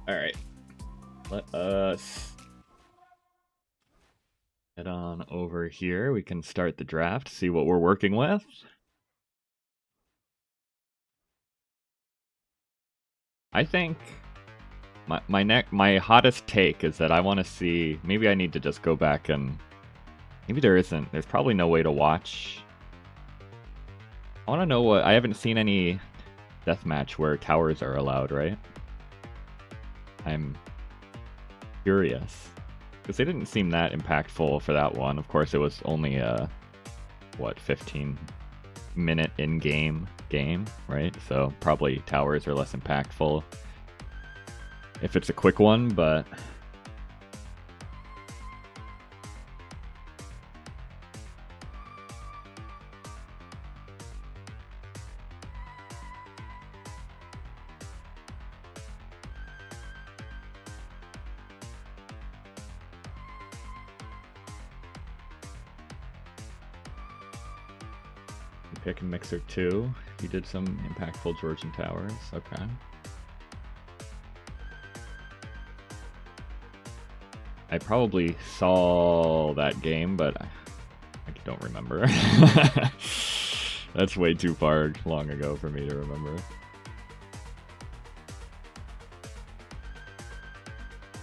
Alright. Let us head on over here. We can start the draft, see what we're working with. I think my hottest take is that I want to see. Maybe I need to just go back and maybe there isn't. There's probably no way to watch. I want to know what. I haven't seen any deathmatch where towers are allowed, right? I'm curious because they didn't seem that impactful for that one. Of course, it was only a 15-minute in-game game, right? So probably towers are less impactful if it's a quick one, but pick Mixer 2. He did some impactful Georgian towers. Okay. I probably saw that game, but I don't remember. That's way too far long ago for me to remember.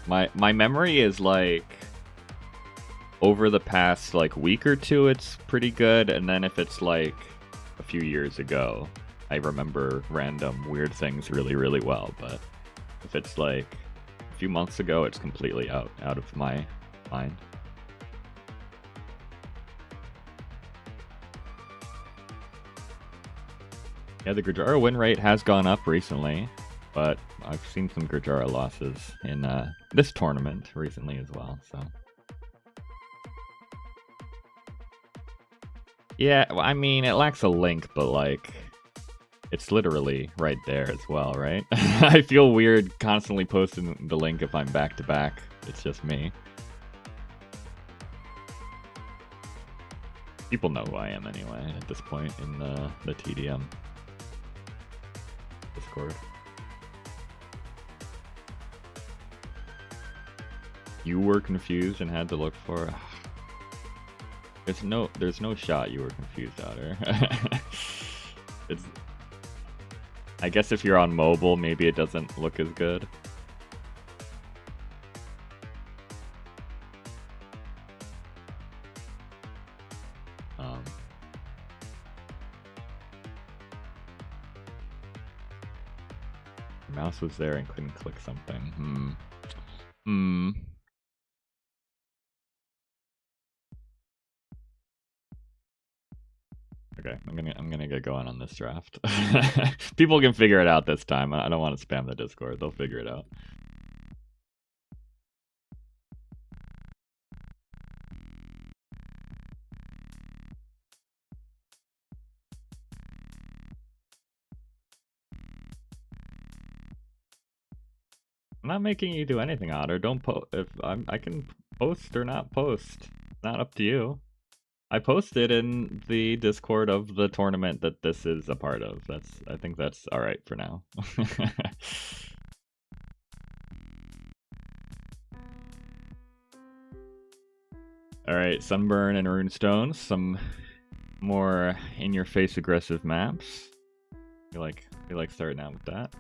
My memory is like over the past like week or two it's pretty good, and then if it's like a few years ago, I remember random weird things really, really well. But if it's like a few months ago, it's completely out of my mind. Yeah, the Gurjara win rate has gone up recently, but I've seen some Gurjara losses in this tournament recently as well. So yeah, well, I mean, it lacks a link, but like, it's literally right there as well, right? I feel weird constantly posting the link if I'm back to back. It's just me. People know who I am anyway at this point in the TDM Discord. You were confused and had to look for. There's no shot you were confused, Outer. It's. I guess if you're on mobile, maybe it doesn't look as good. The mouse was there and couldn't click something. Okay, I'm gonna get going on this draft. People can figure it out this time. I don't want to spam the Discord. They'll figure it out. I'm not making you do anything, Otter. Don't post. If I can post or not post. Not up to you. I posted in the Discord of the tournament that this is a part of. I think that's all right for now. All right, Sunburn and Runestones. Some more in-your-face aggressive maps. You like starting out with that?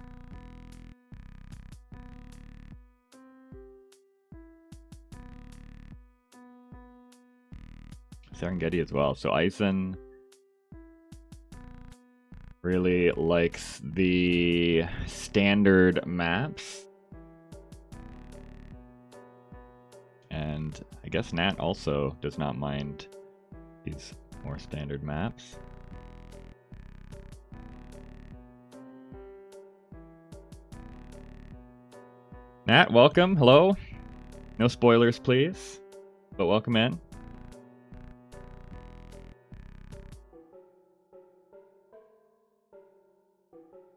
Serengeti as well. So Eis3n really likes the standard maps. And I guess Nat also does not mind these more standard maps. Nat, welcome. Hello. No spoilers, please. But welcome in.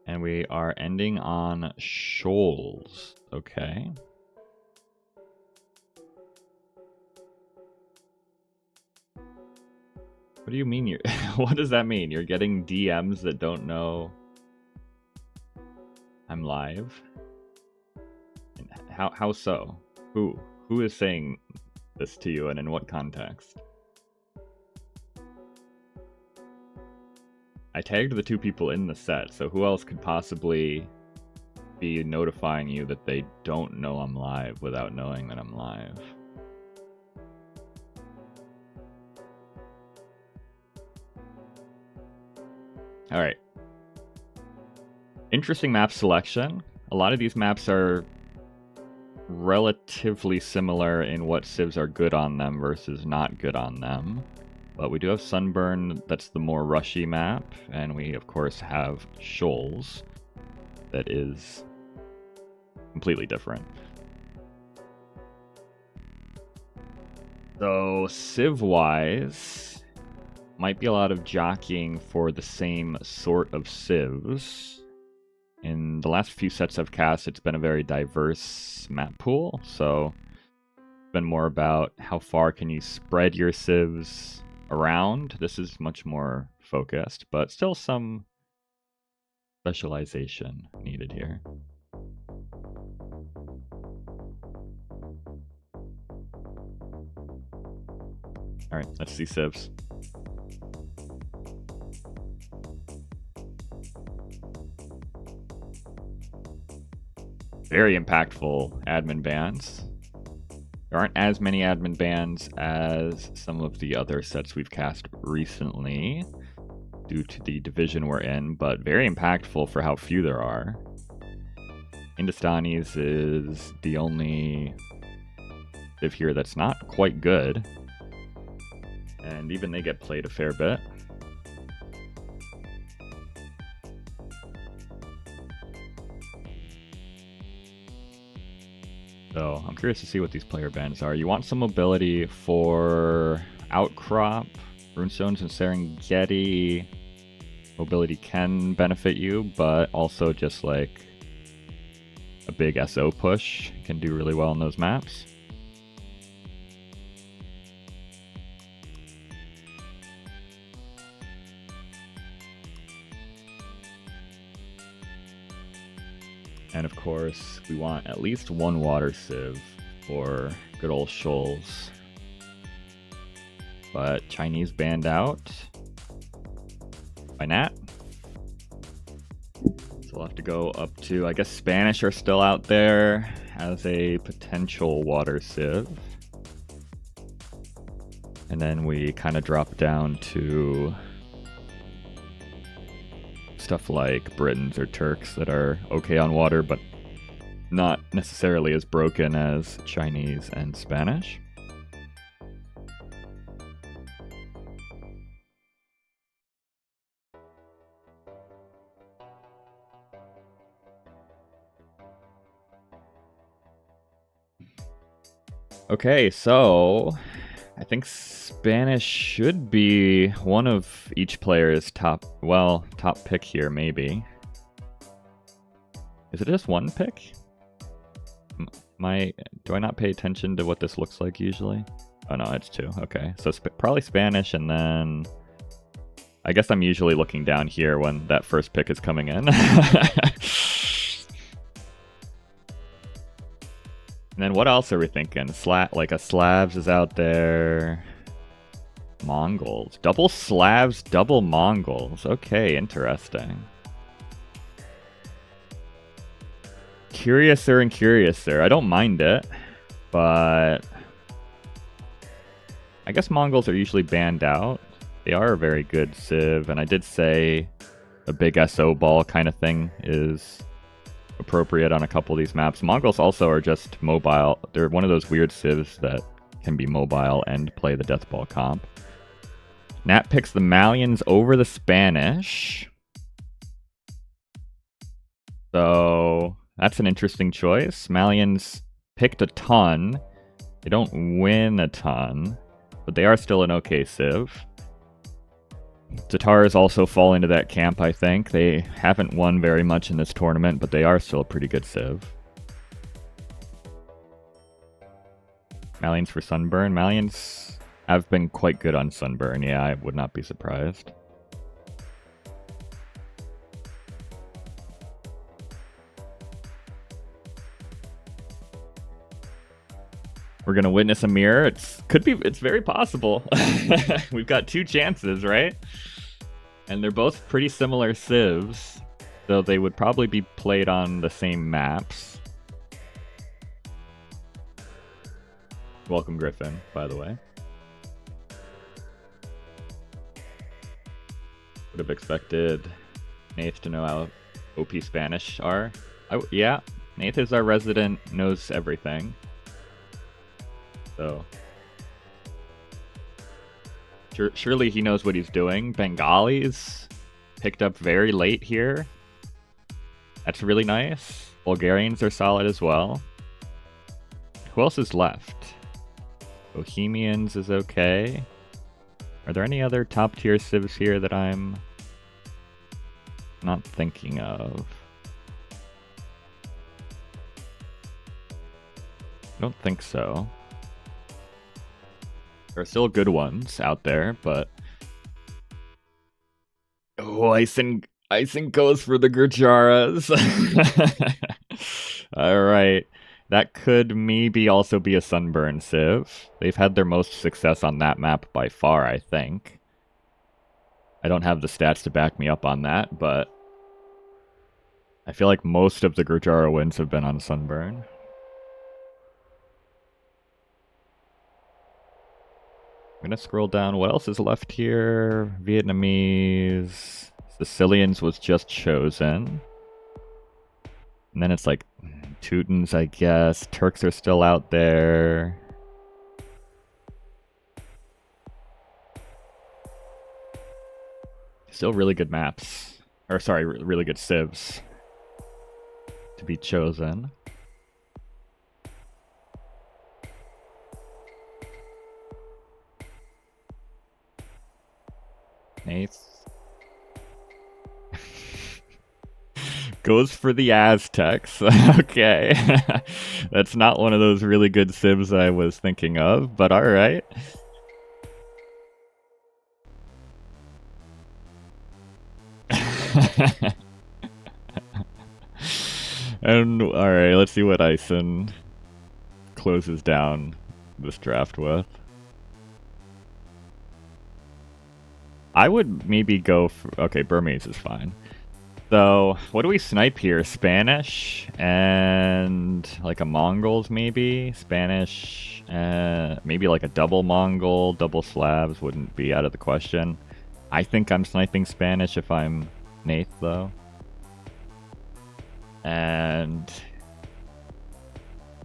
And we are ending on shoals. Okay. What do you mean you're... What does that mean? You're getting DMs that don't know I'm live? How so? Who is saying this to you, and in what context? I tagged the 2 people in the set, so who else could possibly be notifying you that they don't know I'm live without knowing that I'm live? Alright. Interesting map selection. A lot of these maps are relatively similar in what civs are good on them versus not good on them. But we do have Sunburn, that's the more rushy map, and we of course have Shoals, that is completely different. So civ-wise, might be a lot of jockeying for the same sort of civs. In the last few sets I've cast, it's been a very diverse map pool, so it's been more about how far can you spread your civs around. This is much more focused, but still some specialization needed here. Alright, let's see civs. Very impactful admin bans. There aren't as many admin bans as some of the other sets we've cast recently due to the division we're in, but very impactful for how few there are. Hindustani's is the only civ here that's not quite good, and even they get played a fair bit. So I'm curious to see what these player bans are. You want some mobility for Outcrop, Runestones, and Serengeti. Mobility can benefit you, but also just like a big SO push can do really well on those maps. And of course, we want at least one water civ for good old Shoals. But Chinese banned out by Nat. So we'll have to go up to, I guess Spanish are still out there as a potential water civ. And then we kind of drop down to stuff like Britons or Turks that are okay on water, but not necessarily as broken as Chinese and Spanish. Okay, so I think Spanish should be one of each player's top pick here, maybe. Is it just one pick? Do I not pay attention to what this looks like usually? Oh no, it's 2. Okay, so probably Spanish, and then I guess I'm usually looking down here when that first pick is coming in. And then what else are we thinking? Like a Slavs is out there. Mongols. Double Slavs, double Mongols. Okay, interesting. Curiouser and curiouser. I don't mind it, but I guess Mongols are usually banned out. They are a very good civ, and I did say a big SO ball kind of thing is appropriate on a couple of these maps. Mongols also are just mobile. They're one of those weird civs that can be mobile and play the death ball comp. Nat picks the Malians over the Spanish. So that's an interesting choice. Malians picked a ton. They don't win a ton, but they are still an okay civ. Tatars also fall into that camp, I think. They haven't won very much in this tournament, but they are still a pretty good civ. Malians for Sunburn. Malians have been quite good on Sunburn. Yeah, I would not be surprised. We're gonna witness a mirror. It's very possible. We've got two chances, right? And they're both pretty similar civs, so they would probably be played on the same maps. Welcome, Griffin, by the way. Would have expected Nath to know how OP Spanish are. Yeah, Nath is our resident, knows everything. So surely he knows what he's doing. Bengalis picked up very late here. That's really nice. Bulgarians are solid as well. Who else is left? Bohemians is okay. Are there any other top tier civs here that I'm not thinking of? I don't think so. There are still good ones out there, but oh, Eis3n goes for the Gurjaras. All right. That could maybe also be a Sunburn Civ. They've had their most success on that map by far, I think. I don't have the stats to back me up on that, but I feel like most of the Gurjara wins have been on Sunburn. I'm gonna scroll down. What else is left here? Vietnamese. Sicilians was just chosen. And then it's like Teutons, I guess. Turks are still out there. Still really good maps. Or sorry, really good civs to be chosen. Nath goes for the Aztecs. Okay. That's not one of those really good civs I was thinking of, but alright. And alright, let's see what Eis3n closes down this draft with. I would maybe go for... Okay, Burmese is fine. So, what do we snipe here? Spanish and like a Mongols maybe? Spanish, maybe like a double Mongol, double Slavs wouldn't be out of the question. I think I'm sniping Spanish if I'm Nath though. And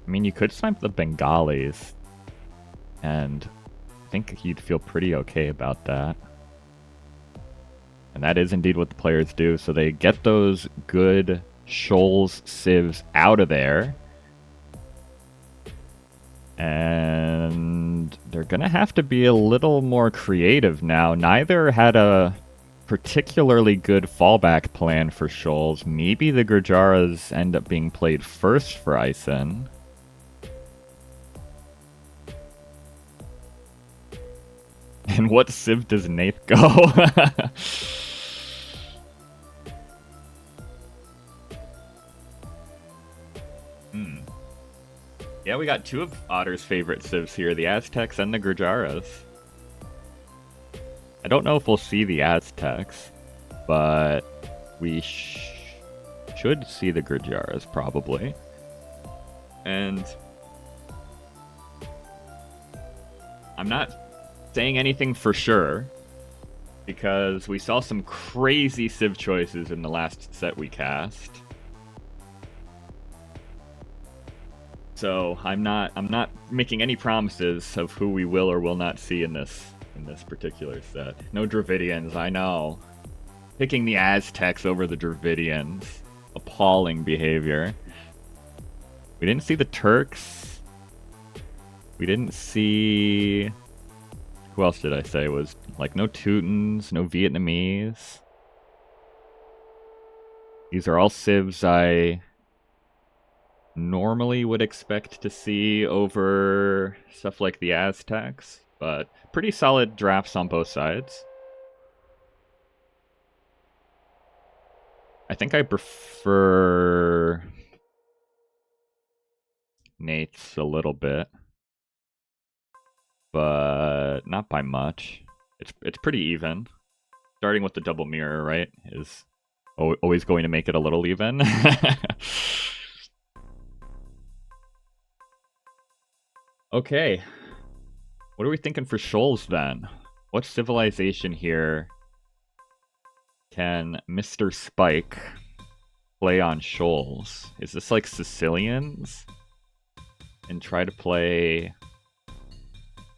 I mean, you could snipe the Bengalis, and I think you'd feel pretty okay about that. And that is indeed what the players do. So they get those good Shoals civs out of there. And they're going to have to be a little more creative now. Neither had a particularly good fallback plan for Shoals. Maybe the Gurjaras end up being played first for Eis3n. And what civ does Nath go? Yeah, we got two of Otter's favorite civs here, the Aztecs and the Gurjaras. I don't know if we'll see the Aztecs, but we should see the Gurjaras, probably. And I'm not saying anything for sure, because we saw some crazy civ choices in the last set we cast. So I'm not making any promises of who we will or will not see in this particular set. No Dravidians, I know. Picking the Aztecs over the Dravidians. Appalling behavior. We didn't see the Turks. We didn't see... Who else did I say was... Like, no Teutons, no Vietnamese. These are all civs I normally would expect to see over stuff like the Aztecs, but pretty solid drafts on both sides. I think I prefer Nate's a little bit. but not by much. It's pretty even. Starting with the double mirror, right, is always going to make it a little even. Okay. What are we thinking for shoals then? What civilization here can Mr. Spike play on shoals? Is this like Sicilians? And try to play...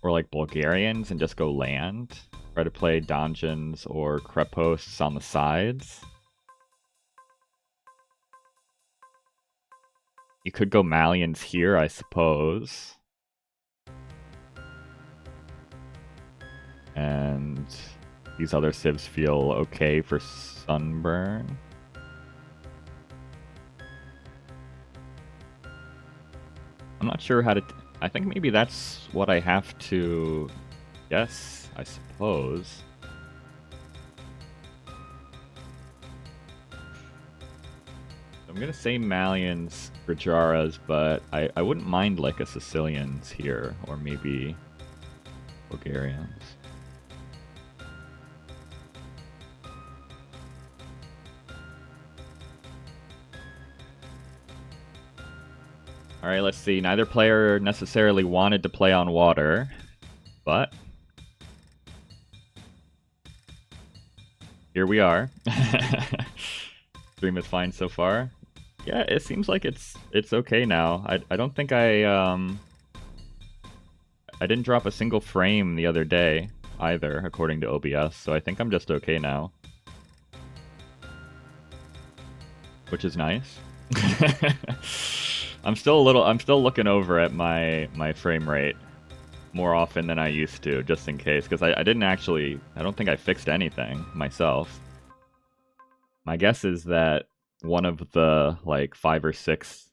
Or like Bulgarians and just go land? Try to play Donjons or Krepos on the sides? You could go Malians here, I suppose. And these other civs feel okay for Sunburn. I'm not sure how to... I think maybe that's what I have to guess, I suppose. I'm gonna say Malians for Jaras, but I wouldn't mind like a Sicilians here, or maybe Bulgarians. Alright, let's see. Neither player necessarily wanted to play on water, but here we are. Stream is fine so far. Yeah, it seems like it's okay now. I don't think I didn't drop a single frame the other day either, according to OBS, so I think I'm just okay now. Which is nice. I'm still looking over at my frame rate more often than I used to, just in case, because I don't think I fixed anything myself. My guess is that one of the like 5 or 6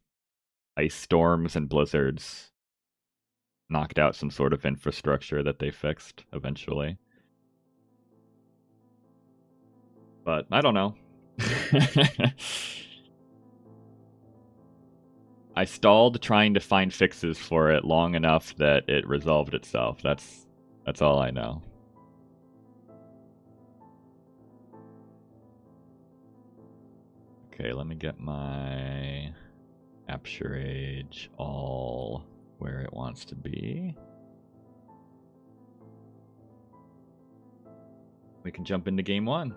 ice storms and blizzards knocked out some sort of infrastructure that they fixed eventually. But I don't know. I stalled trying to find fixes for it long enough that it resolved itself. That's all I know. Okay, let me get my Capture Age all where it wants to be. We can jump into game 1.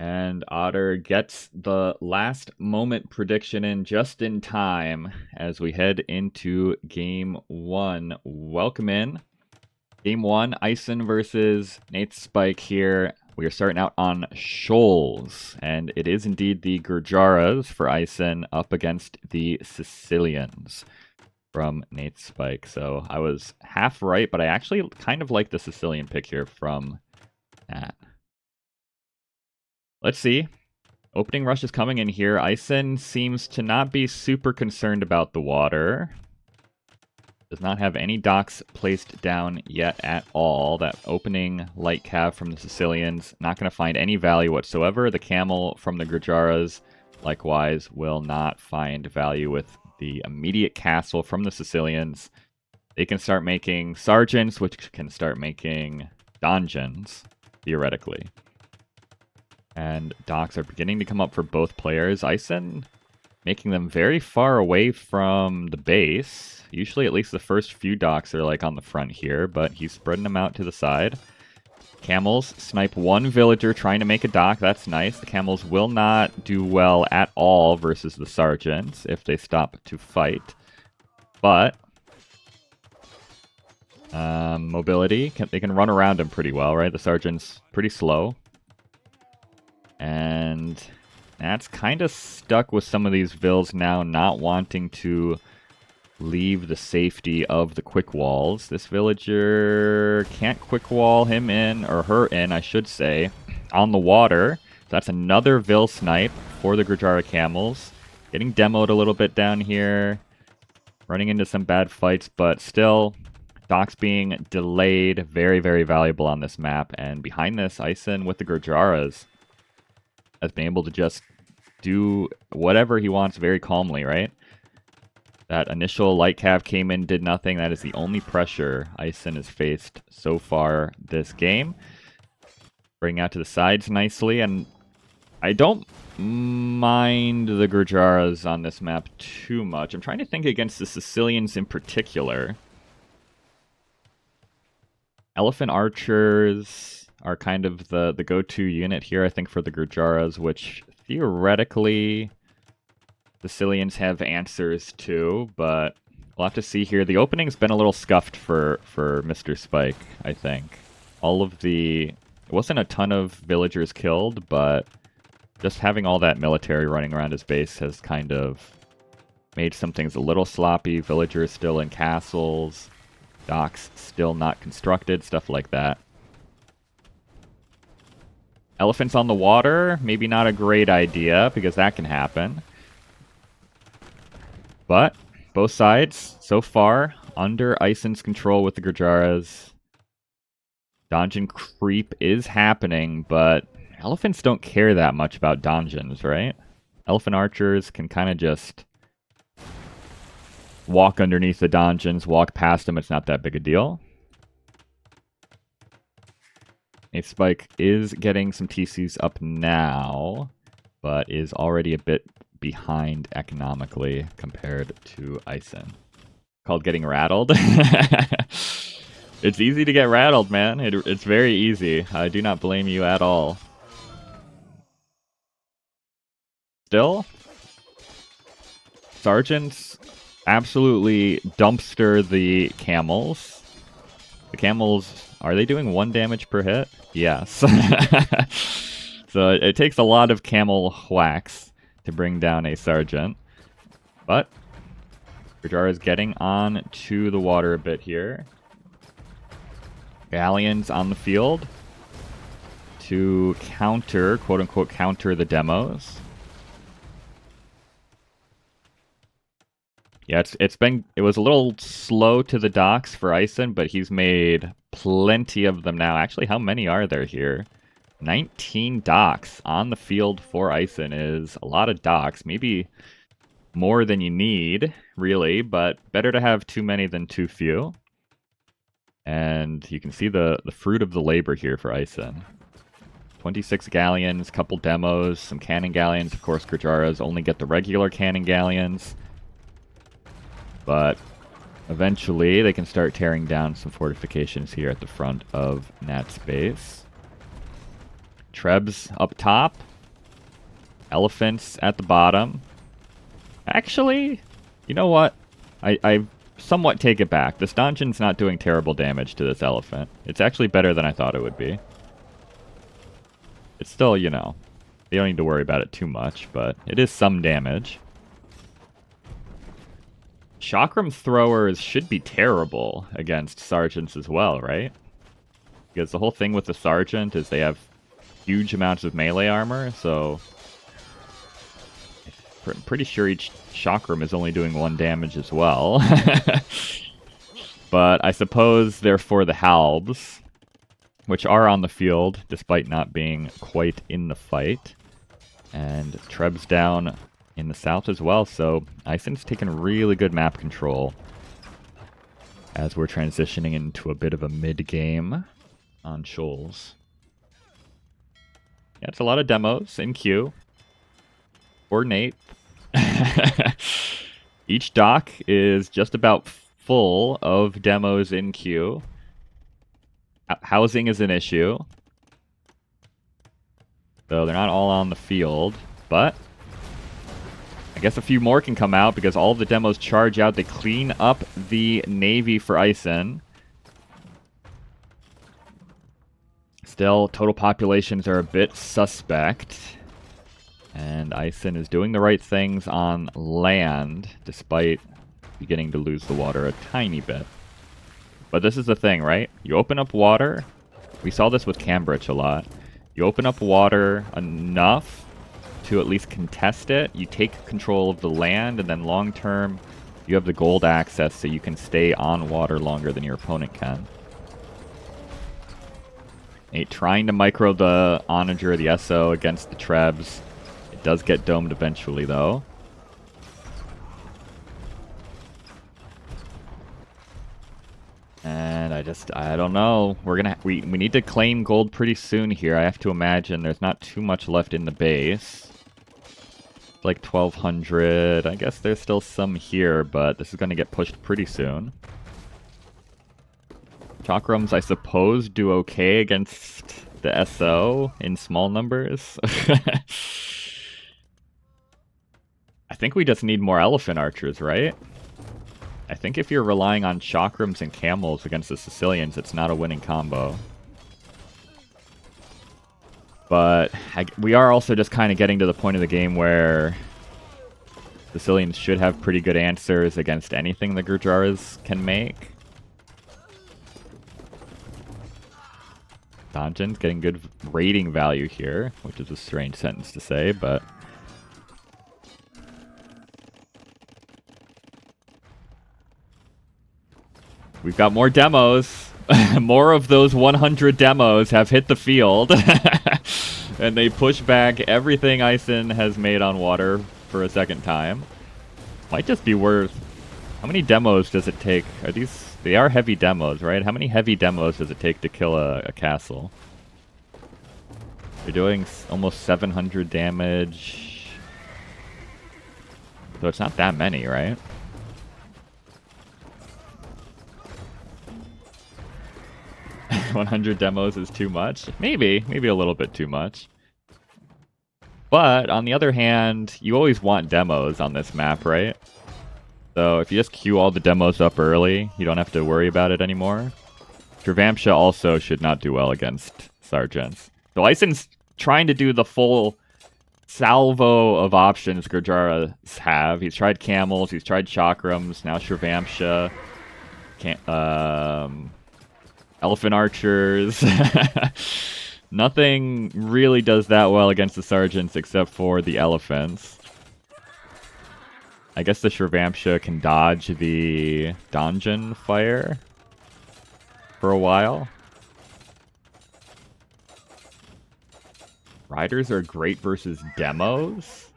And Otter gets the last moment prediction in just in time as we head into game 1. Welcome in. Game 1, Eis3n versus Nathespike here. We are starting out on shoals, and it is indeed the Gurjaras for Eis3n up against the Sicilians from Nathespike. So I was half right, but I actually kind of like the Sicilian pick here from Nat. Let's see. Opening rush is coming in here. Eis3n seems to not be super concerned about the water. Does not have any docks placed down yet at all. That opening light cav from the Sicilians, not going to find any value whatsoever. The camel from the Gurjaras, likewise, will not find value with the immediate castle from the Sicilians. They can start making sergeants, which can start making donjons, theoretically. And docks are beginning to come up for both players. Eis3n making them very far away from the base. Usually at least the first few docks are like on the front here, but he's spreading them out to the side. Camels snipe one villager trying to make a dock. That's nice. The camels will not do well at all versus the sergeants if they stop to fight. But mobility, they can run around him pretty well, right? The sergeant's pretty slow. And that's kind of stuck with some of these vills now, not wanting to leave the safety of the quick walls. This villager can't quick wall him in, or her in, I should say, on the water. That's another vill snipe for the Gurjara camels. Getting demoed a little bit down here. Running into some bad fights, but still, docks being delayed. Very, very valuable on this map. And behind this, Eis3n with the Gurjaras has been able to just do whatever he wants very calmly, right? That initial light cav came in, did nothing. That is the only pressure Eis3n has faced so far this game. Bring out to the sides nicely, and I don't mind the Gurjaras on this map too much. I'm trying to think against the Sicilians in particular. Elephant archers are kind of the go-to unit here, I think, for the Gurjaras, which theoretically Sicilians have answers to, but we'll have to see here. The opening's been a little scuffed for Mr. Spike, I think. It wasn't a ton of villagers killed, but just having all that military running around his base has kind of made some things a little sloppy. Villagers still in castles, docks still not constructed, stuff like that. Elephants on the water, maybe not a great idea, because that can happen. But both sides, so far, under Eis3n's control with the Gurjaras. Donjon creep is happening, but elephants don't care that much about donjons, right? Elephant archers can kind of just walk underneath the donjons, walk past them. It's not that big a deal. Nathespike is getting some TCs up now, but is already a bit behind economically compared to Eis3n. Called getting rattled. It's easy to get rattled, man. It's very easy. I do not blame you at all. Still, sergeants absolutely dumpster the camels. The camels, are they doing 1 damage per hit? Yes. So it takes a lot of camel whacks to bring down a sergeant. But Gurjara is getting on to the water a bit here. Galleons on the field to counter, quote-unquote, counter the demos. Yeah, it was a little slow to the docks for Eis3n, but he's made plenty of them now. Actually, how many are there here? 19 docks on the field for Eis3n is a lot of docks. Maybe more than you need, really, but better to have too many than too few. And you can see the fruit of the labor here for Eis3n. 26 galleons, couple demos, some cannon galleons. Of course, Gurjaras only get the regular cannon galleons. But eventually, they can start tearing down some fortifications here at the front of Nat's base. Trebs up top. Elephants at the bottom. Actually, you know what? I somewhat take it back. This donjon's not doing terrible damage to this elephant. It's actually better than I thought it would be. It's still, you know, you don't need to worry about it too much, but it is some damage. Chakram throwers should be terrible against sergeants as well, right? Because the whole thing with the sergeant is they have huge amounts of melee armor, so I'm pretty sure each chakram is only doing 1 damage as well. But I suppose they're for the halbs, which are on the field, despite not being quite in the fight. And Treb's down in the south as well, so Eis3n's taken really good map control as we're transitioning into a bit of a mid-game on Shoals. Yeah, it's a lot of demos in queue. Coordinate. Each dock is just about full of demos in queue. Housing is an issue. So they're not all on the field, but I guess a few more can come out because all of the demos charge out. They clean up the navy for Eis3n. Still, total populations are a bit suspect. And Eis3n is doing the right things on land, despite beginning to lose the water a tiny bit. But this is the thing, right? You open up water. We saw this with Cambridge a lot. You open up water enough to at least contest it. You take control of the land, and then long term, you have the gold access so you can stay on water longer than your opponent can. Nate trying to micro the Onager, the SO against the Trebs. It does get domed eventually, though. I don't know. We need to claim gold pretty soon here. I have to imagine there's not too much left in the base. Like 1,200. I guess there's still some here, but this is going to get pushed pretty soon. Chakrams, I suppose, do okay against the SO in small numbers. I think we just need more elephant archers, right? I think if you're relying on chakrams and camels against the Sicilians, it's not a winning combo. But we are also just kind of getting to the point of the game where Sicilians should have pretty good answers against anything the Gurjaras can make. Donjan's getting good rating value here, which is a strange sentence to say, but... We've got more demos. More of those 100 demos have hit the field. And they push back everything Eis3n has made on water for a second time. Might just be worth... How many demos does it take? Are these... They are heavy demos, right? How many heavy demos does it take to kill a castle? They're doing almost 700 damage. So it's not that many, right? $100 demos is too much? Maybe a little bit too much. But, on the other hand, you always want demos on this map, right? So if you just queue all the demos up early, you don't have to worry about it anymore. Shravamsha also should not do well against Sergeants. So Eis3n's trying to do the full salvo of options Gurjaras have. He's tried camels, he's tried chakrams, now Shravamsha, elephant archers. Nothing really does that well against the Sergeants except for the elephants. I guess the Shravamsha can dodge the Donjan fire for a while. Riders are great versus demos?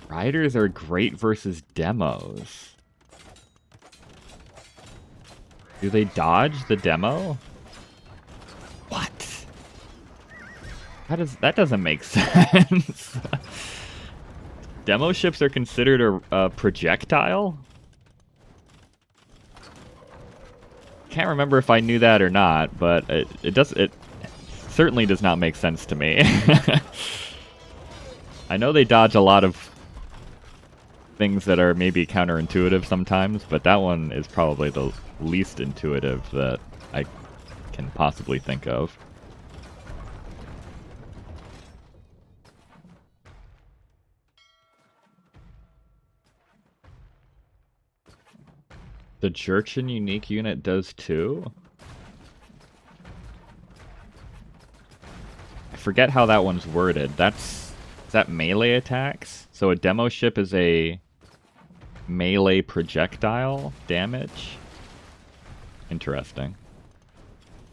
Riders are great versus demos. Do they dodge the demo? What? That doesn't make sense. Demo ships are considered a projectile? Can't remember if I knew that or not, but it certainly does not make sense to me. I know they dodge a lot of things that are maybe counterintuitive sometimes, but that one is probably the least intuitive that I can possibly think of. The Jurchen unique unit does too? I forget how that one's worded. Is that melee attacks? So a demo ship is a melee projectile damage? Interesting.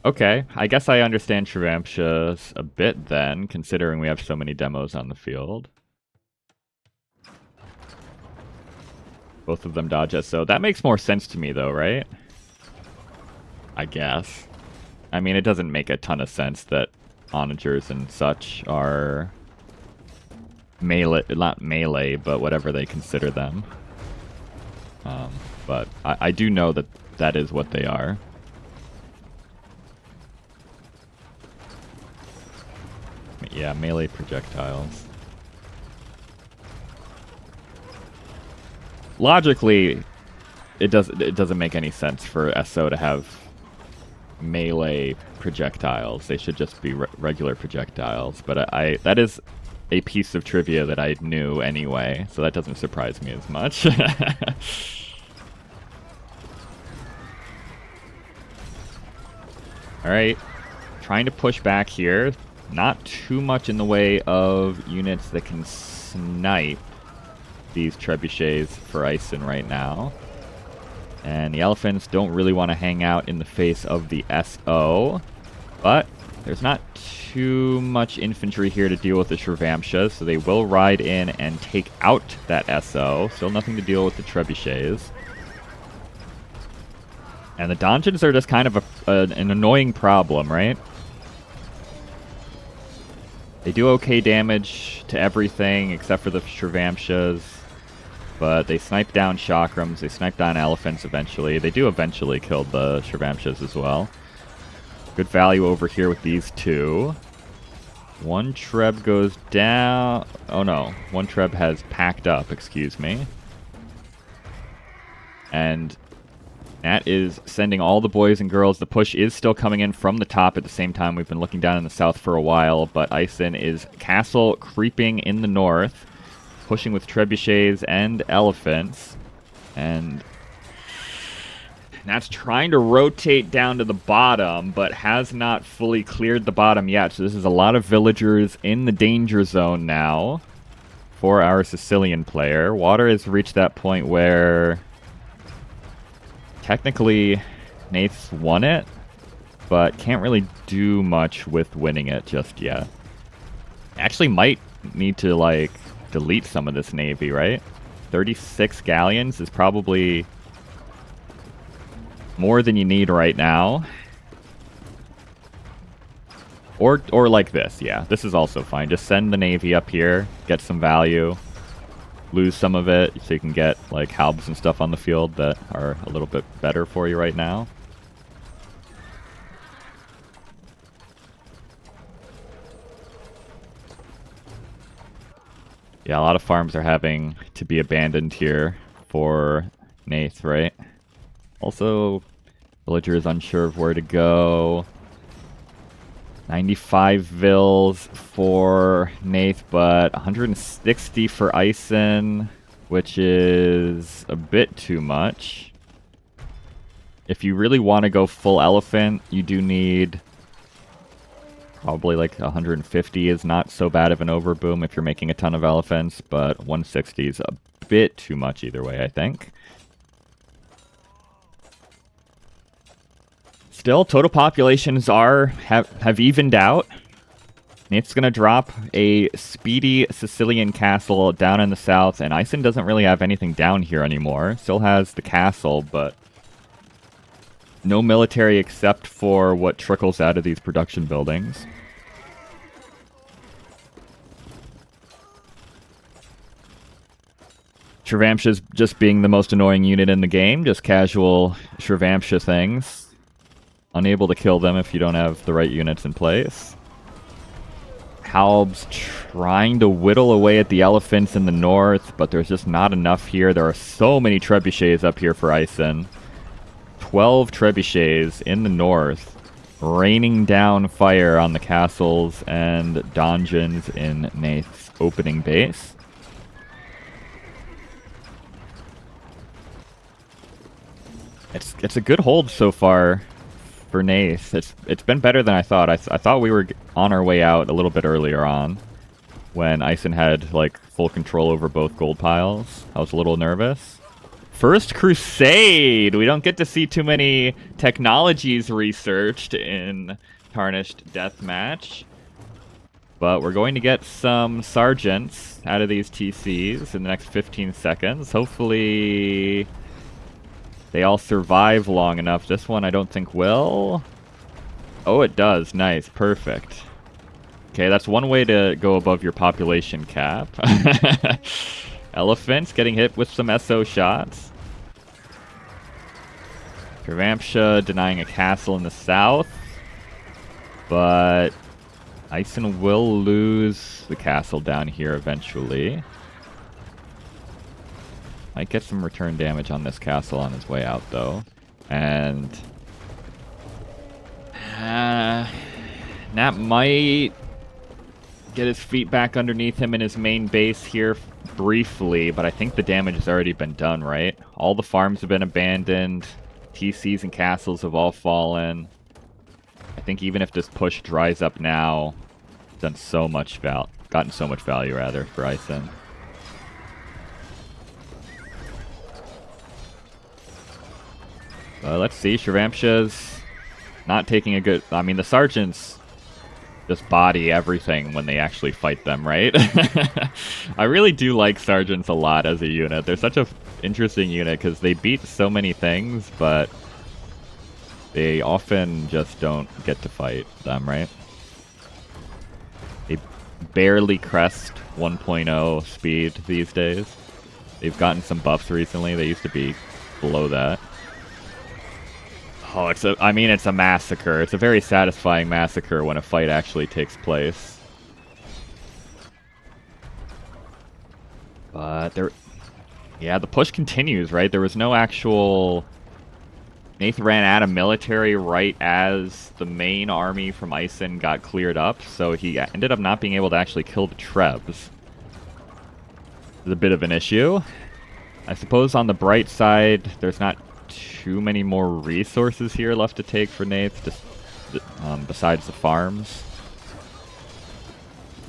Okay, I guess I understand Shravamsha a bit then, considering we have so many demos on the field. Both of them dodge SO. That makes more sense to me though, right? I guess. I mean, it doesn't make a ton of sense that onagers and such are melee, not melee, but whatever they consider them. But I do know that that is what they are. Yeah, melee projectiles. Logically, it doesn't make any sense for SO to have melee projectiles. They should just be regular projectiles. But that is a piece of trivia that I knew anyway, so that doesn't surprise me as much. Alright, trying to push back here. Not too much in the way of units that can snipe these trebuchets for Eis3n right now. And the elephants don't really want to hang out in the face of the SO. But there's not too much infantry here to deal with the Shravamsha, so they will ride in and take out that SO. Still nothing to deal with the trebuchets. And the donjons are just kind of an annoying problem, right? They do okay damage to everything except for the Shravamshas, but they snipe down Chakrams, they snipe down elephants eventually. They do eventually kill the Shravamshas as well. Good value over here with these two. One Treb goes down. Oh no, one Treb has packed up, excuse me. And that is sending all the boys and girls. The push is still coming in from the top at the same time. We've been looking down in the south for a while, but Eis3n is castle creeping in the north, pushing with trebuchets and elephants. And that's trying to rotate down to the bottom, but has not fully cleared the bottom yet. So this is a lot of villagers in the danger zone now for our Sicilian player. Water has reached that point where technically Nath's won it, but can't really do much with winning it just yet. Actually might need to, like, delete some of this navy, right? 36 galleons is probably more than you need right now. Or like this, yeah. This is also fine. Just send the navy up here, get some value, lose some of it so you can get like halbs and stuff on the field that are a little bit better for you right now. Yeah, a lot of farms are having to be abandoned here for Nath, right? Also, villager is unsure of where to go. 95 vills for Nath, but 160 for Eis3n, which is a bit too much. If you really want to go full elephant, you do need probably like 150 is not so bad of an overboom if you're making a ton of elephants, but 160 is a bit too much either way, I think. Still, total populations have evened out. Nate's going to drop a speedy Sicilian castle down in the south, and Eis3n doesn't really have anything down here anymore. Still has the castle, but no military except for what trickles out of these production buildings. Shravamsha's just being the most annoying unit in the game, just casual Shravamsha things. Unable to kill them if you don't have the right units in place. Halb's trying to whittle away at the elephants in the north, but there's just not enough here. There are so many trebuchets up here for Eis3n. 12 trebuchets in the north, raining down fire on the castles and donjons in Nath's opening base. It's a good hold so far for Nath. It's been better than I thought. I thought we were on our way out a little bit earlier on when Eis3n had like full control over both gold piles. I was a little nervous. First Crusade! We don't get to see too many technologies researched in Tarnished Deathmatch. But we're going to get some sergeants out of these TCs in the next 15 seconds. Hopefully they all survive long enough. This one I don't think will. Oh, it does. Nice. Perfect. Okay, that's one way to go above your population cap. Elephants getting hit with some SO shots. Shravamsha denying a castle in the south. But Eis3n will lose the castle down here eventually. Might get some return damage on this castle on his way out, though. And Nat might get his feet back underneath him in his main base here briefly, but I think the damage has already been done, right? All the farms have been abandoned. TCs and castles have all fallen. I think even if this push dries up now, gotten so much value rather for Eis3n. Let's see, Shravamsha's not taking a good... I mean, the sergeants just body everything when they actually fight them, right? I really do like sergeants a lot as a unit. They're such an interesting unit because they beat so many things, but They often just don't get to fight them, right? They barely crest 1.0 speed these days. They've gotten some buffs recently. They used to be below that. Oh, I mean, it's a massacre. It's a very satisfying massacre when a fight actually takes place. But yeah, the push continues, right? There was no actual... Nath ran out of military right as the main army from Eis3n got cleared up, so he ended up not being able to actually kill the Trebs. It's a bit of an issue. I suppose on the bright side, there's not too many more resources here left to take for Nath, just besides the farms.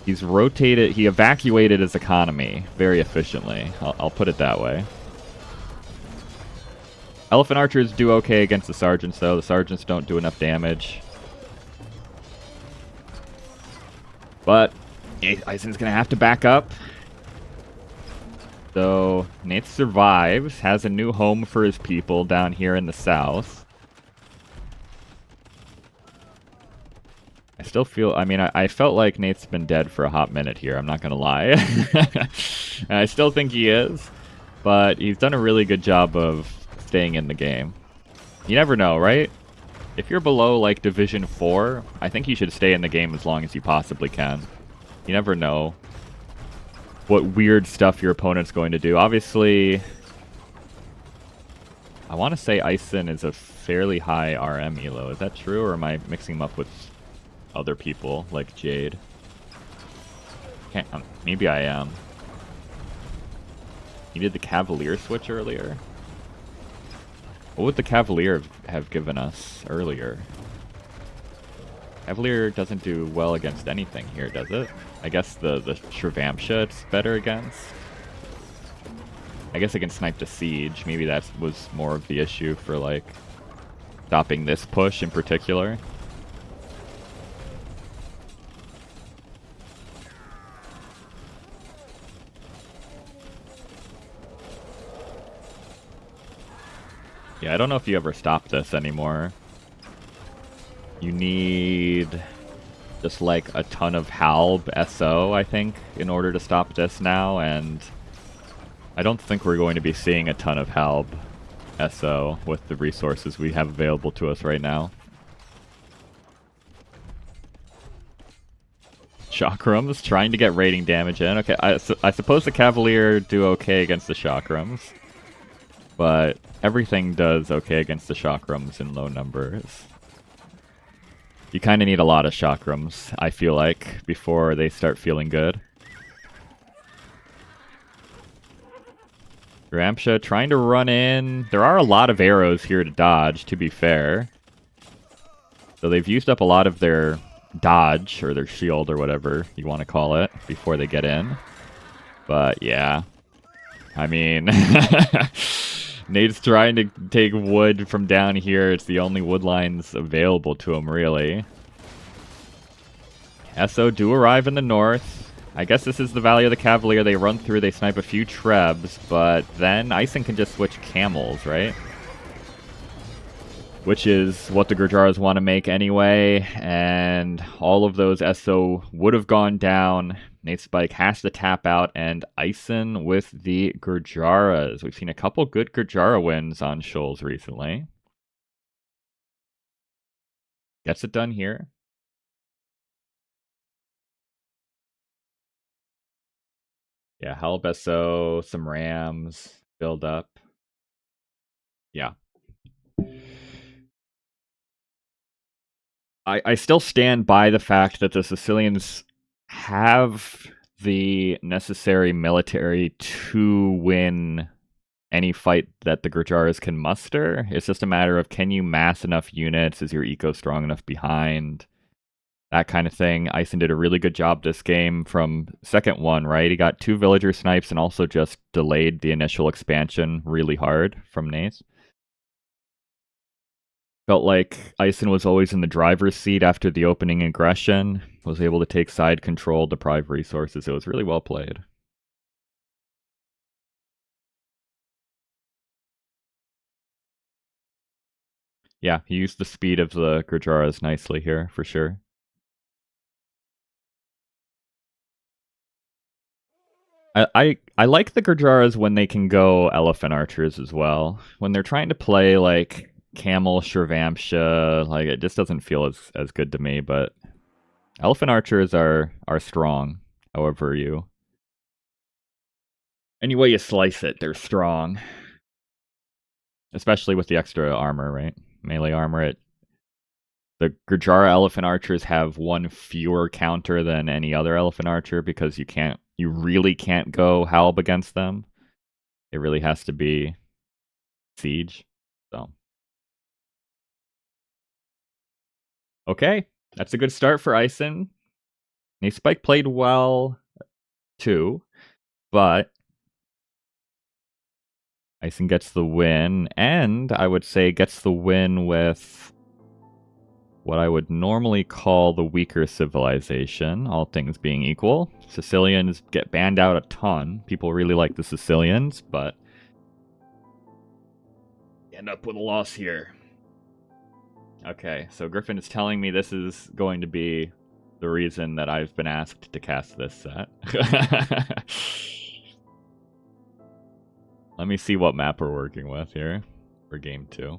He's rotated, he evacuated his economy very efficiently. I'll put it that way. Elephant archers do okay against the sergeants, though. The sergeants don't do enough damage. But Eis3n's going to have to back up. So Nath survives, has a new home for his people down here in the south. I still feel, I mean, I felt like Nath's been dead for a hot minute here, I'm not going to lie. And I still think he is, but he's done a really good job of staying in the game. You never know, right? If you're below, like, Division 4, I think you should stay in the game as long as you possibly can. You never know what weird stuff your opponent's going to do. Obviously, I want to say Eis3n is a fairly high RM elo. Is that true, or am I mixing him up with other people, like Jade? Can't, maybe I am. He did the Cavalier switch earlier. What would the Cavalier have given us earlier? Cavalier doesn't do well against anything here, does it? I guess the Shravamsha it's better against. I guess it can snipe the Siege. Maybe that was more of the issue for, like, stopping this push in particular. Yeah, I don't know if you ever stop this anymore. You need just like a ton of Halb SO, I think, in order to stop this now, and I don't think we're going to be seeing a ton of Halb SO with the resources we have available to us right now. Chakrams trying to get rating damage in. Okay, I suppose the Cavalier do okay against the Chakrams, but everything does okay against the Chakrams in low numbers. You kind of need a lot of Chakrams, I feel like, before they start feeling good. Ramsha trying to run in. There are a lot of arrows here to dodge, to be fair. So they've used up a lot of their dodge, or their shield, or whatever you want to call it, before they get in. But yeah. I mean... Nate's trying to take wood from down here. It's the only wood lines available to him, really. SO do arrive in the north. I guess this is the Valley of the Cavalier. They run through, they snipe a few Trebs, but then Eis3n can just switch camels, right? Which is what the Gurjaras want to make anyway, and all of those SO would have gone down. Nathespike has to tap out, and Eis3n with the Gurjaras. We've seen a couple good Gurjara wins on Shoals recently. Gets it done here. Yeah, Halb SO, some Rams, build up. Yeah. I still stand by the fact that the Sicilians have the necessary military to win any fight that the Gurjaras can muster. It's just a matter of, can you mass enough units? Is your eco strong enough behind? That kind of thing. Eis3n did a really good job this game from second one, right? He got 2 villager snipes and also just delayed the initial expansion really hard from Nath. Felt like Eis3n was always in the driver's seat after the opening aggression, was able to take side control, deprive resources. It was really well played. Yeah, he used the speed of the Gurjaras nicely here, for sure. I like the Gurjaras when they can go elephant archers as well. When they're trying to play like camel Shrivampsha, like it just doesn't feel as good to me, but elephant archers are strong, however you any way you slice it, they're strong. Especially with the extra armor, right? Melee armor. The Gurjara elephant archers have one fewer counter than any other elephant archer because you really can't go Halb against them. It really has to be siege. So okay, that's a good start for Eis3n. Nathespike played well too, but Eis3n gets the win, and I would say gets the win with what I would normally call the weaker civilization, all things being equal. Sicilians get banned out a ton. People really like the Sicilians, but end up with a loss here. Okay, so Griffin is telling me this is going to be the reason that I've been asked to cast this set. Let me see what map we're working with here for game 2.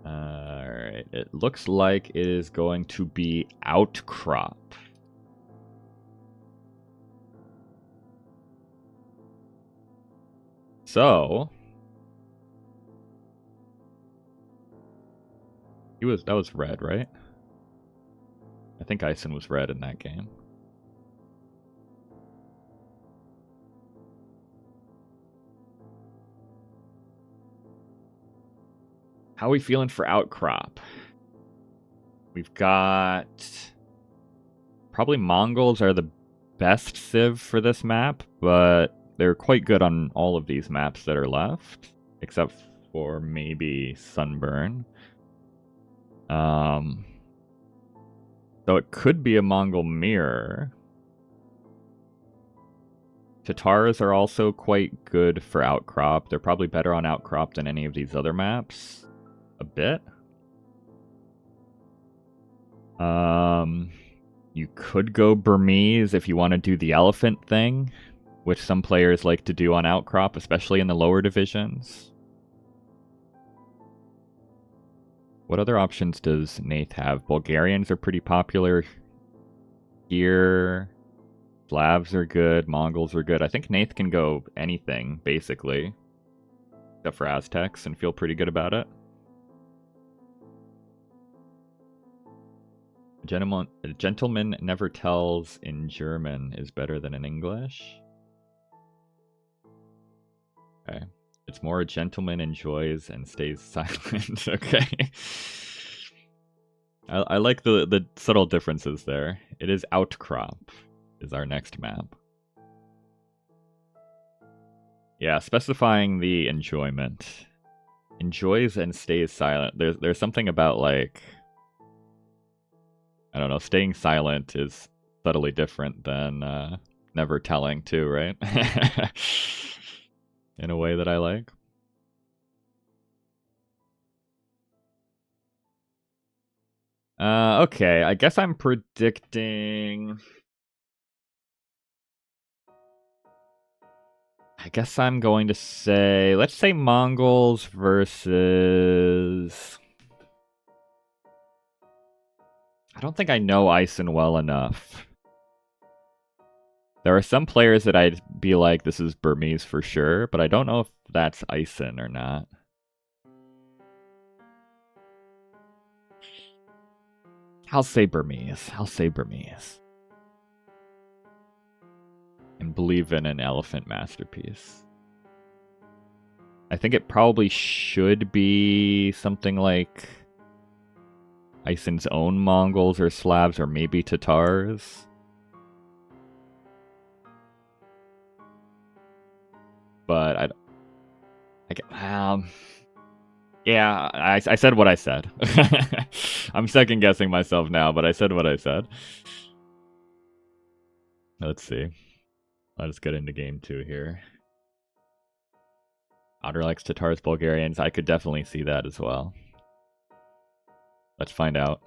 Alright, it looks like it is going to be Outcrop. So that was red, right? I think Eis3n was red in that game. How are we feeling for Outcrop? We've got probably Mongols are the best civ for this map, but they're quite good on all of these maps that are left, except for maybe Sunburn. So it could be a Mongol mirror. Tatars are also quite good for Outcrop. They're probably better on Outcrop than any of these other maps. A bit. You could go Burmese if you want to do the elephant thing, which some players like to do on Outcrop, especially in the lower divisions. What other options does Nath have? Bulgarians are pretty popular here. Slavs are good. Mongols are good. I think Nath can go anything, basically. Except for Aztecs, and feel pretty good about it. A gentleman never tells in German is better than in English. Okay. It's more a gentleman enjoys and stays silent. Okay. I like the subtle differences there. It is Outcrop is our next map. Yeah, specifying the enjoyment. Enjoys and stays silent. There's something about like I don't know, staying silent is subtly different than never telling too, right? In a way that I like. Okay, I guess I'm predicting... I guess I'm going to say, let's say Mongols versus... I don't think I know Eis3n well enough. There are some players that I'd be like, this is Burmese for sure, but I don't know if that's Eis3n or not. I'll say Burmese. And believe in an elephant masterpiece. I think it probably should be something like Eis3n's own Mongols or Slavs or maybe Tatars. But yeah, I said what I said. I'm second guessing myself now, but I said what I said. Let's see. Let's get into game 2 here. Otter likes Tatars Bulgarians. I could definitely see that as well. Let's find out.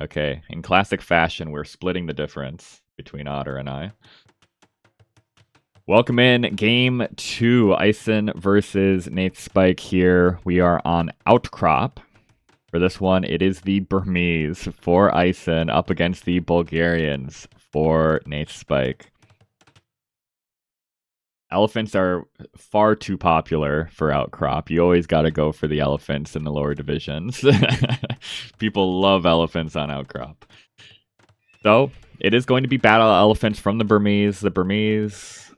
Okay, in classic fashion, we're splitting the difference between Otter and I. Welcome in game 2, Eis3n versus Nathespike here. We are on Outcrop. For this one, it is the Burmese for Eis3n up against the Bulgarians for Nathespike. Elephants are far too popular for Outcrop. You always got to go for the elephants in the lower divisions. People love elephants on Outcrop. So, it is going to be battle elephants from the Burmese. The Burmese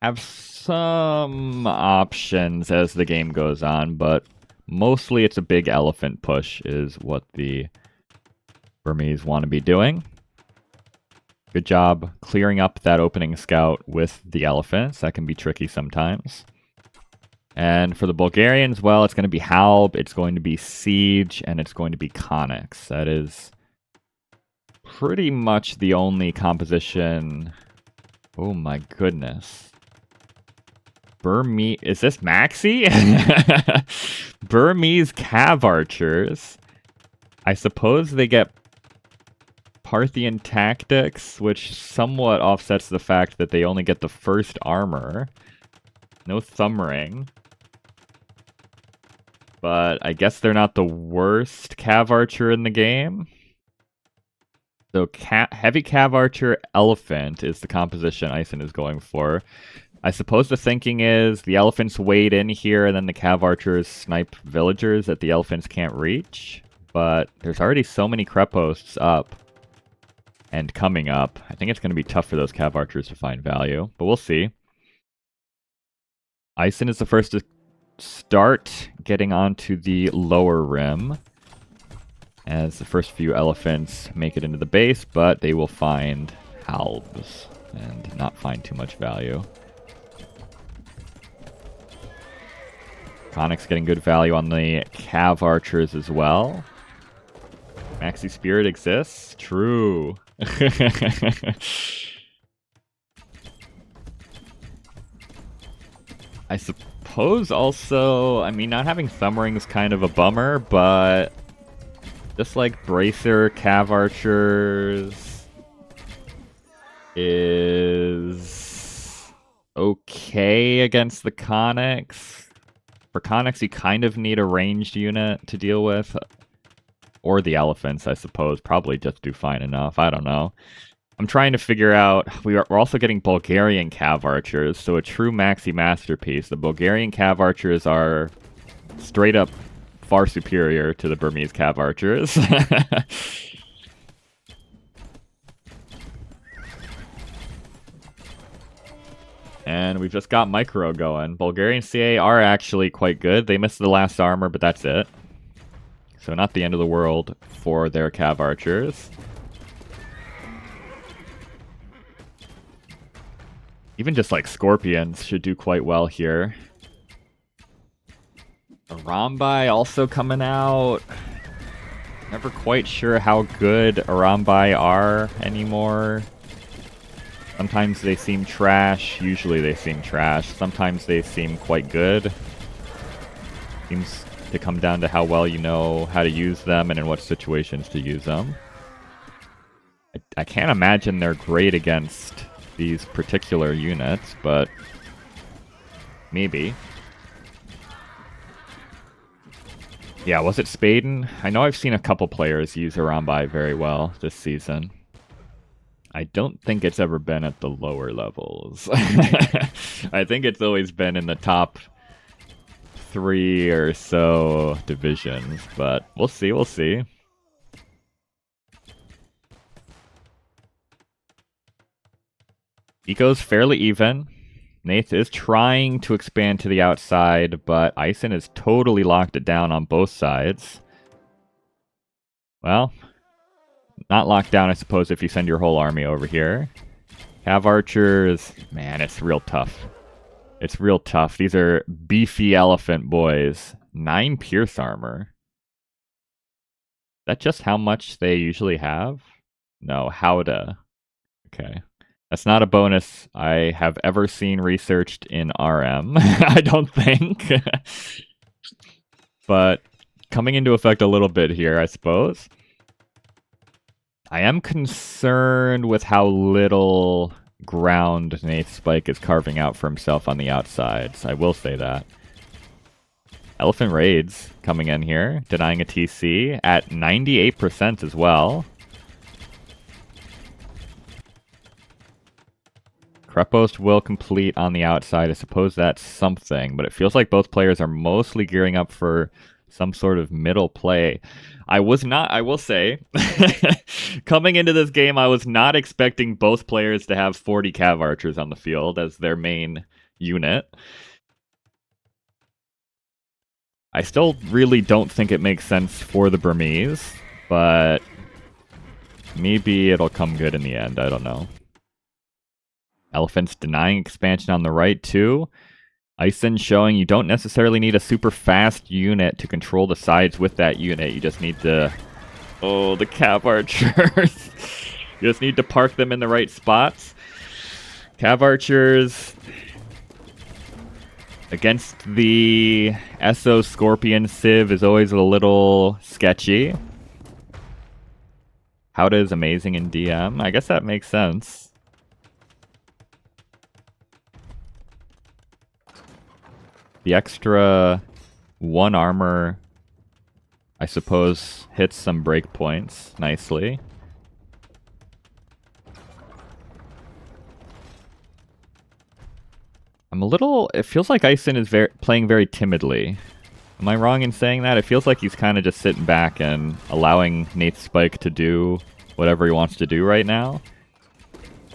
have some options as the game goes on, but mostly it's a big elephant push is what the Burmese want to be doing. Good job clearing up that opening scout with the elephants. That can be tricky sometimes. And for the Bulgarians, well, it's going to be Halb, it's going to be Siege, and it's going to be Connix. That is pretty much the only composition. Oh my goodness. Burmese, is this Maxi? Burmese Cav Archers. I suppose they get Parthian Tactics, which somewhat offsets the fact that they only get the first armor. No thumb ring. But I guess they're not the worst Cav Archer in the game. So Heavy Cav Archer Elephant is the composition Eis3n is going for. I suppose the thinking is the elephants wade in here and then the Cav Archers snipe villagers that the elephants can't reach. But there's already so many Krepposts up and coming up. I think it's going to be tough for those Cav Archers to find value, but we'll see. Eis3n is the first to start getting onto the lower rim as the first few elephants make it into the base, but they will find Halbs and not find too much value. Connix getting good value on the Cav Archers as well. Maxi Spirit exists? True. I suppose also, I mean, not having thumb ring is kind of a bummer, but just like Bracer Cav Archers is okay against the Connix. For Connix, you kind of need a ranged unit to deal with. Or the elephants, I suppose. Probably just do fine enough. I don't know. I'm trying to figure out... We're also getting Bulgarian Cav Archers, so a true maxi masterpiece. The Bulgarian Cav Archers are straight up far superior to the Burmese Cav Archers. And we've just got Micro going. Bulgarian CA are actually quite good. They missed the last armor, but that's it. So not the end of the world for their Cav Archers. Even just like Scorpions should do quite well here. Arambai also coming out. Never quite sure how good Arambai are anymore. Sometimes they seem trash. Usually they seem trash. Sometimes they seem quite good. Seems to come down to how well you know how to use them and in what situations to use them. I can't imagine they're great against these particular units, but maybe. Yeah, was it Spaden? I know I've seen a couple players use Arambai very well this season. I don't think it's ever been at the lower levels. I think it's always been in the top 3 or so divisions, but we'll see, we'll see. Eco's fairly even. Nath is trying to expand to the outside, but Eis3n has totally locked it down on both sides. Well, not locked down, I suppose, if you send your whole army over here. Cav Archers, man, it's real tough. It's real tough. These are beefy elephant boys. 9 pierce armor. Is that just how much they usually have? No, Howda. Okay. That's not a bonus I have ever seen researched in RM. I don't think. But coming into effect a little bit here, I suppose. I am concerned with how little ground Nathespike is carving out for himself on the outsides. I will say that. Elephant Raids coming in here, denying a TC at 98% as well. Krepost will complete on the outside. I suppose that's something, but it feels like both players are mostly gearing up for some sort of middle play. I will say, coming into this game, I was not expecting both players to have 40 Cav Archers on the field as their main unit. I still really don't think it makes sense for the Burmese, but maybe it'll come good in the end. I don't know. Elephants denying expansion on the right, too. Eis3n showing you don't necessarily need a super fast unit to control the sides with that unit. You just need to... Oh, the Cav Archers. You just need to park them in the right spots. Cav Archers against the SO Scorpion Civ is always a little sketchy. Howda is amazing in DM. I guess that makes sense. The extra 1 armor, I suppose, hits some breakpoints nicely. I'm a little... It feels like Eis3n is playing very timidly. Am I wrong in saying that? It feels like he's kind of just sitting back and allowing Nathespike to do whatever he wants to do right now.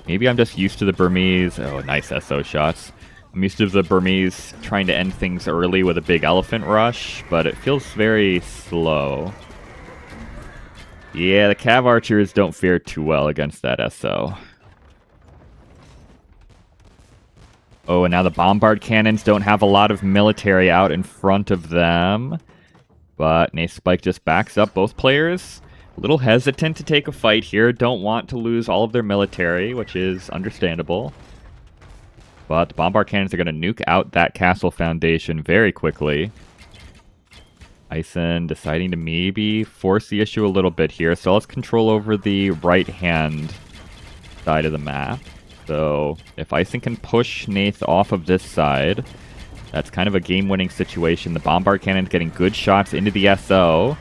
Maybe I'm just used to the Burmese... Oh, nice SO shots. I'm used to the Burmese trying to end things early with a big elephant rush, but it feels very slow. Yeah, the Cav Archers don't fare too well against that SO. Oh, and now the Bombard Cannons don't have a lot of military out in front of them. But Nathespike just backs up both players. A little hesitant to take a fight here. Don't want to lose all of their military, which is understandable. But the Bombard Cannons are going to nuke out that castle foundation very quickly. Eis3n deciding to maybe force the issue a little bit here. So let's control over the right-hand side of the map. So if Eis3n can push Nath off of this side, that's kind of a game-winning situation. The Bombard Cannon's getting good shots into the SO.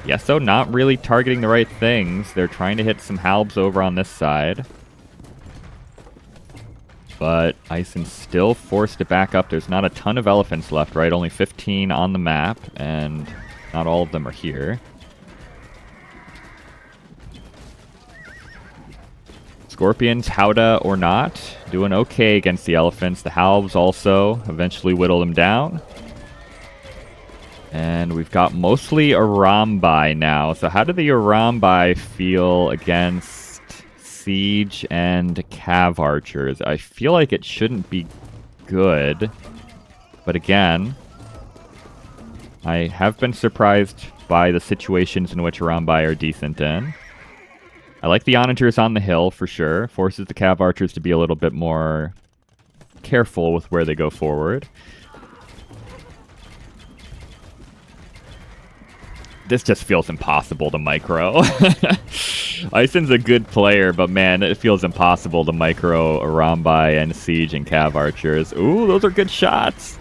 The SO not really targeting the right things. They're trying to hit some halbs over on this side. But Eis3n's still forced to back up. There's not a ton of elephants left, right? Only 15 on the map, and not all of them are here. Scorpions, Howda or not, doing okay against the elephants. The halbs also eventually whittle them down. And we've got mostly Arambai now. So how do the Arambai feel against Siege and Cav Archers? I feel like it shouldn't be good. But again, I have been surprised by the situations in which Arambai are decent in. I like the Onagers on the hill for sure. Forces the Cav Archers to be a little bit more careful with where they go forward. This just feels impossible to micro. Eis3n's a good player, but man, it feels impossible to micro Arambai and Siege and Cav Archers. Ooh, those are good shots!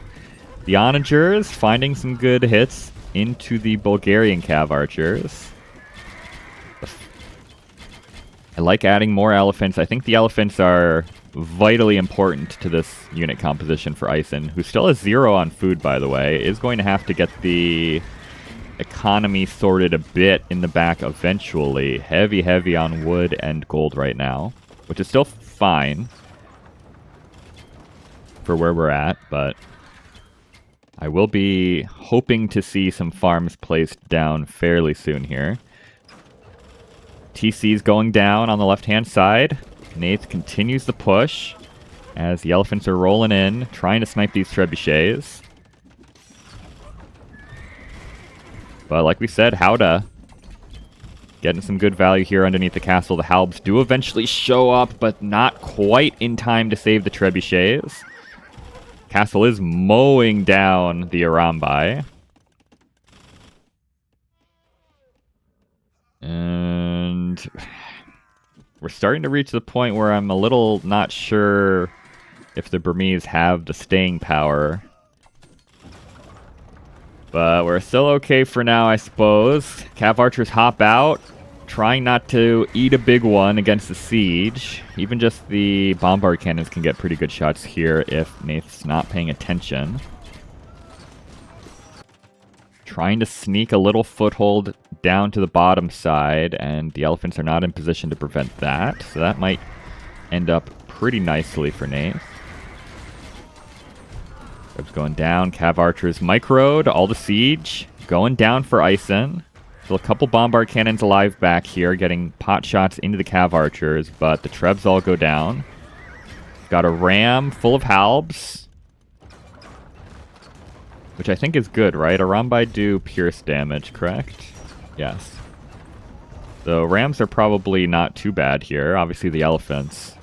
The Onagers finding some good hits into the Bulgarian Cav Archers. I like adding more elephants. I think the elephants are vitally important to this unit composition for Eis3n, who still has 0 on food, by the way. Is going to have to get the economy sorted a bit in the back eventually. Heavy on wood and gold right now, which is still fine for where we're at, but I will be hoping to see some farms placed down fairly soon here. TC's going down on the left-hand side. Nath continues the push as the elephants are rolling in, trying to snipe these trebuchets. But like we said, Howda Getting some good value here underneath the castle. The Halbs do eventually show up, but not quite in time to save the trebuchets. Castle is mowing down the Arambai. And we're starting to reach the point where I'm a little not sure if the Burmese have the staying power. But we're still okay for now, I suppose. Cav archers hop out, trying not to eat a big one against the siege. Even just the bombard cannons can get pretty good shots here if Nath's not paying attention. Trying to sneak a little foothold down to the bottom side, and the elephants are not in position to prevent that. So that might end up pretty nicely for Nath. Web's going down. Cav archers microed. All the siege going down for Eis3n. Still a couple bombard cannons alive back here, getting pot shots into the Cav archers, but the trebs all go down. Got a ram full of halbs, which I think is good, right? Arambai do pierce damage, correct? Yes. The rams are probably not too bad here. Obviously the elephants,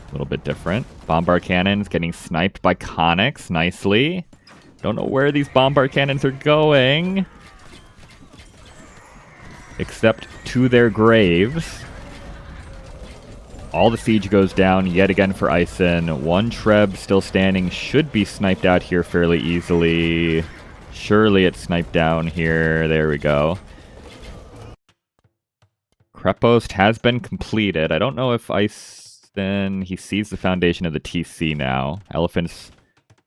a little bit different. Bombard cannons getting sniped by Conics nicely. Don't know where these bombard cannons are going, except to their graves. All the siege goes down yet again for Eis3n. One Treb still standing, should be sniped out here fairly easily. Surely it's sniped down here. There we go. Krepost has been completed. I don't know if Eis3n, he sees the foundation of the TC now. Elephants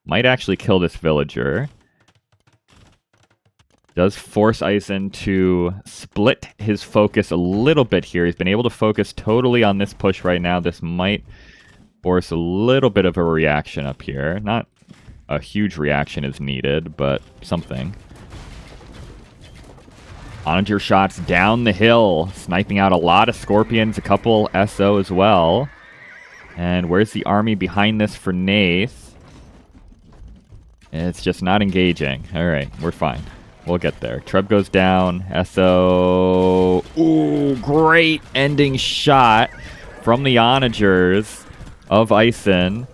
might actually kill this villager. Does force Eis3n to split his focus a little bit here. He's been able to focus totally on this push right now. This might force a little bit of a reaction up here. Not a huge reaction is needed, but something. Onager shots down the hill, sniping out a lot of Scorpions, a couple SO as well. And where's the army behind this for Nath? It's just not engaging. Alright, we're fine. We'll get there. Treb goes down. SO. Ooh, great ending shot from the Onagers of Eis3n.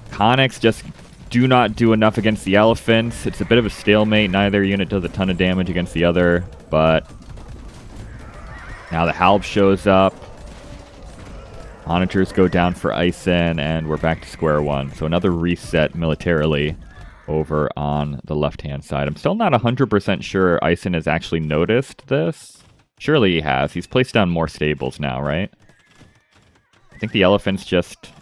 Conics just do not do enough against the elephants. It's a bit of a stalemate. Neither unit does a ton of damage against the other, but now the Halb shows up. Onagers go down for Eis3n, and we're back to square one. So another reset militarily over on the left-hand side. I'm still not 100% sure Eis3n has actually noticed this. Surely he has. He's placed down more stables now, right? I think the elephants just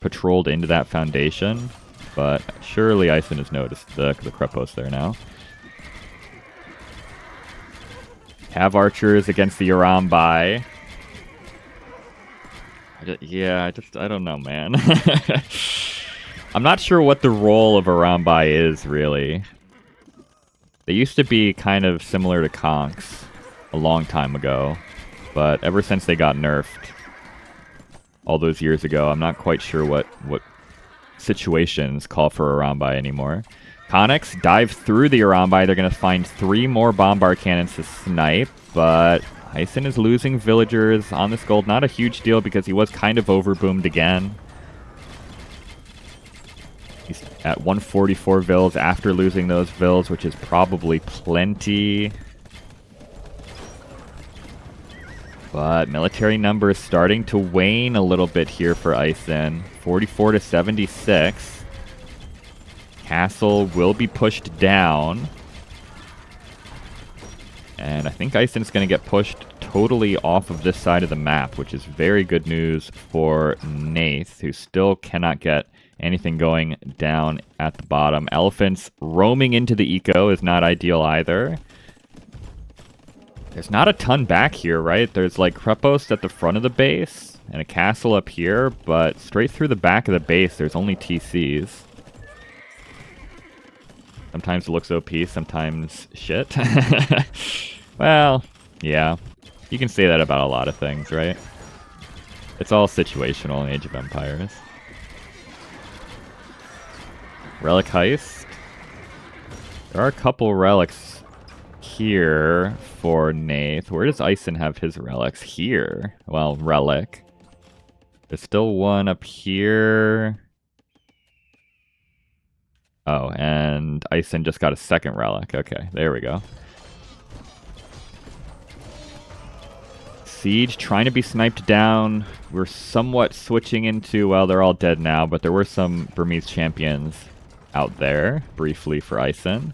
patrolled into that foundation, but surely Eis3n has noticed the Krepost there now. Cav archers against the Arambai. I don't know, man. I'm not sure what the role of Arambai is, really. They used to be kind of similar to Conks a long time ago, but ever since they got nerfed all those years ago, I'm not quite sure what situations call for Arambai anymore. Conics dive through the Arambai. They're going to find 3 more bombard cannons to snipe, but Eis3n is losing villagers on this gold. Not a huge deal because he was kind of overboomed again. He's at 144 vills after losing those vills, which is probably plenty. But military numbers starting to wane a little bit here for Eis3n. 44 to 76. Castle will be pushed down. And I think Eis3n's going to get pushed totally off of this side of the map, which is very good news for Nath, who still cannot get anything going down at the bottom. Elephants roaming into the eco is not ideal either. There's not a ton back here, right? There's like Krepost at the front of the base and a castle up here, but straight through the back of the base, there's only TCs. Sometimes it looks OP, sometimes shit. Well, yeah. You can say that about a lot of things, right? It's all situational in Age of Empires. Relic heist. There are a couple relics here for Nath. Where does Eis3n have his relics? Here. Well, relic. There's still one up here. Oh, and Eis3n just got a second relic. Okay, there we go. Siege trying to be sniped down. We're somewhat switching into, well, they're all dead now, but there were some Burmese champions out there briefly for Eis3n.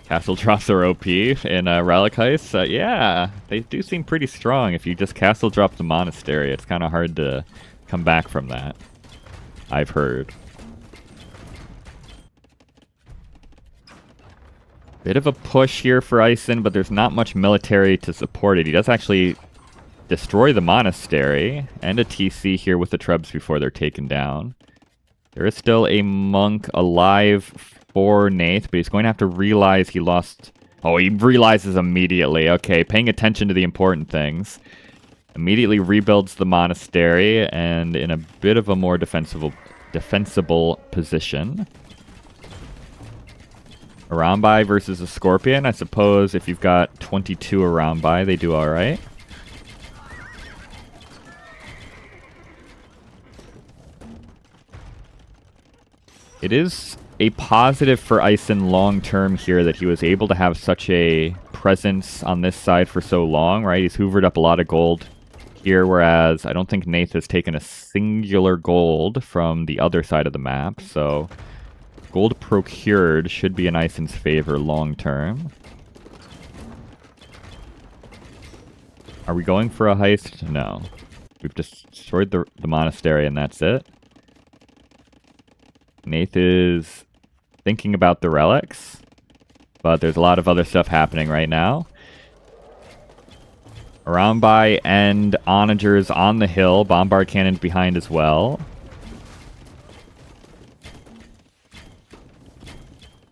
Castle drops are OP in Relic Heist. Yeah, they do seem pretty strong. If you just castle drop the monastery, it's kind of hard to come back from that, I've heard. Bit of a push here for Eis3n, but there's not much military to support it. He does actually destroy the monastery and a TC here with the Trebs before they're taken down. There is still a monk alive for Nath, but he's going to have to realize he lost... Oh, he realizes immediately. Okay, paying attention to the important things. Immediately rebuilds the monastery, and in a bit of a more defensible position. Arambai versus a Scorpion. I suppose if you've got 22 Arambai, they do alright. It is a positive for Eis3n long term here that he was able to have such a presence on this side for so long, right? He's hoovered up a lot of gold here, whereas I don't think Nath has taken a singular gold from the other side of the map, so gold procured should be in Eis3n's favor long term. Are we going for a heist? No. We've just destroyed the monastery and that's it. Nath is thinking about the relics, but there's a lot of other stuff happening right now. Arambai and Onagers on the hill, bombard cannons behind as well.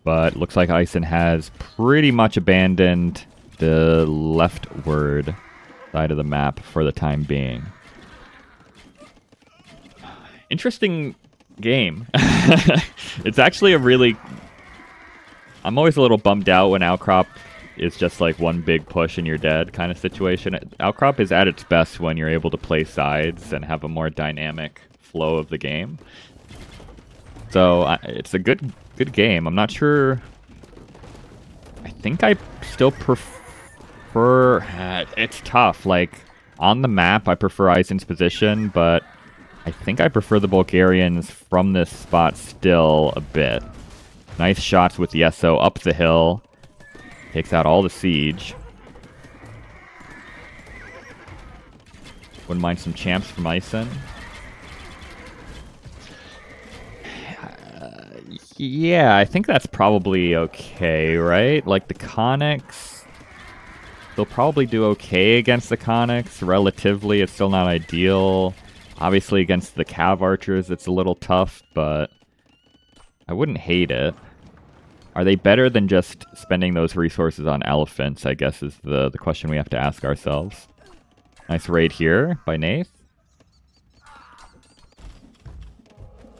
But looks like Eis3n has pretty much abandoned the leftward side of the map for the time being. Interesting game. It's actually a really... I'm always a little bummed out when Outcrop is just like one big push and you're dead kind of situation. Outcrop is at its best when you're able to play sides and have a more dynamic flow of the game. So it's a good game. I'm not sure. I think I still prefer... it's tough. Like, on the map, I prefer Eis3n's position, but I think I prefer the Bulgarians from this spot still a bit. Nice shots with the SO up the hill. Takes out all the siege. Wouldn't mind some champs from Eis3n. Yeah, I think that's probably okay, right? Like the Conics, they'll probably do okay against the Conics. Relatively, it's still not ideal. Obviously, against the Cav Archers, it's a little tough, but I wouldn't hate it. Are they better than just spending those resources on elephants, I guess, is the question we have to ask ourselves. Nice raid here by Nath.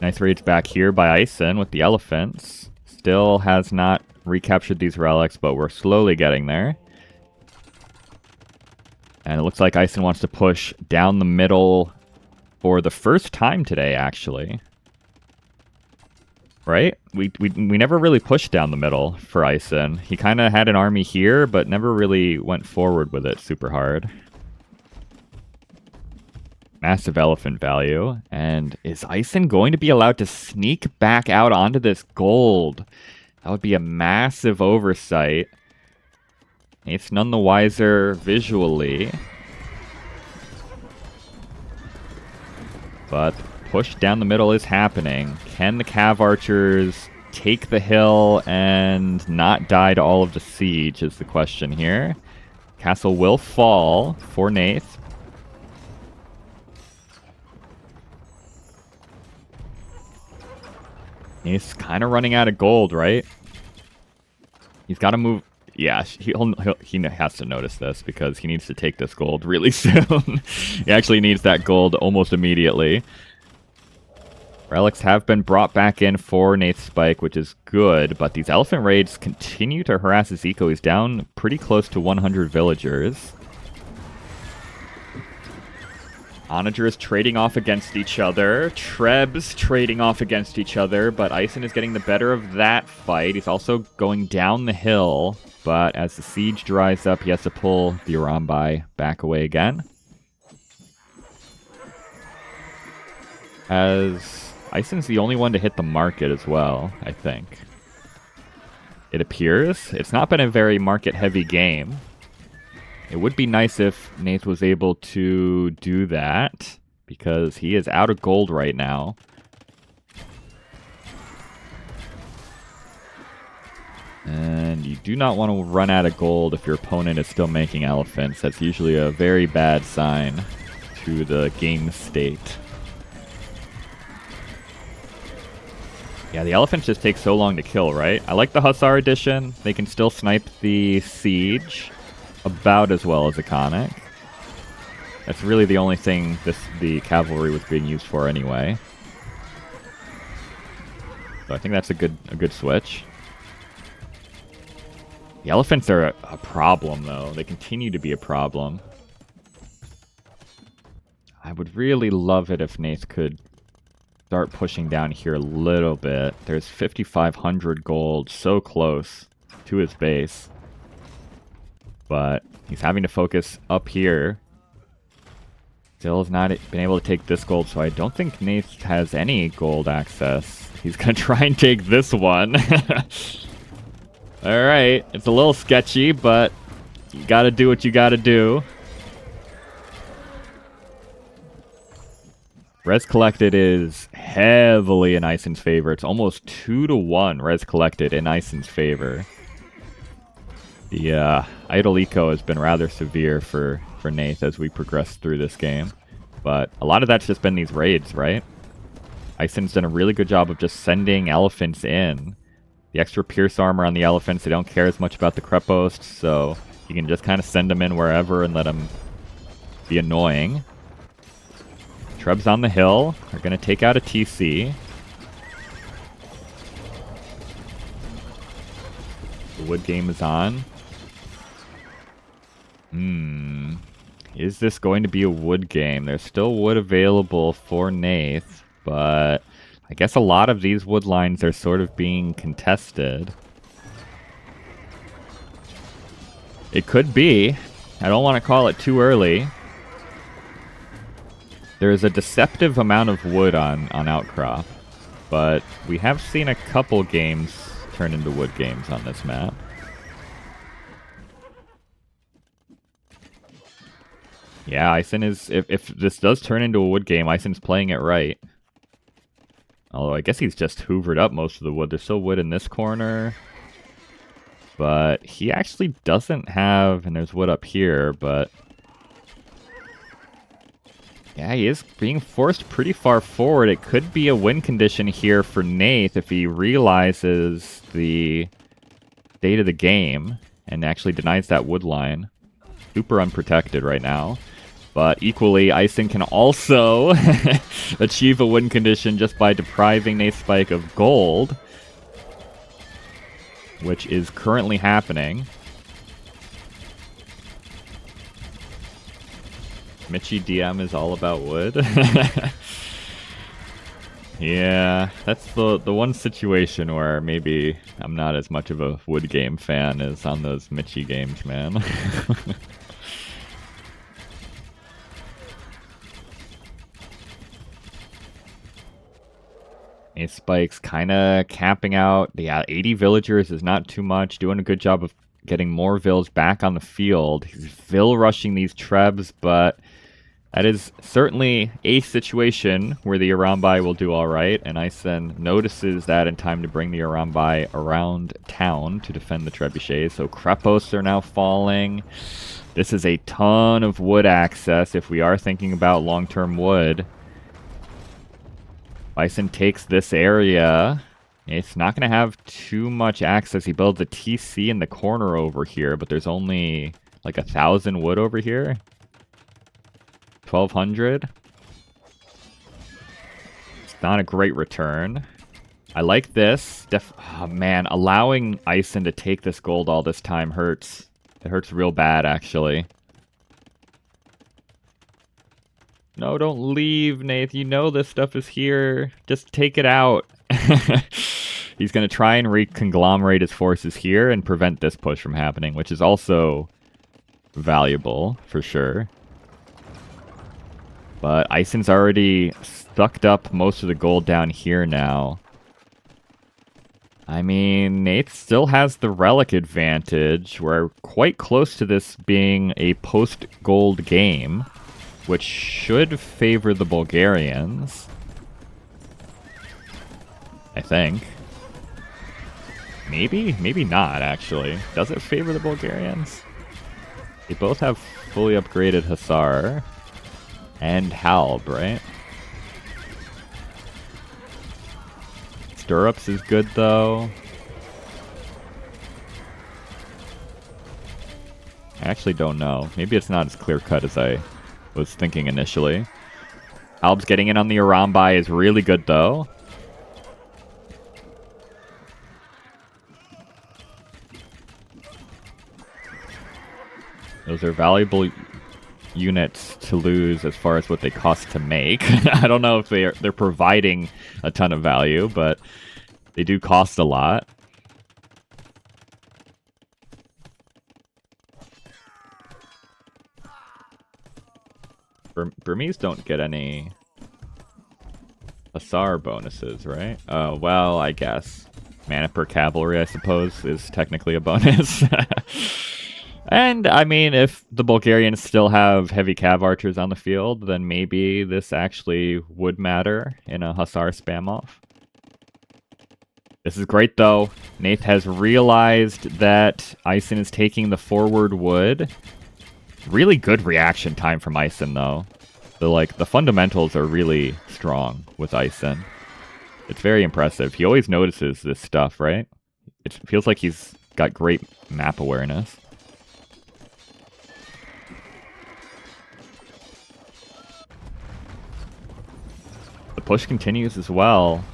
Nice raids back here by Eis3n with the elephants. Still has not recaptured these relics, but we're slowly getting there. And it looks like Eis3n wants to push down the middle for the first time today, actually. Right? We never really pushed down the middle for Eis3n. He kind of had an army here, but never really went forward with it super hard. Massive elephant value. And is Eis3n going to be allowed to sneak back out onto this gold? That would be a massive oversight. It's none the wiser visually. But push down the middle is happening. Can the Cav Archers take the hill and not die to all of the siege is the question here. Castle will fall for Nath. He's kind of running out of gold, right? He's got to move. Yeah, he has to notice this because he needs to take this gold really soon. He actually needs that gold almost immediately. Relics have been brought back in for Nathespike, which is good, but these elephant raids continue to harass his eco. He's down pretty close to 100 villagers. Onagers trading off against each other. Trebs trading off against each other, but Eis3n is getting the better of that fight. He's also going down the hill, but as the siege dries up, he has to pull the Arambai back away again. As Eis3n's the only one to hit the market as well, I think. It appears. It's not been a very market-heavy game. It would be nice if Nath was able to do that, because he is out of gold right now. And you do not want to run out of gold if your opponent is still making elephants. That's usually a very bad sign to the game state. Yeah, the elephants just take so long to kill, right? I like the Hussar edition. They can still snipe the siege about as well as Iconic. That's really the only thing the cavalry was being used for anyway. So I think that's a good switch. The elephants are a problem, though. They continue to be a problem. I would really love it if Nath could start pushing down here a little bit. There's 5,500 gold, so close to his base. But he's having to focus up here. Still has not been able to take this gold, so I don't think Nath has any gold access. He's going to try and take this one. Alright, it's a little sketchy, but you gotta do what you gotta do. Res Collected is heavily in Eis3n's favor. It's almost 2-1 Res Collected in Eis3n's favor. The idle eco has been rather severe for Nath as we progress through this game. But a lot of that's just been these raids, right? Eis3n's done a really good job of just sending elephants in. The extra pierce armor on the elephants, they don't care as much about the Kreposts, so you can just kind of send them in wherever and let them be annoying. Trebs on the hill are going to take out a TC. The wood game is on. Is this going to be a wood game? There's still wood available for Nath, but I guess a lot of these wood lines are sort of being contested. It could be. I don't want to call it too early. There's a deceptive amount of wood on Outcrop, but we have seen a couple games turn into wood games on this map. Yeah, Eis3n is... If this does turn into a wood game, Eis3n's playing it right. Although I guess he's just hoovered up most of the wood. There's still wood in this corner. But he actually doesn't have... And there's wood up here, but... Yeah, he is being forced pretty far forward. It could be a win condition here for Nath if he realizes the state of the game and actually denies that wood line. Super unprotected right now. But equally, Eis3n can also achieve a win condition just by depriving Nathespike of gold, which is currently happening. Mitchie DM is all about wood. Yeah, that's the one situation where maybe I'm not as much of a wood game fan as on those Mitchie games, man. Nathespike's kind of camping out. Yeah, 80 villagers is not too much. Doing a good job of getting more vills back on the field. He's vill rushing these trebs, but that is certainly a situation where the Arambai will do all right, and Eis3n notices that in time to bring the Arambai around town to defend the trebuchets. So Kreposts are now falling. This is a ton of wood access if we are thinking about long-term wood. Eis3n takes this area. It's not going to have too much access. He builds a TC in the corner over here, but there's only like 1,000 wood over here. 1,200. not a great return. I like this. Oh man, allowing Eis3n to take this gold all this time hurts. It hurts real bad, actually. No, don't leave, Nath. You know this stuff is here. Just take it out. He's going to try and reconglomerate his forces here and prevent this push from happening, which is also valuable, for sure. But Eis3n's already sucked up most of the gold down here now. I mean, Nath still has the relic advantage. We're quite close to this being a post-gold game, which should favor the Bulgarians. I think. Maybe not, actually. Does it favor the Bulgarians? They both have fully upgraded Hussar and Halb, right? Stirrups is good, though. I actually don't know. Maybe it's not as clear-cut as I was thinking initially. Halb's getting in on the Arambai is really good, though. Those are valuable units to lose as far as what they cost to make. I don't know if they're providing a ton of value, but they do cost a lot. Burmese don't get any Hussar bonuses, right? Oh, well, I guess. Mana per cavalry, I suppose, is technically a bonus. And, I mean, if the Bulgarians still have heavy cav archers on the field, then maybe this actually would matter in a Hussar spam-off. This is great, though. Nath has realized that Eis3n is taking the forward wood. Really good reaction time from Eis3n, though. The fundamentals are really strong with Eis3n. It's very impressive. He always notices this stuff, right? It feels like he's got great map awareness. The push continues as well.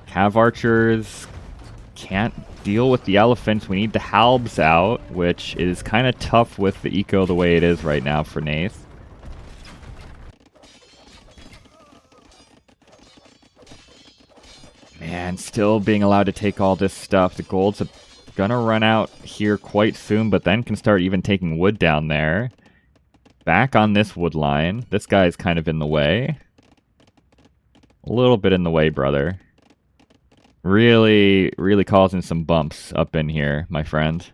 Cav archers can't deal with the elephants. We need the Halbs out, which is kind of tough with the eco the way it is right now for Nath. Man, still being allowed to take all this stuff. The gold's gonna run out here quite soon, but then can start even taking wood down there. Back on this wood line. This guy's kind of in the way. A little bit in the way, brother. Really, really causing some bumps up in here, my friend.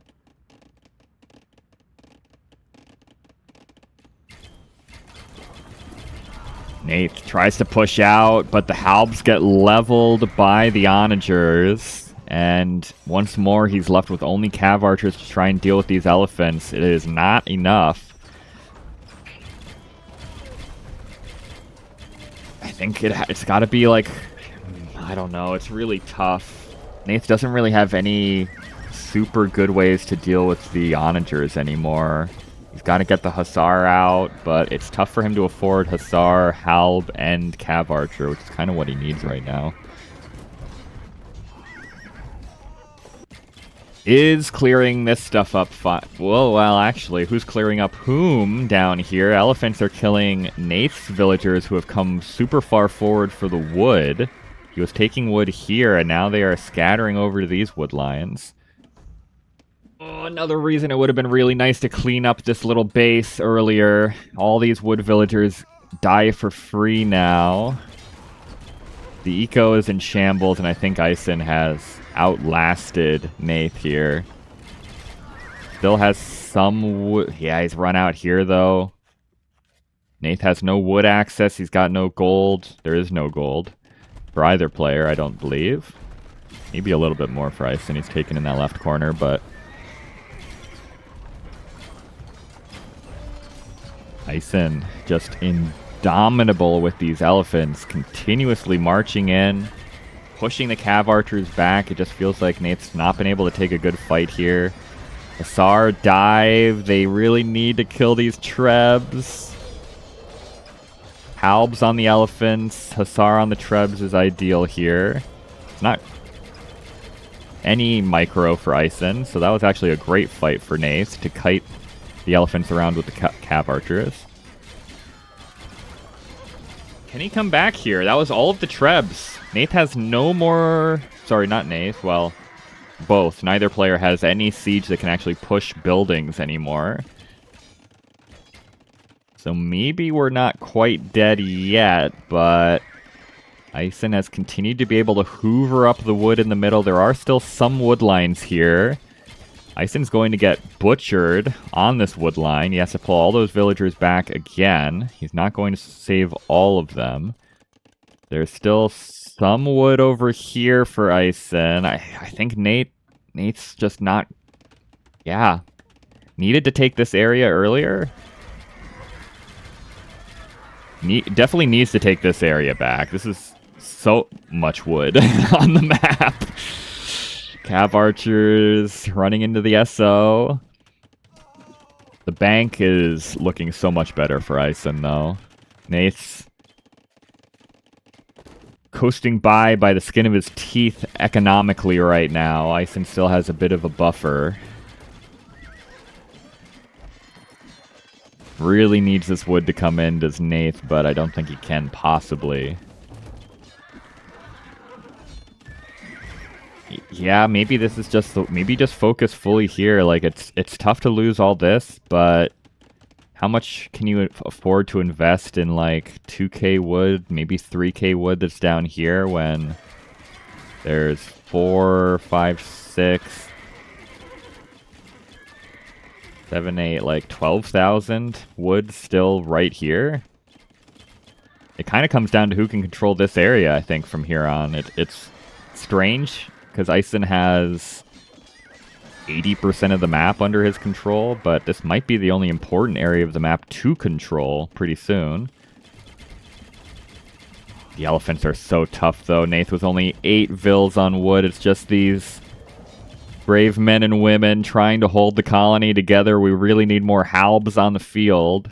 Nath tries to push out, but the Halbs get leveled by the Onagers. And once more, he's left with only cav archers to try and deal with these elephants. It is not enough. I think it's got to be like, I don't know, it's really tough. Nath doesn't really have any super good ways to deal with the Onagers anymore. He's got to get the Hussar out, but it's tough for him to afford Hussar, Halb, and Cav Archer, which is kind of what he needs right now. Is clearing this stuff up fine? Well, actually, who's clearing up whom down here? Elephants are killing Nath's villagers who have come super far forward for the wood. He was taking wood here, and now they are scattering over to these wood lines. Oh, another reason it would have been really nice to clean up this little base earlier. All these wood villagers die for free now. The eco is in shambles, and I think Eis3n has outlasted Nath here. Still has some wood. Yeah, he's run out here, though. Nath has no wood access. He's got no gold. There is no gold for either player, I don't believe. Maybe a little bit more for Eis3n. He's taken in that left corner, but Eis3n just indomitable with these elephants, continuously marching in, pushing the cav archers back. It just feels like Nath's not been able to take a good fight here. Hussar dive. They really need to kill these Trebs. Halbs on the elephants, Hussar on the Trebs is ideal here. It's not any micro for Eis3n, so that was actually a great fight for Nath to kite the elephants around with the cav archers. Can he come back here? That was all of the Trebs. Nath has no more... Sorry, not Nath. Well, both. Neither player has any siege that can actually push buildings anymore. So maybe we're not quite dead yet, but Eis3n has continued to be able to hoover up the wood in the middle. There are still some wood lines here. Eis3n's going to get butchered on this wood line. He has to pull all those villagers back again. He's not going to save all of them. There's still some wood over here for Eis3n. I think Nate's just not... Yeah. Needed to take this area earlier. Definitely needs to take this area back. This is so much wood on the map. Cav archers running into the SO. The bank is looking so much better for Eis3n, though. Nath's coasting by the skin of his teeth economically right now. Eis3n still has a bit of a buffer. Really needs this wood to come in, does Nath, but I don't think he can possibly. Yeah, maybe this is just maybe just focus fully here. Like it's tough to lose all this, but how much can you afford to invest in like 2k wood, maybe 3k wood that's down here when there's 4, 5, 6, 7, 8, like 12,000 wood still right here? It kind of comes down to who can control this area, I think, from here on. It's strange, because Eis3n has 80% of the map under his control, but this might be the only important area of the map to control pretty soon. The elephants are so tough, though. Nath with only 8 vills on wood. It's just these brave men and women trying to hold the colony together. We really need more halbs on the field.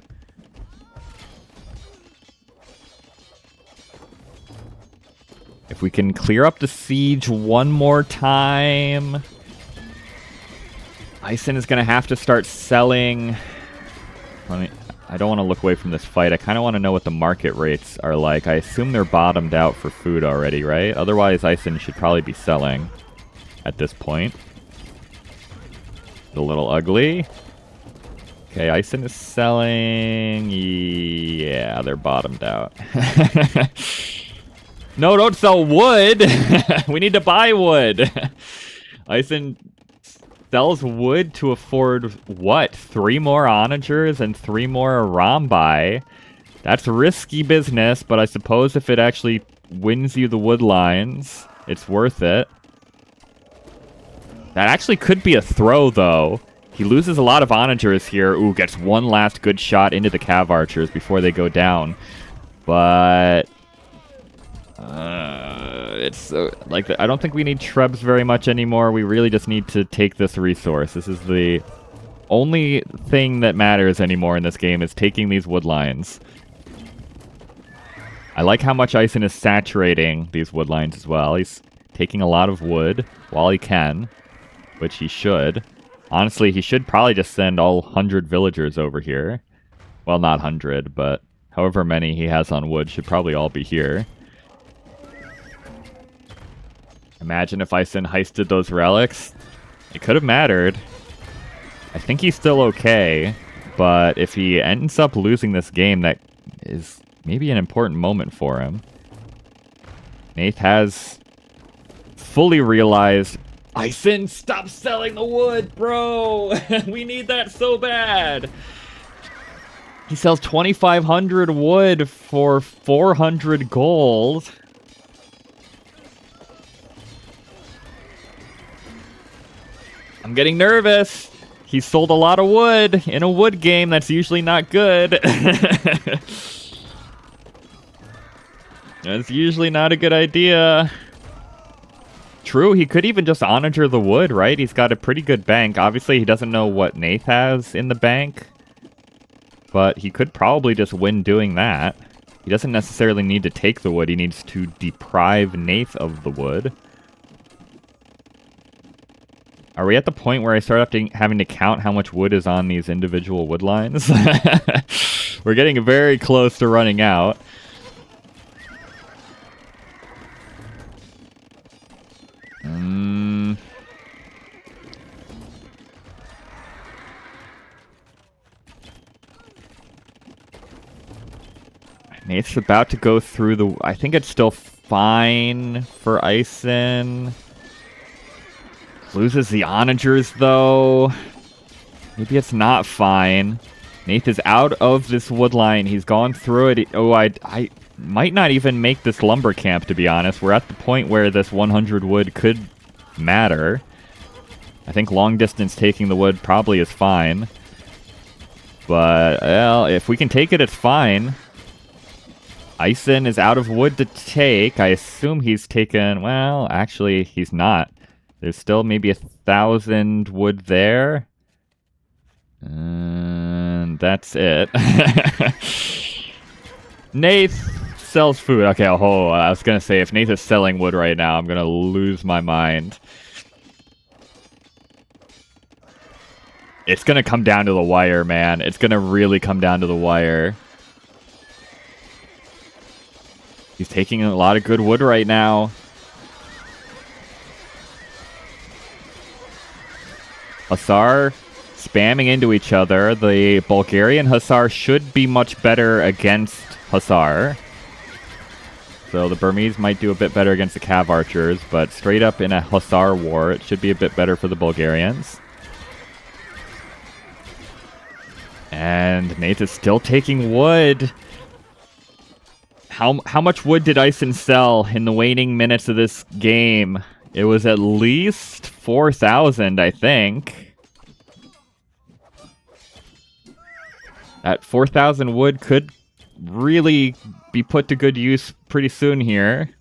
If we can clear up the siege one more time... Eis3n is going to have to start selling... I don't want to look away from this fight. I kind of want to know what the market rates are like. I assume they're bottomed out for food already, right? Otherwise, Eis3n should probably be selling at this point. A little ugly. Okay, Eis3n is selling... Yeah, they're bottomed out. No, don't sell wood! We need to buy wood! Eis3n sells wood to afford, what? 3 more onagers and 3 more Arambai. That's risky business, but I suppose if it actually wins you the wood lines, it's worth it. That actually could be a throw, though. He loses a lot of onagers here. Ooh, gets one last good shot into the cav archers before they go down. But... it's like I don't think we need Trebs very much anymore. We really just need to take this resource. This is the only thing that matters anymore in this game, is taking these wood lines. I like how much Eis3n is saturating these wood lines as well. He's taking a lot of wood while he can, which he should. Honestly, he should probably just send all 100 villagers over here. Well, not 100, but however many he has on wood should probably all be here. Imagine if Eis3n heisted those relics. It could have mattered. I think he's still okay, but if he ends up losing this game, that is maybe an important moment for him. Nath has fully realized, Eis3n, stop selling the wood, bro! We need that so bad! He sells 2,500 wood for 400 gold. I'm getting nervous. He sold a lot of wood in a wood game. That's usually not good. That's usually not a good idea. True, he could even just onager the wood, right? He's got a pretty good bank. Obviously, he doesn't know what Nath has in the bank. But he could probably just win doing that. He doesn't necessarily need to take the wood. He needs to deprive Nath of the wood. Are we at the point where I start having to count how much wood is on these individual wood lines? We're getting very close to running out. Nate's about to go through the... I think it's still fine for Eis3n. Loses the onagers, though. Maybe it's not fine. Nath is out of this wood line. He's gone through it. I might not even make this lumber camp, to be honest. We're at the point where this 100 wood could matter. I think long distance taking the wood probably is fine. But, well, if we can take it, it's fine. Eis3n is out of wood to take. I assume he's taken... Well, actually, he's not. There's still maybe 1,000 wood there. And that's it. Nath sells food. Okay, I was going to say, if Nath is selling wood right now, I'm going to lose my mind. It's going to come down to the wire, man. It's going to really come down to the wire. He's taking a lot of good wood right now. Hussar spamming into each other. The Bulgarian Hussar should be much better against Hussar. So the Burmese might do a bit better against the Cav Archers, but straight up in a Hussar war, it should be a bit better for the Bulgarians. And Nath is still taking wood. How much wood did Eis3n sell in the waning minutes of this game? It was at least 4,000, I think. That 4,000 wood could really be put to good use pretty soon here.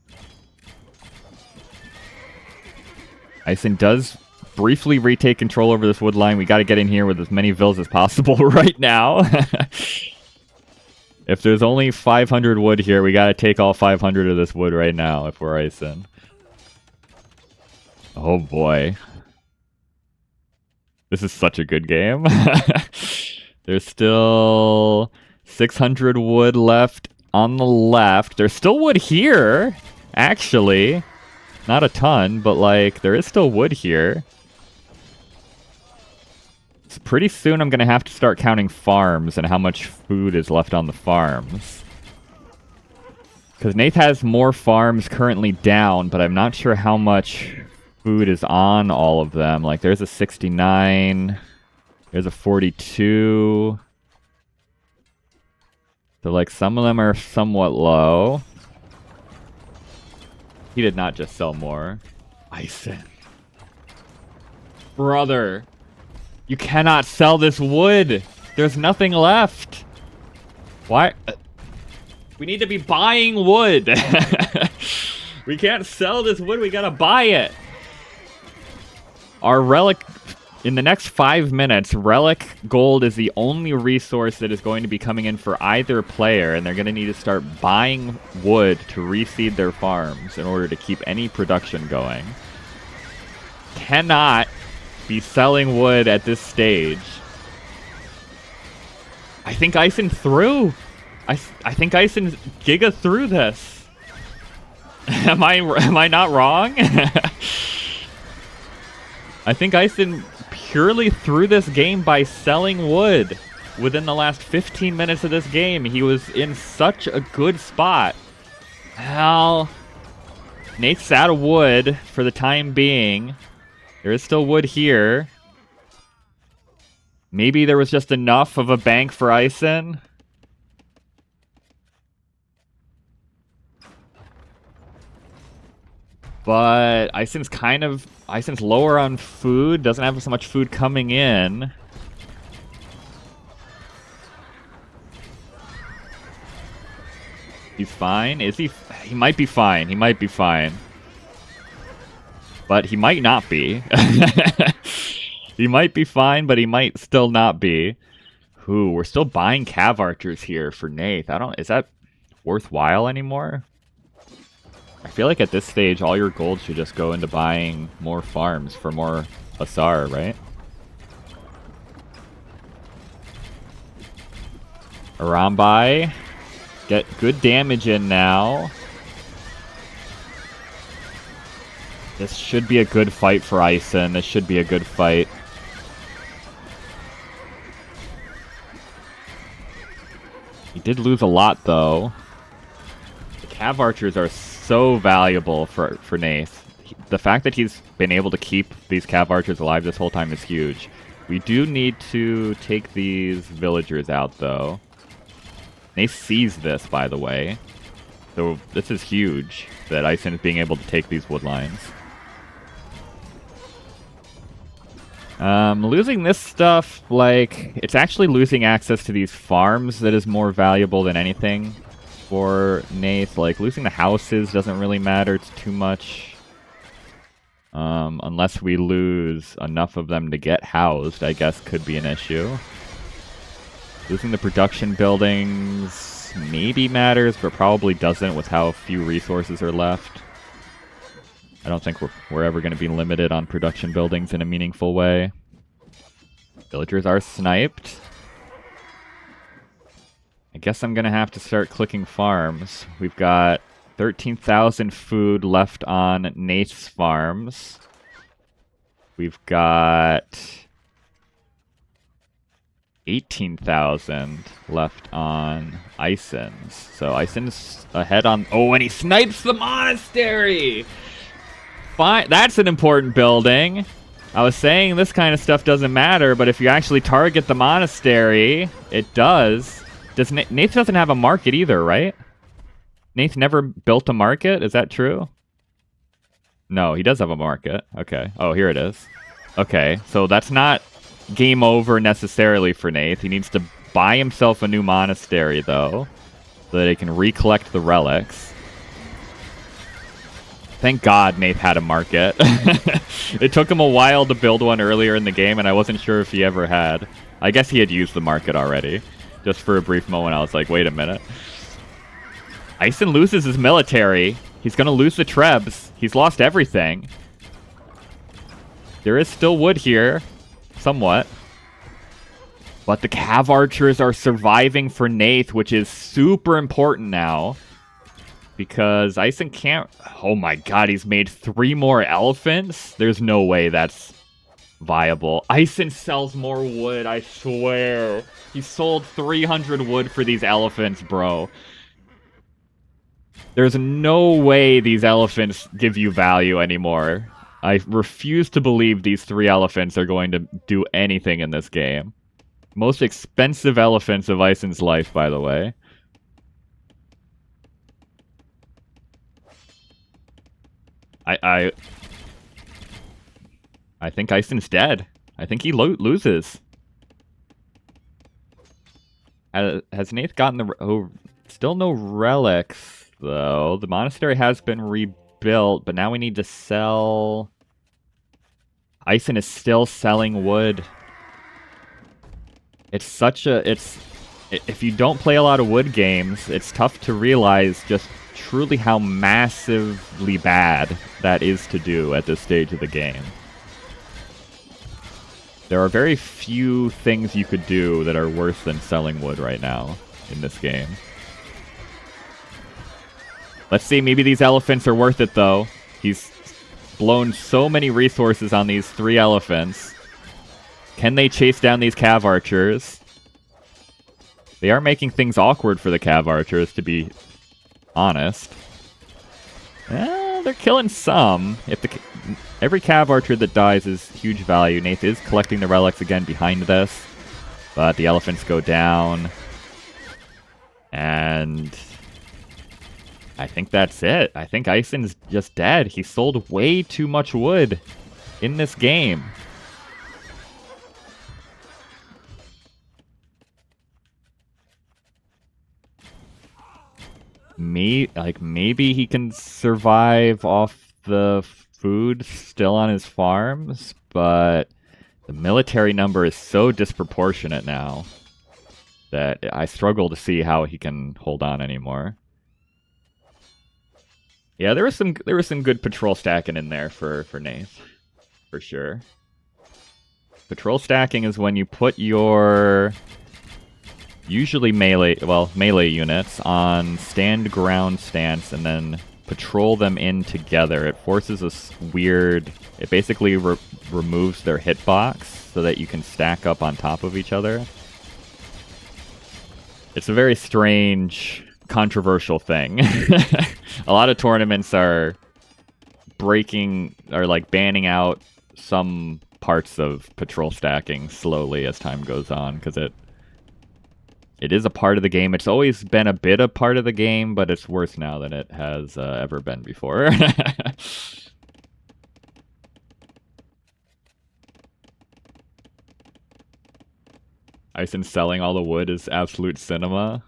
Eis3n does briefly retake control over this wood line. We got to get in here with as many vills as possible right now. If there's only 500 wood here, we gotta take all 500 of this wood right now if we're Eis3n. Oh boy. This is such a good game. There's still 600 wood left on the left. There's still wood here, actually. Not a ton, but like, there is still wood here. So pretty soon I'm going to have to start counting farms and how much food is left on the farms. Because Nath has more farms currently down, but I'm not sure how much food is on all of them. Like, there's a 69, there's a 42. So, like, some of them are somewhat low. He did not just sell more. Eis3n. Brother. You cannot sell this wood. There's nothing left. Why? We need to be buying wood. We can't sell this wood. We gotta buy it. Our relic... In the next 5 minutes, relic gold is the only resource that is going to be coming in for either player, and they're going to need to start buying wood to reseed their farms in order to keep any production going. Cannot be selling wood at this stage. I think Eis3n through. I think Eis3n giga through this. Am I not wrong? I think Eis3n purely threw this game by selling wood. Within the last 15 minutes of this game, he was in such a good spot. Well, Nate's out of wood for the time being. There is still wood here. Maybe there was just enough of a bank for Eis3n. But Eis3n's lower on food, doesn't have so much food coming in. He's fine? Is he? He might be fine. He might be fine. But he might not be. He might be fine, but he might still not be. Ooh, we're still buying Cav Archers here for Nath. Is that worthwhile anymore. I feel like at this stage, all your gold should just go into buying more farms for more Asar, right? Arambai. Get good damage in now. This should be a good fight for Eis3n. This should be a good fight. He did lose a lot, though. The Cav Archers are so valuable for Nath. The fact that he's been able to keep these Cav Archers alive this whole time is huge. We do need to take these villagers out, though. Nath sees this, by the way. So this is huge, that Eis3n is being able to take these wood lines. Losing this stuff, like, it's actually losing access to these farms that is more valuable than anything for Nath. Like, losing the houses doesn't really matter too much. Unless we lose enough of them to get housed, I guess could be an issue. Losing the production buildings maybe matters, but probably doesn't with how few resources are left. I don't think we're ever going to be limited on production buildings in a meaningful way. Villagers are sniped. I guess I'm going to have to start clicking farms. We've got 13,000 food left on Nath's farms. We've got 18,000 left on Eis3n's. So Eis3n's ahead on... Oh, and he snipes the monastery! Fine, that's an important building. I was saying this kind of stuff doesn't matter, but if you actually target the monastery, it does. Nath doesn't have a market either, right? Nath never built a market? Is that true? No, he does have a market. Okay. Oh, here it is. Okay, so that's not game over necessarily for Nath. He needs to buy himself a new monastery, though, so that he can recollect the relics. Thank God Nath had a market. It took him a while to build one earlier in the game, and I wasn't sure if he ever had. I guess he had used the market already. Just for a brief moment, I was like, wait a minute. Eis3n loses his military. He's going to lose the Trebs. He's lost everything. There is still wood here. Somewhat. But the Cav Archers are surviving for Nath, which is super important now. Because Eis3n can't... Oh my god, he's made 3 more elephants? There's no way that's viable. Eis3n sells more wood, I swear. He sold 300 wood for these elephants, bro. There's no way these elephants give you value anymore. I refuse to believe these 3 elephants are going to do anything in this game. Most expensive elephants of Eis3n's life, by the way. I think Eis3n's dead. I think he loses. Has Nath gotten the... Oh, still no relics, though. The monastery has been rebuilt, but now we need to sell... Eis3n is still selling wood. It's such a... If you don't play a lot of wood games, it's tough to realize just truly how massively bad that is to do at this stage of the game. There are very few things you could do that are worse than selling wood right now in this game. Let's see, maybe these elephants are worth it, though. He's blown so many resources on these 3 elephants. Can they chase down these Cav Archers? They are making things awkward for the Cav Archers, to be honest. They're killing some. Every Cav Archer that dies is huge value. Nath is collecting the relics again behind this. But the elephants go down. And I think that's it. I think Eis3n's just dead. He sold way too much wood in this game. Maybe he can survive off the food still on his farms, but the military number is so disproportionate now that I struggle to see how he can hold on anymore. Yeah, there was some good patrol stacking in there for Nath, for sure. Patrol stacking is when you put your usually melee units on stand ground stance and then patrol them in together. It forces this weird. It basically removes their hitbox so that you can stack up on top of each other. It's a very strange, controversial thing. A lot of tournaments are like banning out some parts of patrol stacking slowly as time goes on, because it is a part of the game. It's always been a bit a part of the game, but it's worse now than it has ever been before. Eis3n selling all the wood is absolute cinema.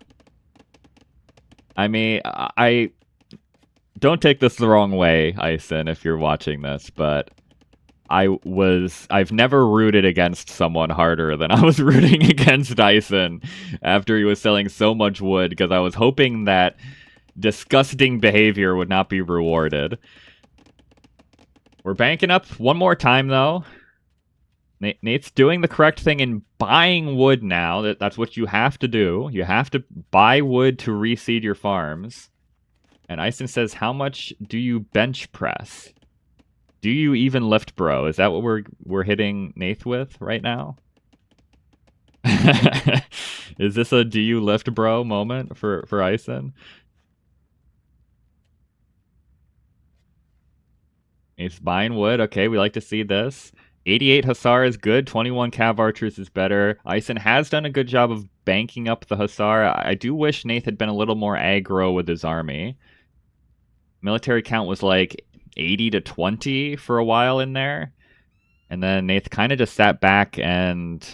I mean, I don't take this the wrong way, Eis3n, if you're watching this, but I've never rooted against someone harder than I was rooting against Eis3n after he was selling so much wood, because I was hoping that disgusting behavior would not be rewarded. We're banking up one more time, though. Nate's doing the correct thing in buying wood now. That's what you have to do. You have to buy wood to reseed your farms. And Eis3n says, how much do you bench press? Do you even lift, bro? Is that what we're hitting Nath with right now? Is this a do you lift, bro moment for Eis3n? Nate's buying wood. Okay, we like to see this. 88 Hussar is good. 21 Cav Archers is better. Eis3n has done a good job of banking up the Hussar. I do wish Nath had been a little more aggro with his army. Military count was like 80 to 20 for a while in there. And then Nath kind of just sat back and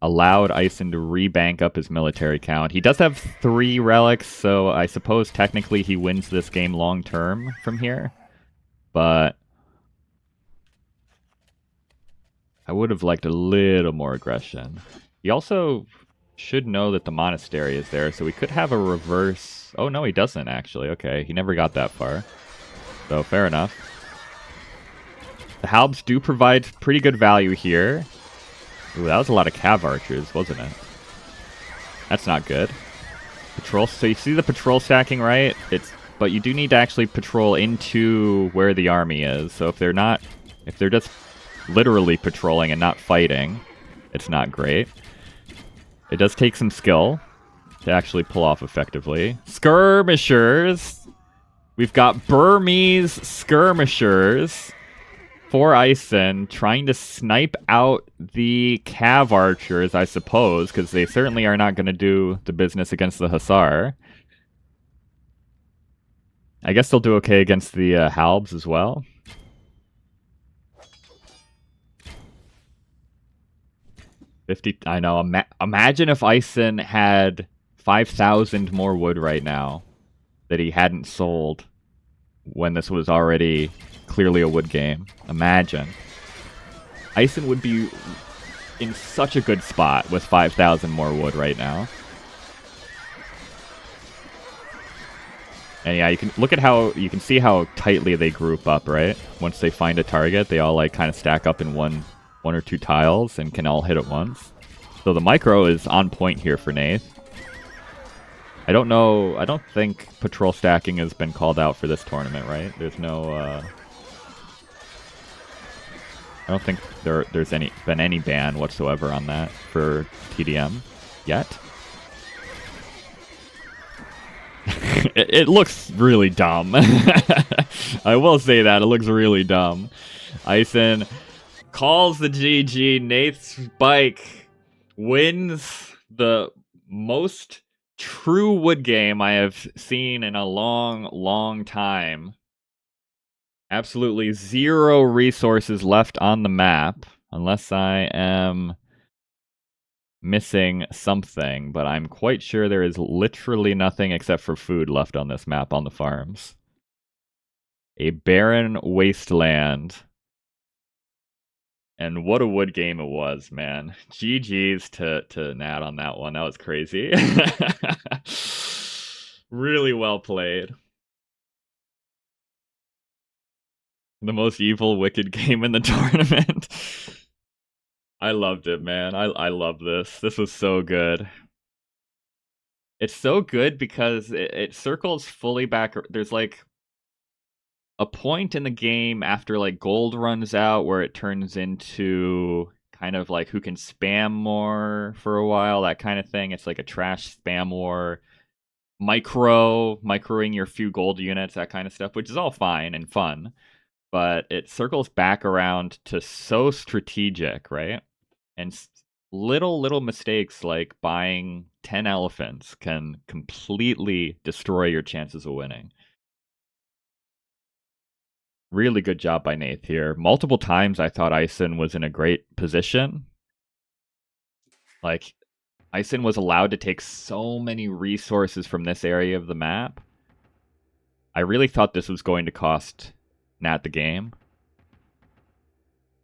allowed Eis3n to rebank up his military count. He does have 3 relics, so I suppose technically he wins this game long term from here. But I would have liked a little more aggression. He also should know that the monastery is there, so we could have a reverse. Oh, no, he doesn't, actually. Okay, he never got that far. So, fair enough. The Halbs do provide pretty good value here. Ooh, that was a lot of Cav Archers, wasn't it? That's not good. Patrol. So you see the patrol stacking, right? But you do need to actually patrol into where the army is. So if they're just literally patrolling and not fighting, it's not great. It does take some skill to actually pull off effectively. Skirmishers! We've got Burmese skirmishers for Eis3n trying to snipe out the Cav Archers, I suppose, because they certainly are not going to do the business against the Hussar. I guess they'll do okay against the Halbs as well. I know. Imagine if Eis3n had 5,000 more wood right now that he hadn't sold when this was already clearly a wood game. Imagine. Eis3n would be in such a good spot with 5,000 more wood right now. And yeah, you can look at you can see how tightly they group up, right? Once they find a target, they all like kind of stack up in one or two tiles and can all hit at once. So the micro is on point here for Nath. I don't know. I don't think patrol stacking has been called out for this tournament, right? There's no. I don't think there's been any ban whatsoever on that for TDM yet. It looks really dumb. I will say that it looks really dumb. Eis3n calls the GG. Nathespike wins the most true wood game I have seen in a long, long time. Absolutely zero resources left on the map, unless I am missing something, but I'm quite sure there is literally nothing except for food left on this map on the farms. A barren wasteland. And what a wood game it was, man. GG's to Nat on that one. That was crazy. Really well played. The most evil, wicked game in the tournament. I loved it, man. I love this. This was so good. It's so good because it circles fully back. There's like a point in the game after like gold runs out where it turns into kind of like who can spam more for a while, that kind of thing. It's like a trash spam war, microing your few gold units, that kind of stuff, which is all fine and fun. But it circles back around to so strategic, right? And little mistakes like buying 10 elephants can completely destroy your chances of winning. Really good job by Nath here. Multiple times I thought Eis3n was in a great position. Like, Eis3n was allowed to take so many resources from this area of the map. I really thought this was going to cost Nat the game.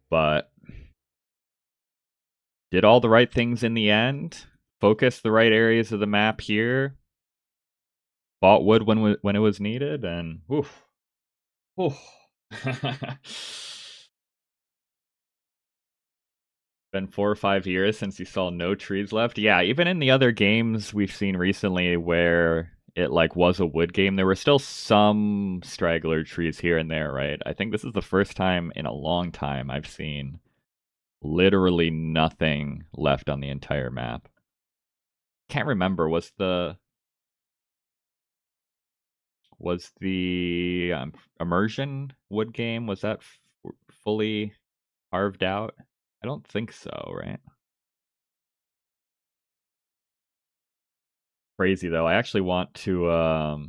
But did all the right things in the end. Focused the right areas of the map here. Bought wood when it was needed, and oof. Oof. Been 4 or 5 years since you saw no trees left. Yeah, even in the other games we've seen recently where it like was a wood game, there were still some straggler trees here and there, right? I think this is the first time in a long time I've seen literally nothing left on the entire map. Can't remember, was the immersion wood game, was that fully carved out? I don't think so, right? Crazy though. I actually want to I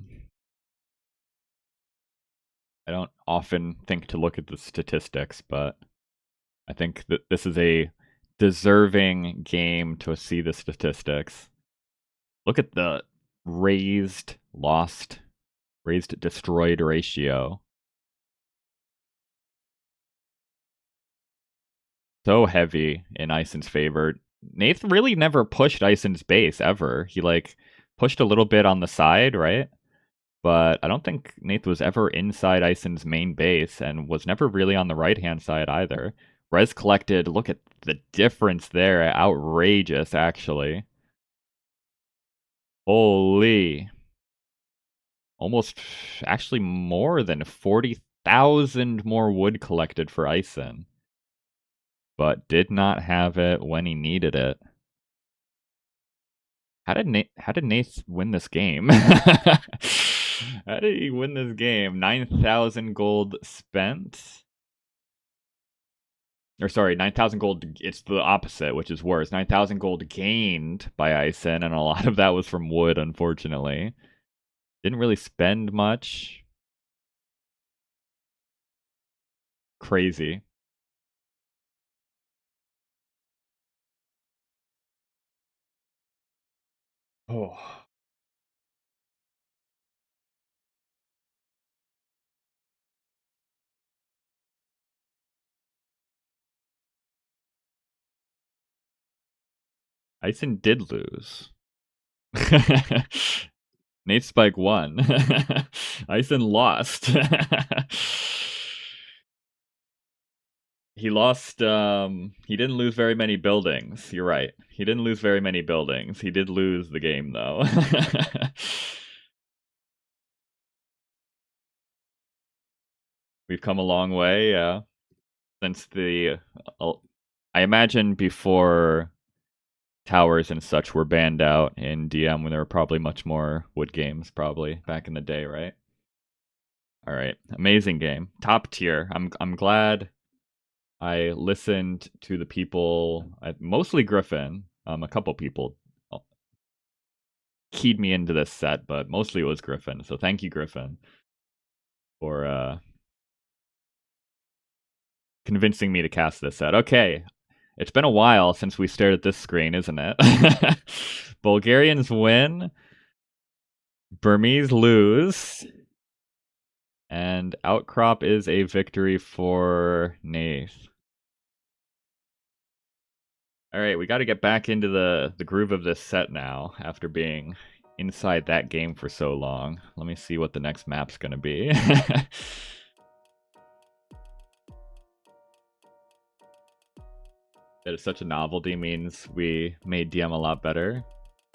don't often think to look at the statistics, but I think that this is a deserving game to see the statistics. Look at the raised destroyed ratio. So heavy in Eis3n's favor. Nath really never pushed Eis3n's base ever. He like pushed a little bit on the side, right? But I don't think Nath was ever inside Eis3n's main base and was never really on the right-hand side either. Res collected, look at the difference there. Outrageous, actually. Holy. Almost, actually more than 40,000 more wood collected for Eis3n. But did not have it when he needed it. How did Nath win this game? How did he win this game? 9,000 gold spent. Or sorry, 9,000 gold. It's the opposite, which is worse. 9,000 gold gained by Eis3n, and a lot of that was from wood, unfortunately. Didn't really spend much. Crazy. Oh. Eis3n did lose. Nathespike won. Eis3n lost. He lost, he didn't lose very many buildings. You're right. He didn't lose very many buildings. He did lose the game, though. We've come a long way, yeah. Since the... I imagine before towers and such were banned out in DM when there were probably much more wood games, probably, back in the day, right? Alright, amazing game. Top tier. I'm glad I listened to the people, mostly Griffin. A couple people keyed me into this set, but mostly it was Griffin. So thank you, Griffin, for convincing me to cast this set. Okay, it's been a while since we stared at this screen, isn't it? Bulgarians win, Burmese lose, and Outcrop is a victory for Nath. All right, we got to get back into the groove of this set now after being inside that game for so long. Let me see what the next map's going to be. that it's such a novelty means we made DM a lot better.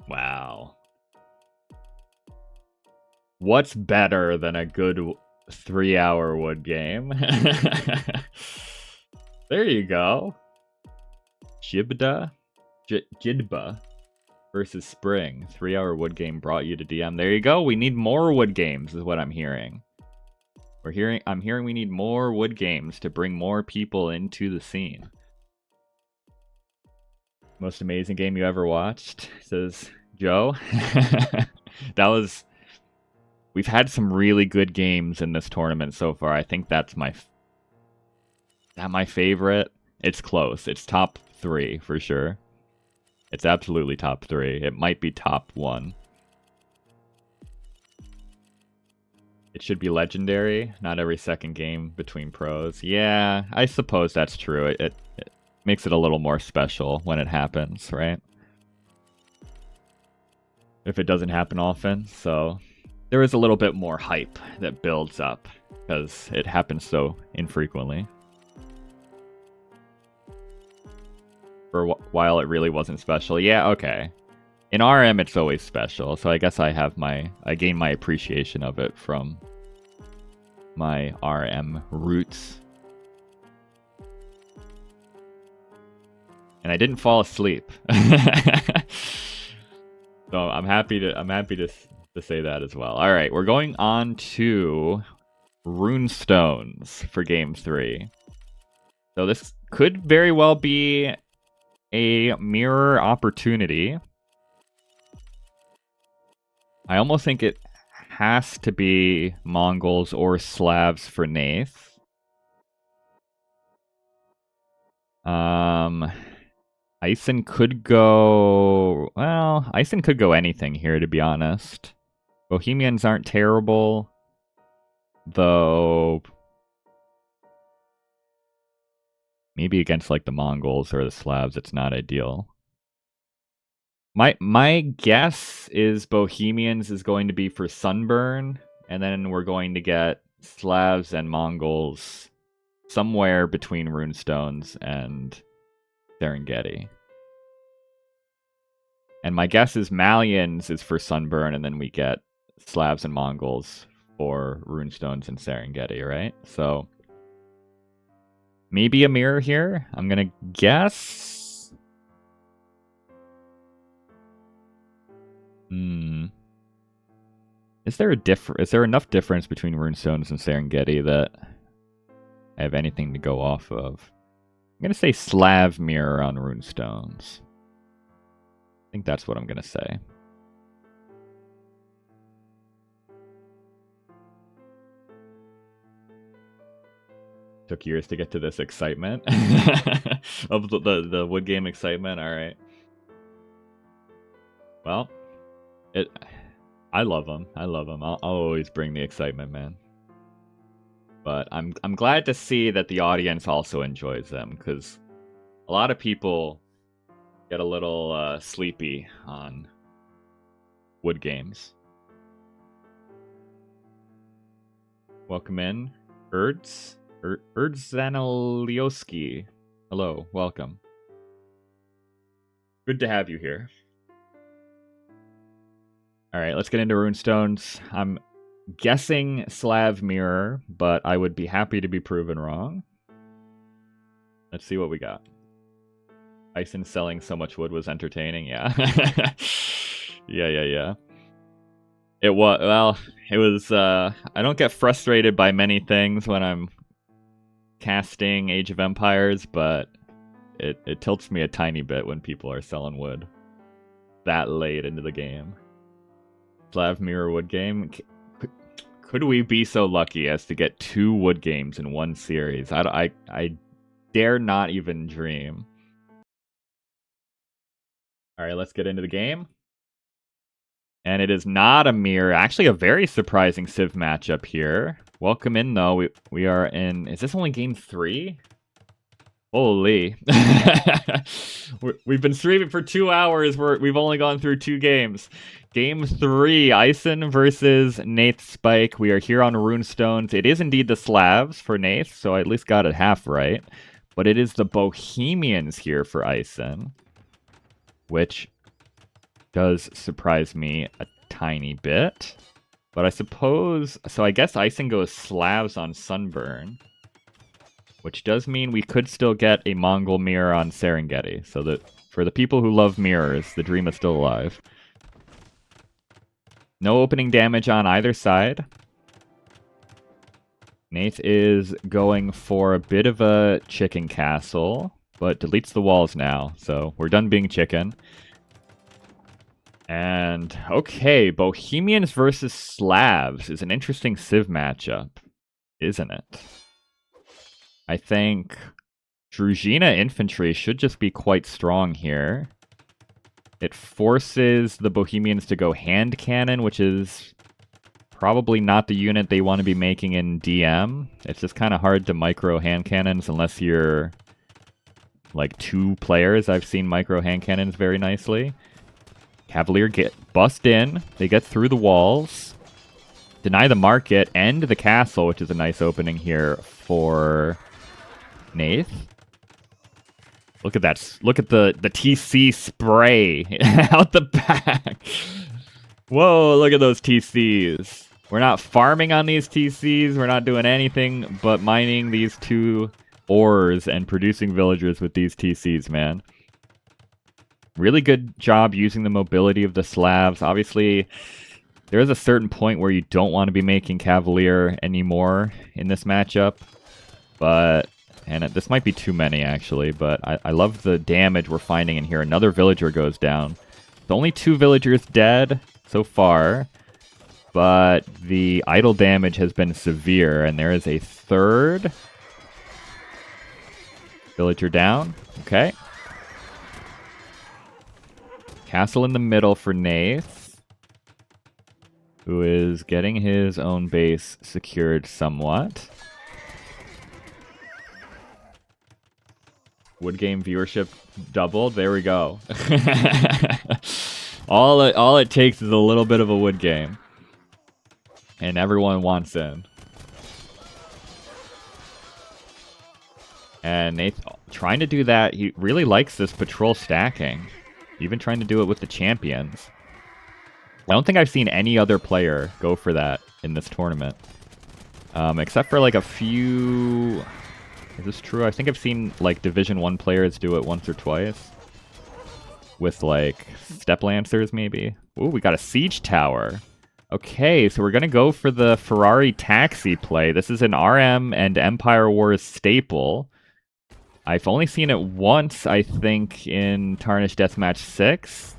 Wow. What's better than a good 3-hour wood game? There you go. Jidba versus Spring. 3-hour wood game brought you to DM. There you go. We need more wood games is what I'm hearing. I'm hearing we need more wood games to bring more people into the scene. Most amazing game you ever watched, says Joe. We've had some really good games in this tournament so far. I think that's my favorite. It's close. It's top 3 for sure. It's absolutely top 3. It might be top 1. It should be legendary, not every second game between pros. Yeah, I suppose that's true. It makes it a little more special when it happens, right? If it doesn't happen often, so there is a little bit more hype that builds up because it happens so infrequently. For a while, it really wasn't special. Yeah, okay. In RM, it's always special, so I guess I gain my appreciation of it from my RM roots. And I didn't fall asleep. So I'm happy to say that as well. All right, we're going on to Runestones for game 3. So this could very well be a mirror opportunity. I almost think it has to be Mongols or Slavs for Nath. Eis3n could go... Well, Eis3n could go anything here, to be honest. Bohemians aren't terrible, though... Maybe against, like, the Mongols or the Slavs, it's not ideal. My guess is Bohemians is going to be for Sunburn, and then we're going to get Slavs and Mongols somewhere between Runestones and Serengeti. And my guess is Malians is for Sunburn, and then we get Slavs and Mongols for Runestones and Serengeti, right? So maybe a mirror here. I'm gonna guess. Is there enough difference between Runestones and Serengeti that I have anything to go off of? I'm gonna say Slav mirror on Runestones. I think that's what I'm gonna say. Took years to get to this excitement of the wood game excitement. All right. Well, I love them. I love them. I'll always bring the excitement, man. But I'm glad to see that the audience also enjoys them, because a lot of people get a little sleepy on wood games. Welcome in, Zanolioski. Hello, welcome. Good to have you here. All right, let's get into Runestones. I'm guessing Slav mirror, but I would be happy to be proven wrong. Let's see what we got. Eis3n selling so much wood was entertaining, yeah. yeah. It was, I don't get frustrated by many things when I'm casting Age of Empires, but it tilts me a tiny bit when people are selling wood that late into the game. Slav mirror wood game. Could we be so lucky as to get 2 wood games in one series? I dare not even dream. All right, let's get into the game. And it is not a mirror. Actually, a very surprising Civ matchup here. Welcome in, though. We are in... Is this only game 3? Holy. We've been streaming for 2 hours. We've only gone through 2 games. Game 3, Eis3n versus Nathespike. We are here on Runestones. It is indeed the Slavs for Nath, so I at least got it half right. But it is the Bohemians here for Eis3n, which does surprise me a tiny bit. But I suppose... So I guess Eis3n goes Slavs on Sunburn, which does mean we could still get a Mongol mirror on Serengeti. So that for the people who love mirrors, the dream is still alive. No opening damage on either side. Nath is going for a bit of a chicken castle, but deletes the walls now, so we're done being chicken. And, okay, Bohemians versus Slavs is an interesting Civ matchup, isn't it? I think Druzhina infantry should just be quite strong here. It forces the Bohemians to go hand cannon, which is probably not the unit they want to be making in DM. It's just kind of hard to micro hand cannons unless you're like 2 players. I've seen micro hand cannons very nicely. Cavalier get bust in. They get through the walls. Deny the market and the castle, which is a nice opening here for Nath. Look at that. Look at the TC spray out the back. Whoa, look at those TCs. We're not farming on these TCs. We're not doing anything but mining these 2 ores and producing villagers with these TCs, man. Really good job using the mobility of the Slavs. Obviously, there is a certain point where you don't want to be making Cavalier anymore in this matchup. But, and this might be too many actually, but I love the damage we're finding in here. Another villager goes down. The only 2 villagers dead so far, but the idle damage has been severe, and there is a 3rd villager down. Okay. Castle in the middle for Nath, who is getting his own base secured somewhat. Wood game viewership doubled. There we go. All it takes is a little bit of a wood game, and everyone wants in. And Nath trying to do that. He really likes this patrol stacking. Even trying to do it with the champions. I don't think I've seen any other player go for that in this tournament. Except for like a few... Is this true? I think I've seen like Division 1 players do it once or twice. With like Step Lancers maybe. Ooh, we got a siege tower. Okay, so we're going to go for the Ferrari taxi play. This is an RM and Empire Wars staple. I've only seen it once, I think, in Tarnished Deathmatch 6.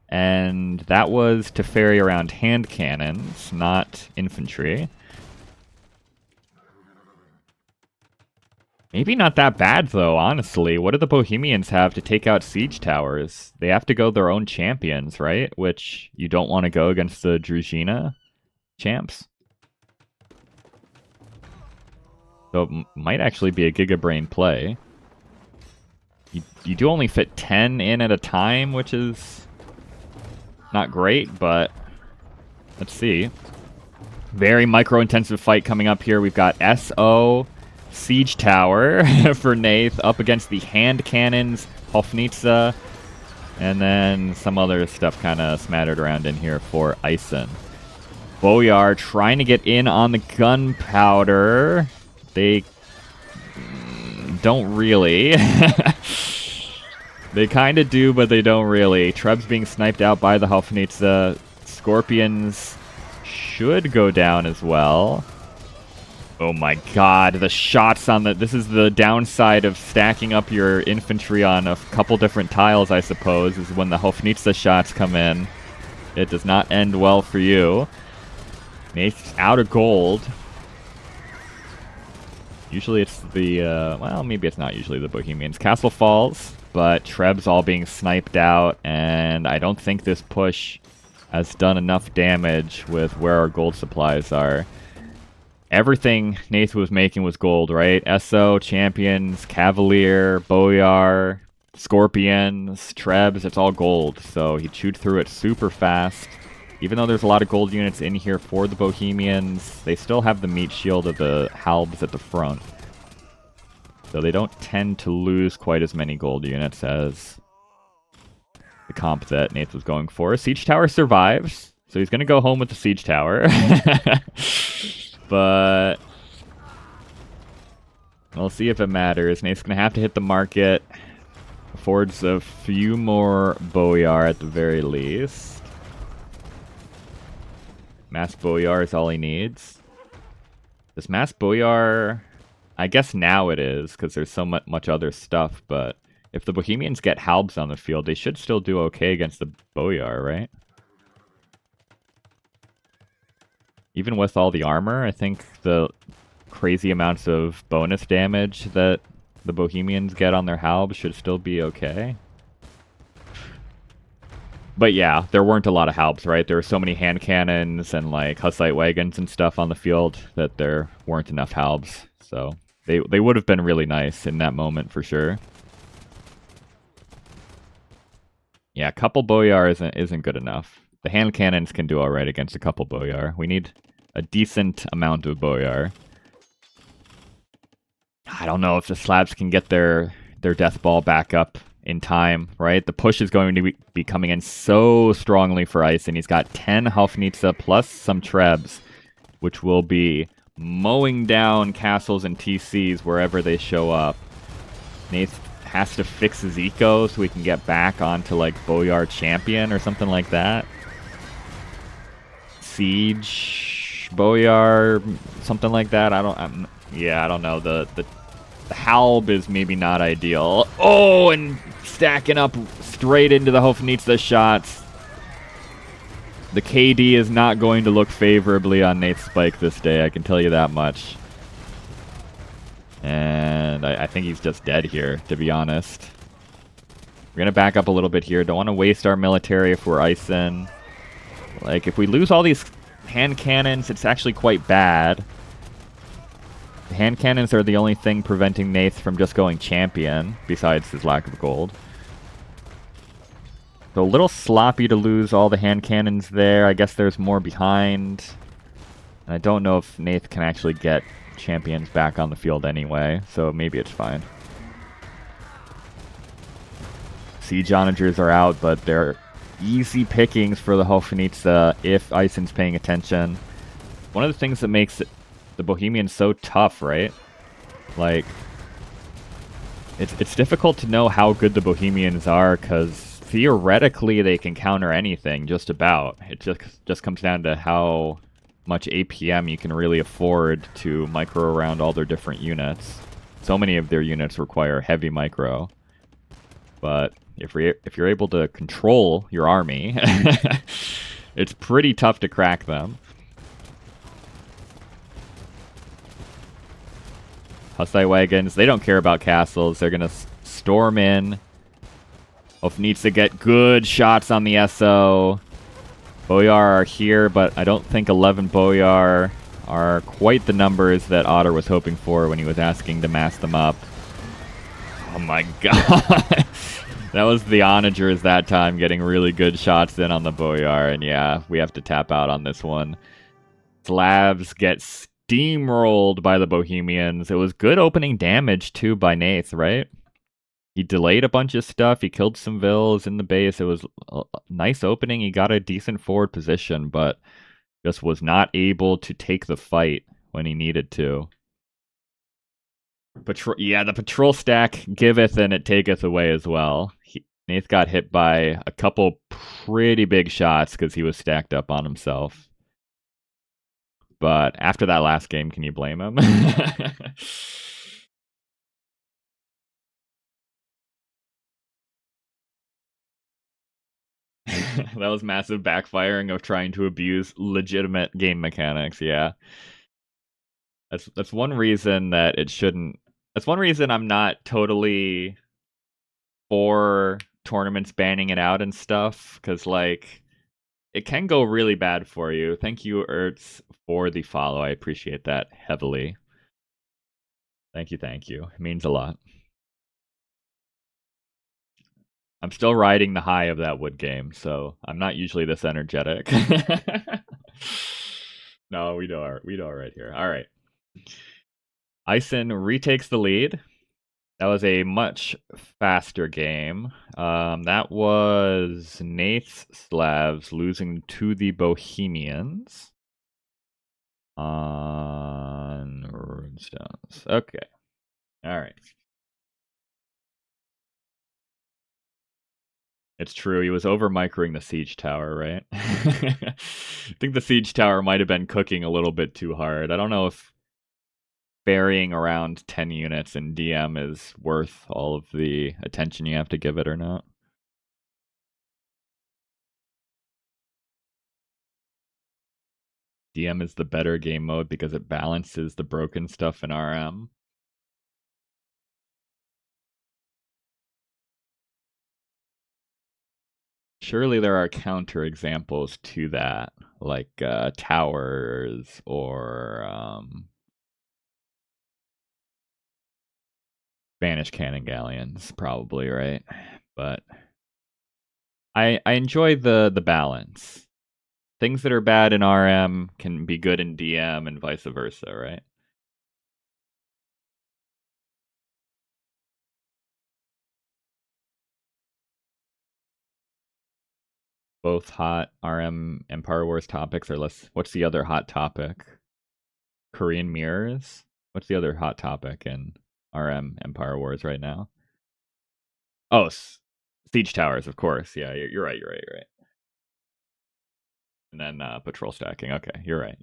And that was to ferry around hand cannons, not infantry. Maybe not that bad, though, honestly. What do the Bohemians have to take out siege towers? They have to go their own champions, right? Which you don't want to go against the Druzhina champs. So it might actually be a Gigabrain play. You do only fit 10 in at a time, which is not great, but let's see. Very micro-intensive fight coming up here. We've got SO Siege Tower for Nath up against the hand cannons, Hofnitsa, and then some other stuff kind of smattered around in here for Eis3n. Boyar trying to get in on the gunpowder. They don't really. They kind of do, but they don't really. Treb's being sniped out by the Hofnitsa. Scorpions should go down as well. Oh my god, the shots on the... This is the downside of stacking up your infantry on a couple different tiles, I suppose, is when the Hofnitsa shots come in. It does not end well for you. Nath's out of gold. Usually it's the... well, maybe it's not usually the Bohemians. Castle falls, but Treb's all being sniped out, and I don't think this push has done enough damage with where our gold supplies are. Everything Nath was making was gold, right? SO, Champions, Cavalier, Boyar, Scorpions, Trebs, it's all gold. So he chewed through it super fast. Even though there's a lot of gold units in here for the Bohemians, they still have the meat shield of the Halbs at the front. So they don't tend to lose quite as many gold units as the comp that Nath was going for. Siege Tower survives, so he's going to go home with the Siege Tower. But we'll see if it matters. Nath's going to have to hit the market. Affords a few more Boyar at the very least. Mass Boyar is all he needs. Does Mass Boyar... I guess now it is, because there's so much other stuff, but if the Bohemians get Halbs on the field, they should still do okay against the Boyar, right? Even with all the armor, I think the crazy amounts of bonus damage that the Bohemians get on their Halbs should still be okay. But yeah, there weren't a lot of Halbs, right? There were so many hand cannons and like Hussite wagons and stuff on the field that there weren't enough Halbs, so... They would have been really nice in that moment for sure. Yeah, a couple Boyar isn't good enough. The hand cannons can do alright against a couple Boyar. We need a decent amount of Boyar. I don't know if the Slavs can get their death ball back up in time, right? The push is going to be coming in so strongly for Eis3n. He's got 10 Hofnitze plus some Trebs, which will be mowing down castles and TCs wherever they show up. Nath has to fix his eco so we can get back onto like Boyar Champion or something like that. Siege Boyar, something like that. I don't know. The Halb is maybe not ideal. Oh, and stacking up straight into the Hofnitze shots. The KD is not going to look favorably on Nathespike this day, I can tell you that much. And I think he's just dead here, to be honest. We're going to back up a little bit here. Don't want to waste our military if we're Eis3n. Like, if we lose all these hand cannons, it's actually quite bad. The hand cannons are the only thing preventing Nath from just going champion, besides his lack of gold. So a little sloppy to lose all the hand cannons there. I guess there's more behind. And I don't know if Nath can actually get champions back on the field anyway, so maybe it's fine. Siege onagers are out, but they're easy pickings for the Hofnitze if Eis3n's paying attention. One of the things that makes the Bohemians so tough, right? Like, it's difficult to know how good the Bohemians are, because theoretically, they can counter anything, just about. It just comes down to how much APM you can really afford to micro around all their different units. So many of their units require heavy micro. But if you're able to control your army, it's pretty tough to crack them. Hussite wagons, they don't care about castles. They're going to storm in. Needs to get good shots on the SO. Boyar are here, but I don't think 11 Boyar are quite the numbers that Otter was hoping for when he was asking to mass them up. Oh my god. That was the onagers that time getting really good shots in on the Boyar, and yeah, we have to tap out on this one. Slavs get steamrolled by the Bohemians. It was good opening damage too by Nath, right? He delayed a bunch of stuff. He killed some vills in the base. It was a nice opening. He got a decent forward position, but just was not able to take the fight when he needed to. Yeah, the patrol stack giveth and it taketh away as well. Nath got hit by a couple pretty big shots because he was stacked up on himself. But after that last game, can you blame him? That was massive backfiring of trying to abuse legitimate game mechanics, yeah. That's one reason that it shouldn't... That's one reason I'm not totally for tournaments banning it out and stuff, because, like, it can go really bad for you. Thank you, Ertz, for the follow. I appreciate that heavily. Thank you, thank you. It means a lot. I'm still riding the high of that wood game, so I'm not usually this energetic. No, we do all right here. All right. Eis3n retakes the lead. That was a much faster game. That was Nath's Slavs losing to the Bohemians on Runestones. Okay. All right. It's true. He was over microing the siege tower, right? I think the siege tower might have been cooking a little bit too hard. I don't know if burying around 10 units in DM is worth all of the attention you have to give it or not. DM is the better game mode because it balances the broken stuff in RM. Surely there are counter examples to that, like towers or Spanish cannon galleons, probably, right? But I enjoy the balance. Things that are bad in RM can be good in DM and vice versa, right? Both hot RM Empire Wars topics are less. What's the other hot topic? Korean mirrors? What's the other hot topic in RM Empire Wars right now? Oh, siege towers, of course. Yeah, you're right. You're right. And then patrol stacking. Okay, you're right.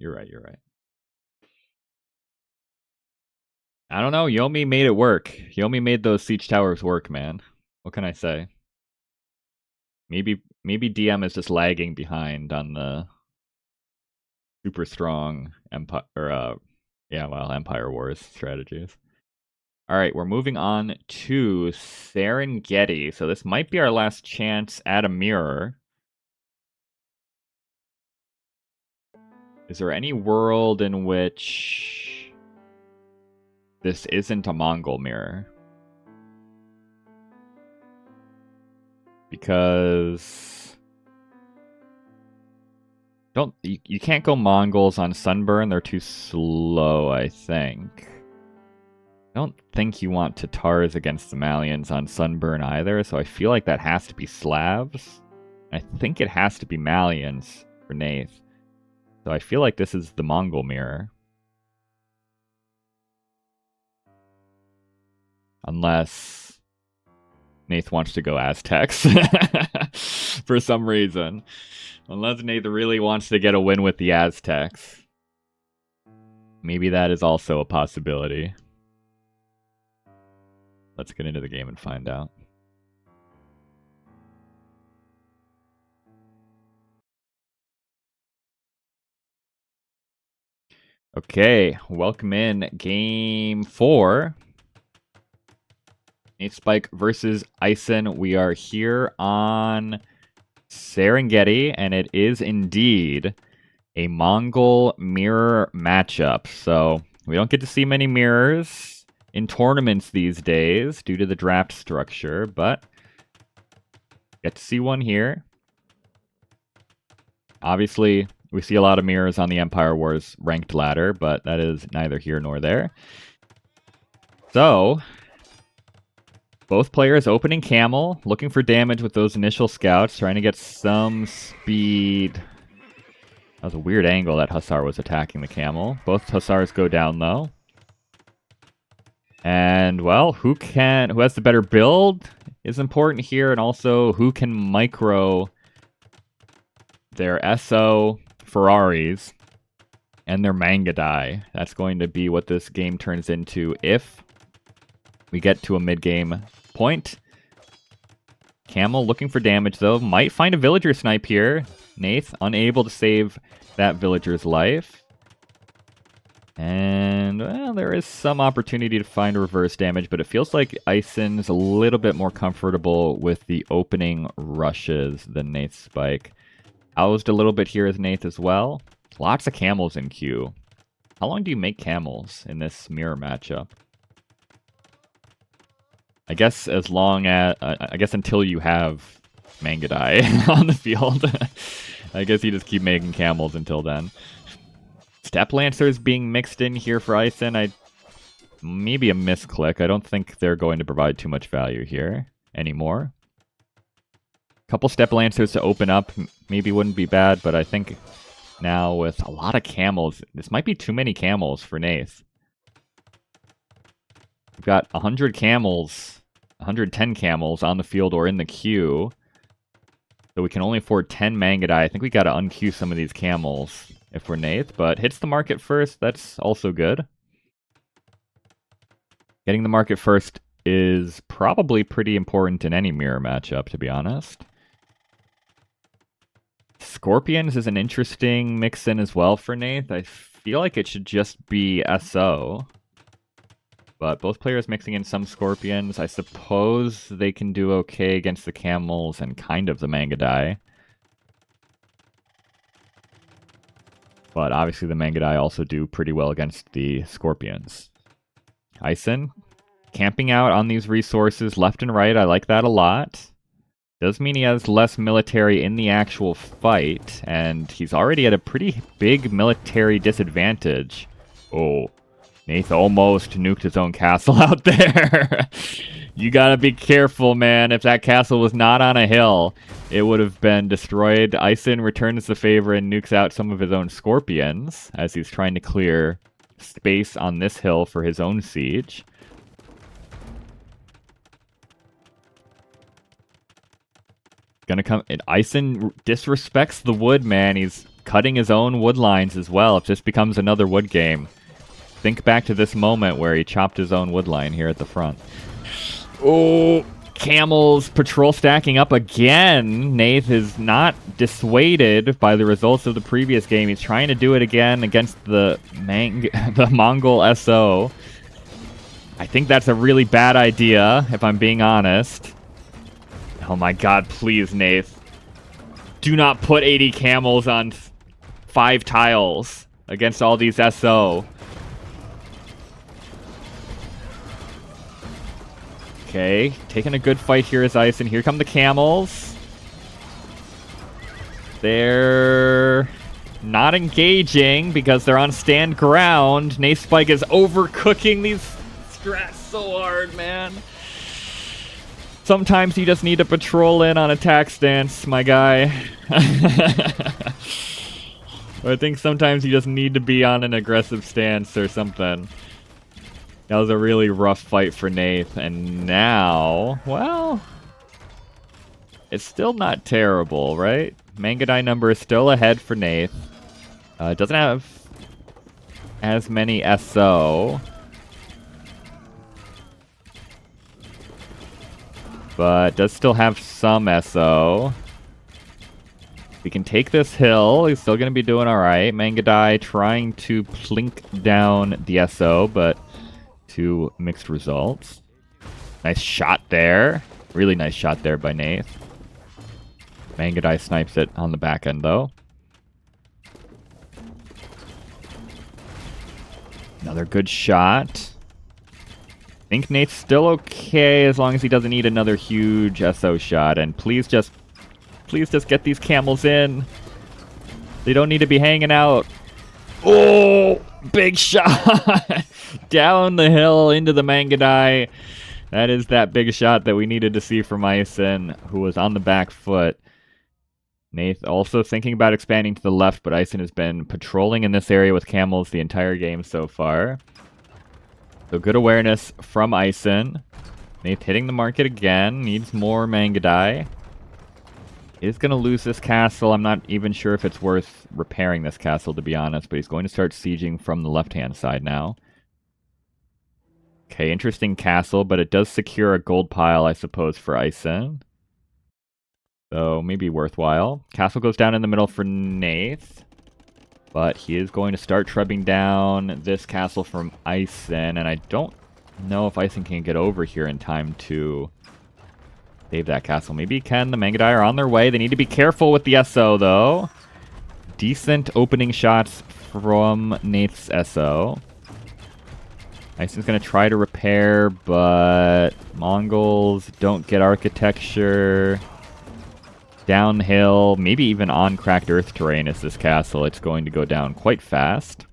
I don't know. Yomi made it work. Yomi made those siege towers work, man. What can I say? Maybe DM is just lagging behind on the super strong Empire or Empire Wars strategies. All right, we're moving on to Serengeti. So this might be our last chance at a mirror. Is there any world in which this isn't a Mongol mirror? Because you can't go Mongols on Sunburn, they're too slow, I think. I don't think you want Tatars against the Malians on Sunburn either, so I feel like that has to be Slavs. I think it has to be Malians for Nath. So I feel like this is the Mongol mirror. Unless Nath wants to go Aztecs for some reason. Unless Nath really wants to get a win with the Aztecs. Maybe that is also a possibility. Let's get into the game and find out. Okay, welcome in game 4. Nathespike versus Eis3n. We are here on Serengeti, and it is indeed a Mongol mirror matchup. So we don't get to see many mirrors in tournaments these days due to the draft structure, but get to see one here. Obviously, we see a lot of mirrors on the Empire Wars ranked ladder, but that is neither here nor there. So, both players opening Camel, looking for damage with those initial scouts, trying to get some speed. That was a weird angle that Hussar was attacking the Camel. Both Hussars go down, though. And, well, who has the better build is important here, and also who can micro their SO Ferraris and their Mangadai. That's going to be what this game turns into if we get to a mid-game point. Camel looking for damage, though. Might find a villager snipe here. Nath unable to save that villager's life. And, well, there is some opportunity to find reverse damage, but it feels like Eis3n's a little bit more comfortable with the opening rushes than Nathespike. Housed a little bit here as Nath as well. Lots of camels in queue. How long do you make camels in this mirror matchup? I guess as long as... I guess until you have Mangadai on the field. I guess you just keep making camels until then. Step Lancers being mixed in here for Eis3n. maybe a misclick. I don't think they're going to provide too much value here anymore. Couple step lancers to open up maybe wouldn't be bad, but I think now with a lot of camels, this might be too many camels for Nath. We've got 100 camels, 110 camels on the field or in the queue. So we can only afford 10 Mangudai. I think we got to unqueue some of these camels if we're Nath, but hits the market first, that's also good. Getting the market first is probably pretty important in any mirror matchup, to be honest. Scorpions is an interesting mix-in as well for Nath. I feel like it should just be SO. But both players mixing in some Scorpions. I suppose they can do okay against the Camels and kind of the Mangudai. But obviously the Mangudai also do pretty well against the Scorpions. Eis3n camping out on these resources left and right. I like that a lot. Does mean he has less military in the actual fight, and he's already at a pretty big military disadvantage. Oh, Nath almost nuked his own castle out there. You gotta be careful, man. If that castle was not on a hill, it would have been destroyed. Eis3n returns the favor and nukes out some of his own Scorpions as he's trying to clear space on this hill for his own siege. Gonna come. And Eis3n disrespects the wood, man. He's cutting his own wood lines as well. If this becomes another wood game, think back to this moment where he chopped his own wood line here at the front. Oh, camels patrol stacking up again. Nath is not dissuaded by the results of the previous game. He's trying to do it again against the Mongol SO. I think that's a really bad idea, if I'm being honest. Oh my god, please, Nath. Do not put 80 camels on 5 tiles against all these SO. Okay, taking a good fight here is Eis3n. Here come the camels. They're not engaging because they're on stand ground. Nathespike is overcooking these strats so hard, man. Sometimes you just need to patrol in on attack stance, my guy. I think sometimes you just need to be on an aggressive stance or something. That was a really rough fight for Nath, and now, well, it's still not terrible, right? Mangudai number is still ahead for Nath. It doesn't have as many SO. But does still have some SO. We can take this hill. He's still going to be doing alright. Mangudai trying to plink down the SO, but two mixed results. Nice shot there. Really nice shot there by Nath. Mangudai snipes it on the back end, though. Another good shot. I think Nate's still okay as long as he doesn't need another huge SO shot. And please just get these camels in. They don't need to be hanging out. Oh, big shot. Down the hill into the Mangudai. That is that big shot that we needed to see from Eis3n, who was on the back foot. Nath also thinking about expanding to the left, but Eis3n has been patrolling in this area with camels the entire game so far. So good awareness from Eis3n. Nath hitting the market again. Needs more Mangudai. Is going to lose this castle. I'm not even sure if it's worth repairing this castle, to be honest. But he's going to start sieging from the left-hand side now. Okay, interesting castle. But it does secure a gold pile, I suppose, for Eis3n. So maybe worthwhile. Castle goes down in the middle for Nath. But he is going to start trebbing down this castle from Eis3n, and I don't know if Eis3n can get over here in time to save that castle. Maybe he can. The Mangudai are on their way. They need to be careful with the SO, though. Decent opening shots from Nath's SO. Eis3n's going to try to repair, but Mongols don't get architecture. Downhill, maybe even on cracked earth terrain is this castle. It's going to go down quite fast.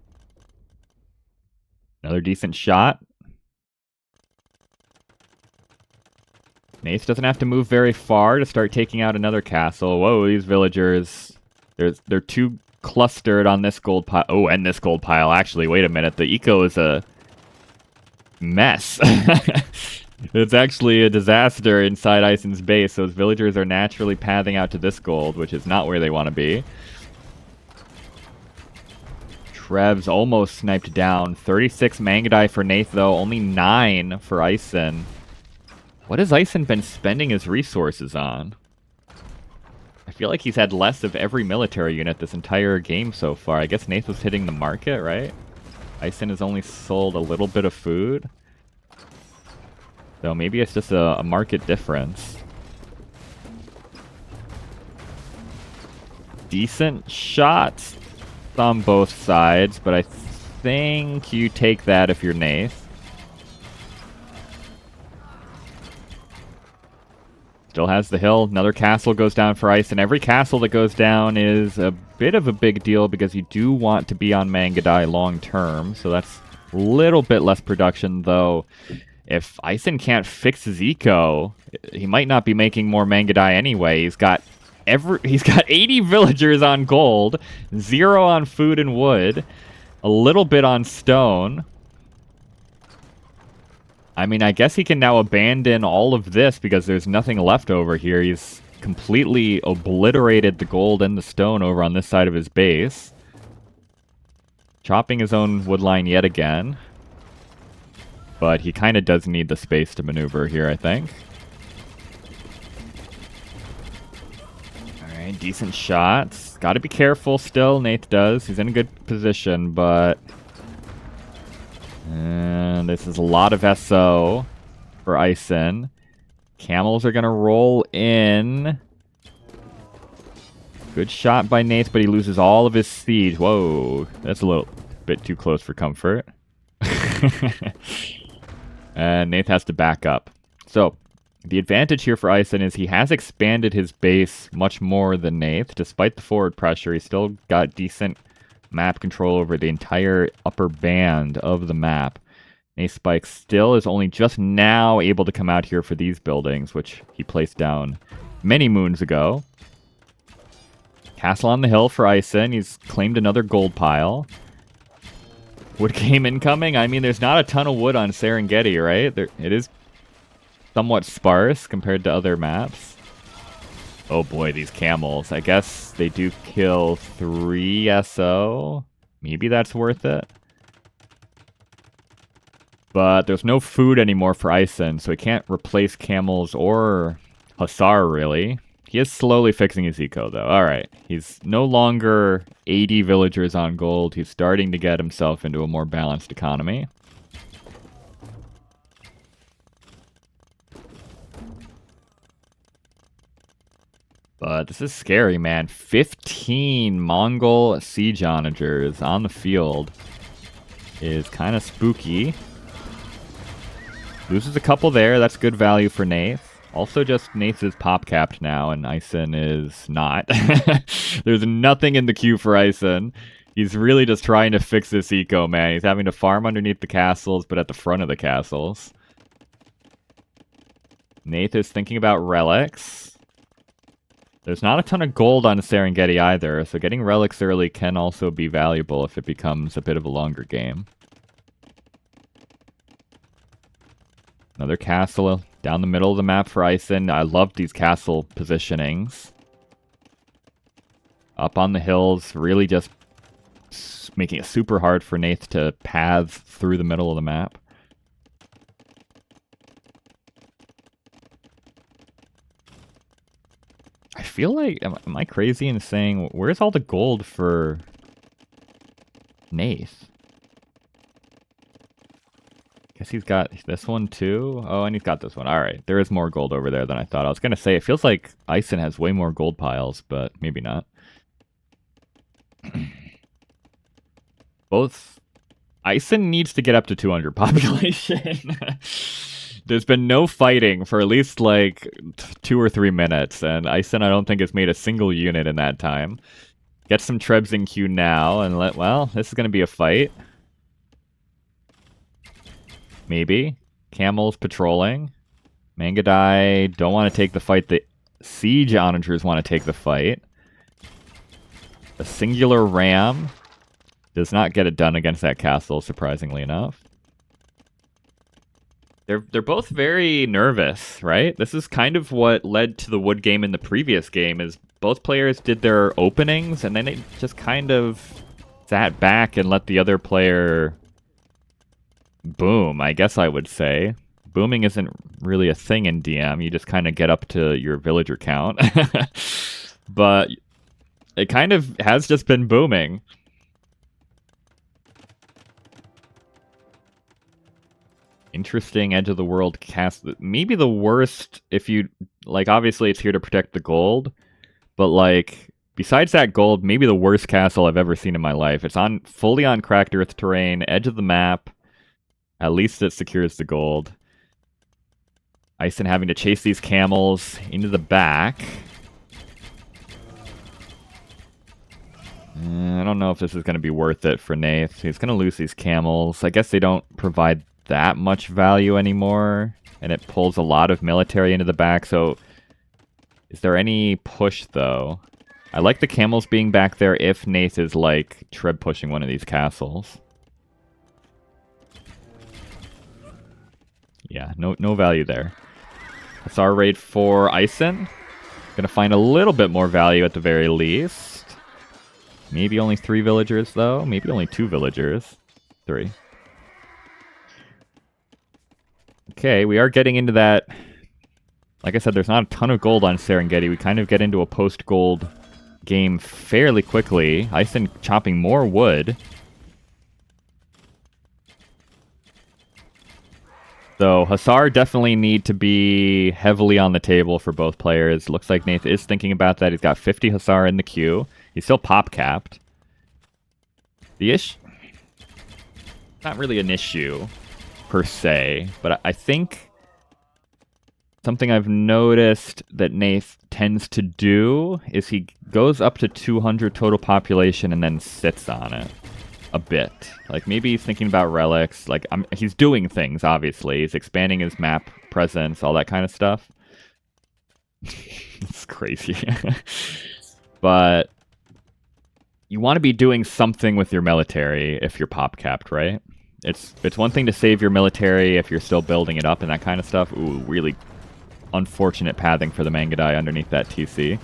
Another decent shot. Nath doesn't have to move very far to start taking out another castle. Whoa, these villagers. They're too clustered on this gold pile. Oh, and this gold pile. Actually, wait a minute. The eco is a mess. It's actually a disaster inside Eis3n's base. Those villagers are naturally pathing out to this gold, which is not where they want to be. Trev's almost sniped down. 36 Mangadai for Nath, though. Only 9 for Eis3n. What has Eis3n been spending his resources on? I feel like he's had less of every military unit this entire game so far. I guess Nath was hitting the market, right? Eis3n has only sold a little bit of food. So maybe it's just a market difference. Decent shots on both sides, but I think you take that if you're Nath. Still has the hill. Another castle goes down for Eis3n. Every castle that goes down is a bit of a big deal because you do want to be on Mangadai long term. So that's a little bit less production, though. If Eis3n can't fix his eco, he might not be making more Mangadai anyway. He's got 80 villagers on gold, 0 on food and wood, a little bit on stone. I mean, I guess he can now abandon all of this because there's nothing left over here. He's completely obliterated the gold and the stone over on this side of his base. Chopping his own wood line yet again. But he kind of does need the space to maneuver here, I think. Alright, decent shots. Gotta be careful still, Nath does. He's in a good position, but... And this is a lot of SO for Eis3n. Camels are gonna roll in. Good shot by Nath, but he loses all of his siege. Whoa, that's a little bit too close for comfort. And Nath has to back up. So, the advantage here for Eis3n is he has expanded his base much more than Nath. Despite the forward pressure, he's still got decent map control over the entire upper band of the map. Nathespike still is only just now able to come out here for these buildings, which he placed down many moons ago. Castle on the hill for Eis3n. He's claimed another gold pile. Wood game incoming? I mean, there's not a ton of wood on Serengeti, right? It is somewhat sparse compared to other maps. Oh boy, these camels. I guess they do kill 3 SO. Maybe that's worth it. But there's no food anymore for Eis3n, so he can't replace camels or Hussar, really. He is slowly fixing his eco, though. Alright, he's no longer 80 villagers on gold. He's starting to get himself into a more balanced economy. But this is scary, man. 15 Mongol siege onagers on the field is kind of spooky. Loses a couple there. That's good value for Nath. Also, just Nath is pop capped now, and Eis3n is not. There's nothing in the queue for Eis3n. He's really just trying to fix this eco, man. He's having to farm underneath the castles, but at the front of the castles. Nath is thinking about relics. There's not a ton of gold on Serengeti either, so getting relics early can also be valuable if it becomes a bit of a longer game. Another castle down the middle of the map for Eis3n. I love these castle positionings. Up on the hills, really just making it super hard for Nath to path through the middle of the map. I feel like, am I crazy in saying, where's all the gold for Nath? Guess he's got this one too. Oh, and he's got this one. Alright, there is more gold over there than I thought. I was going to say, it feels like Eis3n has way more gold piles, but maybe not. Both... Eis3n needs to get up to 200 population. There's been no fighting for at least like 2 or 3 minutes, and Eis3n I don't think has made a single unit in that time. Get some Trebs in queue now, and well, this is going to be a fight. Maybe. Camels patrolling. Mangadai don't want to take the fight. The Siege Onagers want to take the fight. A singular ram does not get it done against that castle, surprisingly enough. They're both very nervous, right? This is kind of what led to the wood game in the previous game, is both players did their openings, and then they just kind of sat back and let the other player boom, I guess I would say. Booming isn't really a thing in DM. You just kind of get up to your villager count. But it kind of has just been booming. Interesting edge of the world cast. Maybe the worst if you, like, obviously it's here to protect the gold, but like, besides that gold, maybe the worst castle I've ever seen in my life. It's on fully on cracked earth terrain, edge of the map. At least it secures the gold. Eis3n having to chase these camels into the back. I don't know if this is going to be worth it for Nath. He's going to lose these camels. I guess they don't provide that much value anymore, and it pulls a lot of military into the back. So is there any push, though? I like the camels being back there if Nath is, like, treb pushing one of these castles. Yeah, no value there. Hussar raid for Eis3n. Gonna find a little bit more value at the very least. Maybe only 3 villagers, though. Maybe only 2 villagers. 3. Okay, we are getting into that. Like I said, there's not a ton of gold on Serengeti. We kind of get into a post-gold game fairly quickly. Eis3n chopping more wood. So Hussar definitely need to be heavily on the table for both players. Looks like Nath is thinking about that. He's got 50 Hussar in the queue. He's still pop capped. The issue, not really an issue per se, but I think something I've noticed that Nath tends to do is he goes up to 200 total population and then sits on it a bit. Like, maybe he's thinking about relics. Like, he's doing things, obviously. He's expanding his map presence, all that kind of stuff. It's crazy. But you want to be doing something with your military if you're pop capped, right? It's one thing to save your military if you're still building it up and that kind of stuff. Ooh, really unfortunate pathing for the Mangadai underneath that TC.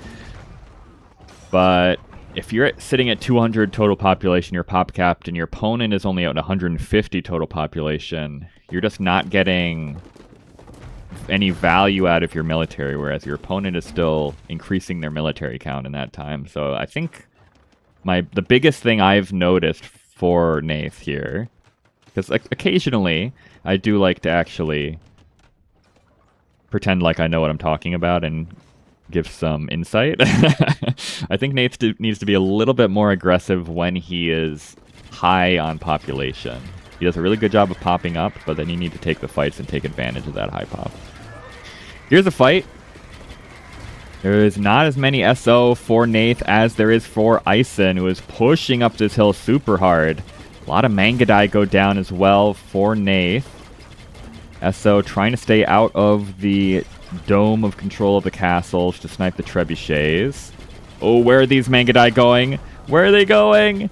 But if you're sitting at 200 total population, you're pop capped, and your opponent is only at 150 total population, you're just not getting any value out of your military, whereas your opponent is still increasing their military count in that time. So I think the biggest thing I've noticed for Nath here, because like, occasionally I do like to actually pretend like I know what I'm talking about and give some insight. I think Nath needs to be a little bit more aggressive when he is high on population. He does a really good job of popping up, but then you need to take the fights and take advantage of that high pop. Here's a fight. There is not as many SO for Nath as there is for Eis3n, who is pushing up this hill super hard. A lot of Mangadai go down as well for Nath. SO trying to stay out of the dome of control of the castles to snipe the trebuchets. Oh, where are these Mangadai going? Where are they going?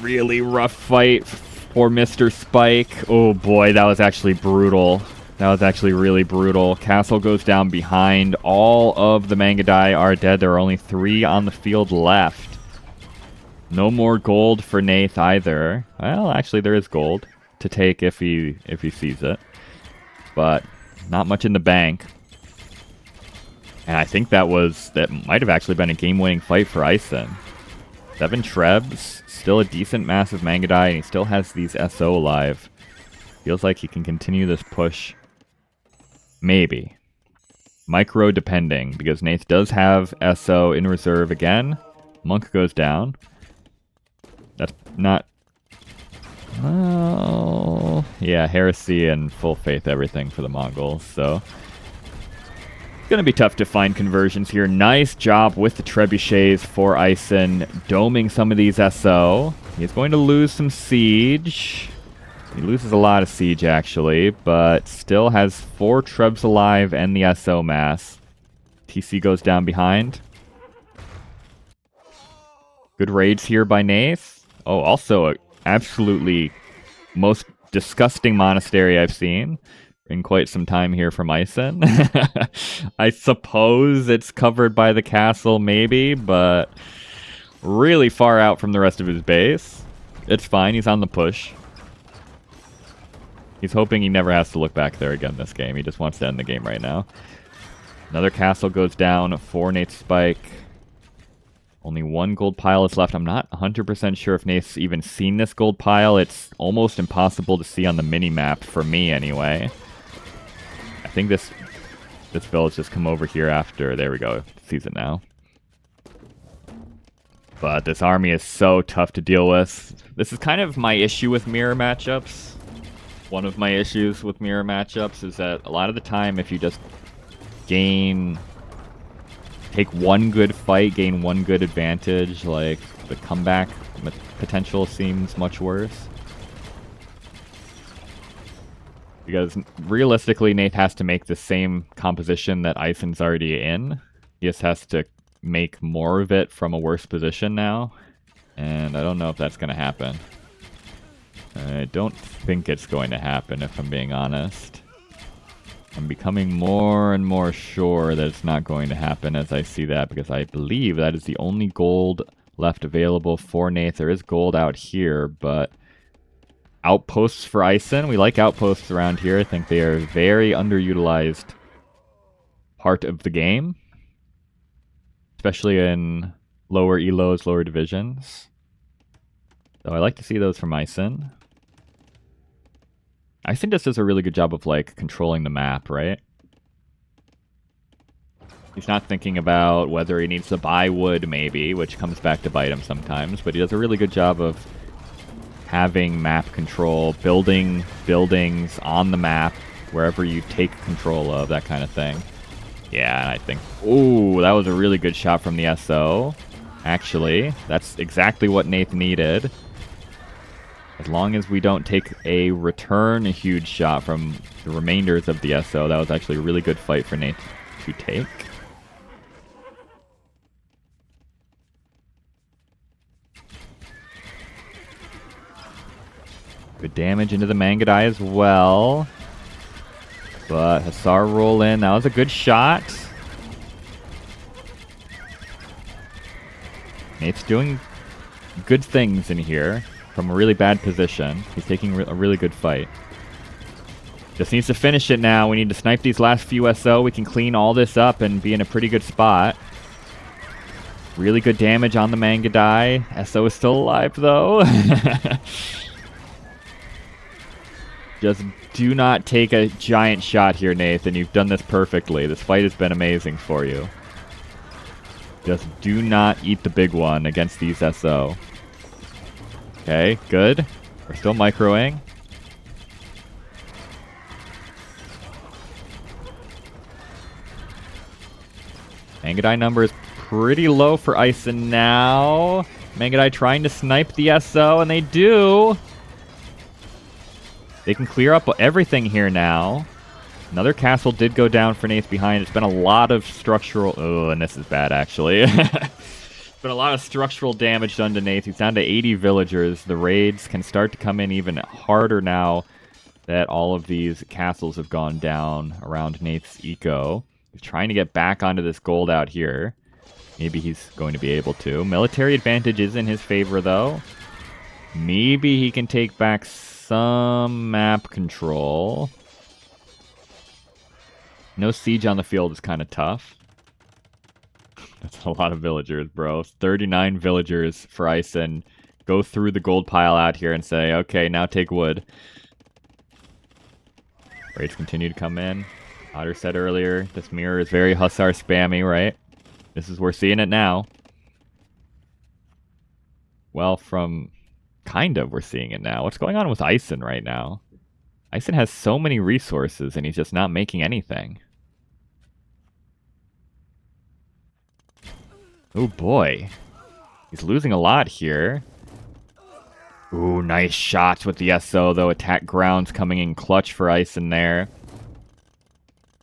Really rough fight for Mr. Spike. Oh boy, that was actually brutal. That was actually really brutal. Castle goes down behind. All of the Mangadai are dead. There are only 3 on the field left. No more gold for Nath either. Well, actually there is gold to take if he sees it. But not much in the bank. And I think that might have actually been a game-winning fight for Eis3n. 7 Trebs, still a decent massive Mangadai, and he still has these SO alive. Feels like he can continue this push. Maybe. Micro depending, because Nath does have SO in reserve again. Monk goes down. That's not... Oh, yeah, heresy and full faith everything for the Mongols, so it's gonna be tough to find conversions here. Nice job with the trebuchets for Eis3n, doming some of these SO. He's going to lose some siege. He loses a lot of siege, actually, but still has 4 Trebs alive and the SO mass. TC goes down behind. Good raids here by Nath. Oh, also a absolutely most disgusting monastery I've seen in quite some time here from Eis3n. I suppose it's covered by the castle, maybe, but really far out from the rest of his base. It's fine, he's on the push. He's hoping he never has to look back there again this game. He just wants to end the game right now. Another castle goes down for Nathespike. Only 1 gold pile is left. I'm not 100% sure if Nath's even seen this gold pile. It's almost impossible to see on the mini-map, for me anyway. I think this village just come over here after. There we go. Sees it now. But this army is so tough to deal with. This is kind of my issue with mirror matchups. One of my issues with mirror matchups is that a lot of the time, if you just take 1 good fight, gain 1 good advantage, like, the comeback potential seems much worse. Because realistically, Nath has to make the same composition that Eis3n's already in. He just has to make more of it from a worse position now. And I don't know if that's going to happen. I don't think it's going to happen, if I'm being honest. I'm becoming more and more sure that it's not going to happen as I see that, because I believe that is the only gold left available for Nath. There is gold out here, but outposts for Eis3n. We like outposts around here. I think they are a very underutilized part of the game, especially in lower elos, lower divisions. So I like to see those from Eis3n. Eis3n just does a really good job of, like, controlling the map, right? He's not thinking about whether he needs to buy wood, maybe, which comes back to bite him sometimes, but he does a really good job of having map control, building buildings on the map, wherever you take control of, that kind of thing. Yeah, and I think... Ooh, that was a really good shot from the SO. Actually, that's exactly what Nath needed. As long as we don't take a huge shot from the remainders of the SO, that was actually a really good fight for Nath to take. Good damage into the Mangadai as well. But Hussar roll in. That was a good shot. Nate's doing good things in here from a really bad position. He's taking a really good fight. Just needs to finish it now. We need to snipe these last few SO. We can clean all this up and be in a pretty good spot. Really good damage on the Mangadai. SO is still alive, though. Just do not take a giant shot here, Nathan. You've done this perfectly. This fight has been amazing for you. Just do not eat the big one against these SO. Okay, good. We're still microing. Mangadai number is pretty low for Eis3n now. Mangadai trying to snipe the SO, and they do. They can clear up everything here now. Another castle did go down for Nath behind. It's been a lot of structural... Oh, and this is bad, actually. It's been a lot of structural damage done to Nath. He's down to 80 villagers. The raids can start to come in even harder now that all of these castles have gone down around Nath's eco. He's trying to get back onto this gold out here. Maybe he's going to be able to. Military advantage is in his favor, though. Maybe he can take back some map control. No siege on the field is kind of tough. That's a lot of villagers, bro. 39 villagers for Eis3n. Go through the gold pile out here and say, okay, now take wood. Raids continue to come in. Otter said earlier, this mirror is very Hussar spammy, right? We're seeing it now. Well, we're seeing it now. What's going on with Eis3n right now? Eis3n has so many resources, and he's just not making anything. Oh boy. He's losing a lot here. Ooh, nice shots with the SO, though. Attack grounds coming in clutch for Eis3n there.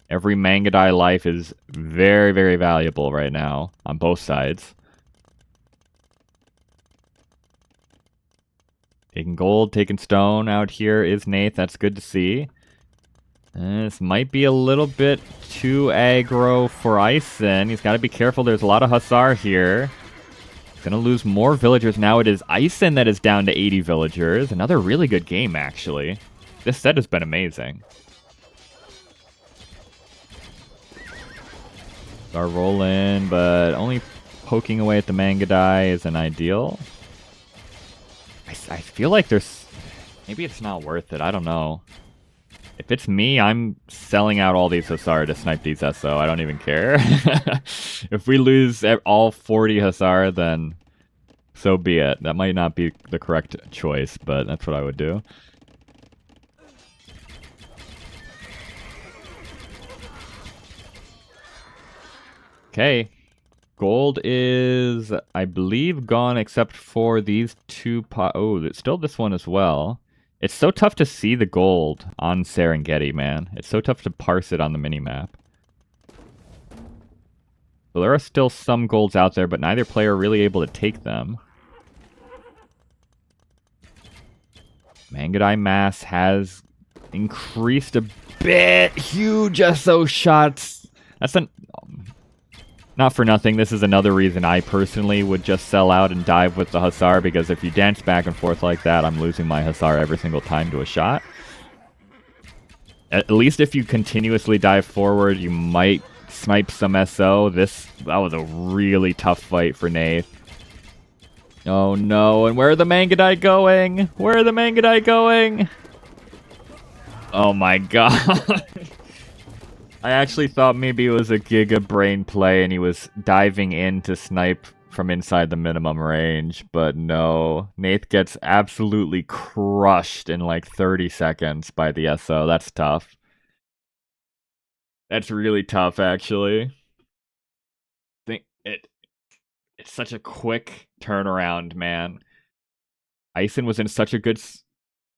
Every Mangadai life is very, very valuable right now on both sides. Taking gold, taking stone out here is Nath. That's good to see. This might be a little bit too aggro for Eis3n. He's got to be careful. There's a lot of Hussar here. Gonna lose more villagers. Now it is Eis3n that is down to 80 villagers. Another really good game, actually. This set has been amazing. Our roll in, but only poking away at the Mangadai isn't ideal. I feel like there's... Maybe it's not worth it. I don't know. If it's me, I'm selling out all these Hussar to snipe these SO. I don't even care. If we lose all 40 Hussar, then so be it. That might not be the correct choice, but that's what I would do. Okay. Gold is, I believe, gone except for these two oh, it's still this one as well. It's so tough to see the gold on Serengeti, man. It's so tough to parse it on the minimap. So there are still some golds out there, but neither player really able to take them. Mangadai mass has increased a bit. Huge SO shots. That's not for nothing. This is another reason I personally would just sell out and dive with the Hussar, because if you dance back and forth like that, I'm losing my Hussar every single time to a shot. At least if you continuously dive forward, you might snipe some SO. That was a really tough fight for Nath. Oh no, and where are the Mangadai going? Where are the Mangadai going? Oh my god. I actually thought maybe it was a Giga Brain play and he was diving in to snipe from inside the minimum range, but no. Nath gets absolutely crushed in like 30 seconds by the SO. That's tough. That's really tough, actually. It's such a quick turnaround, man. Eis3n was in such a good...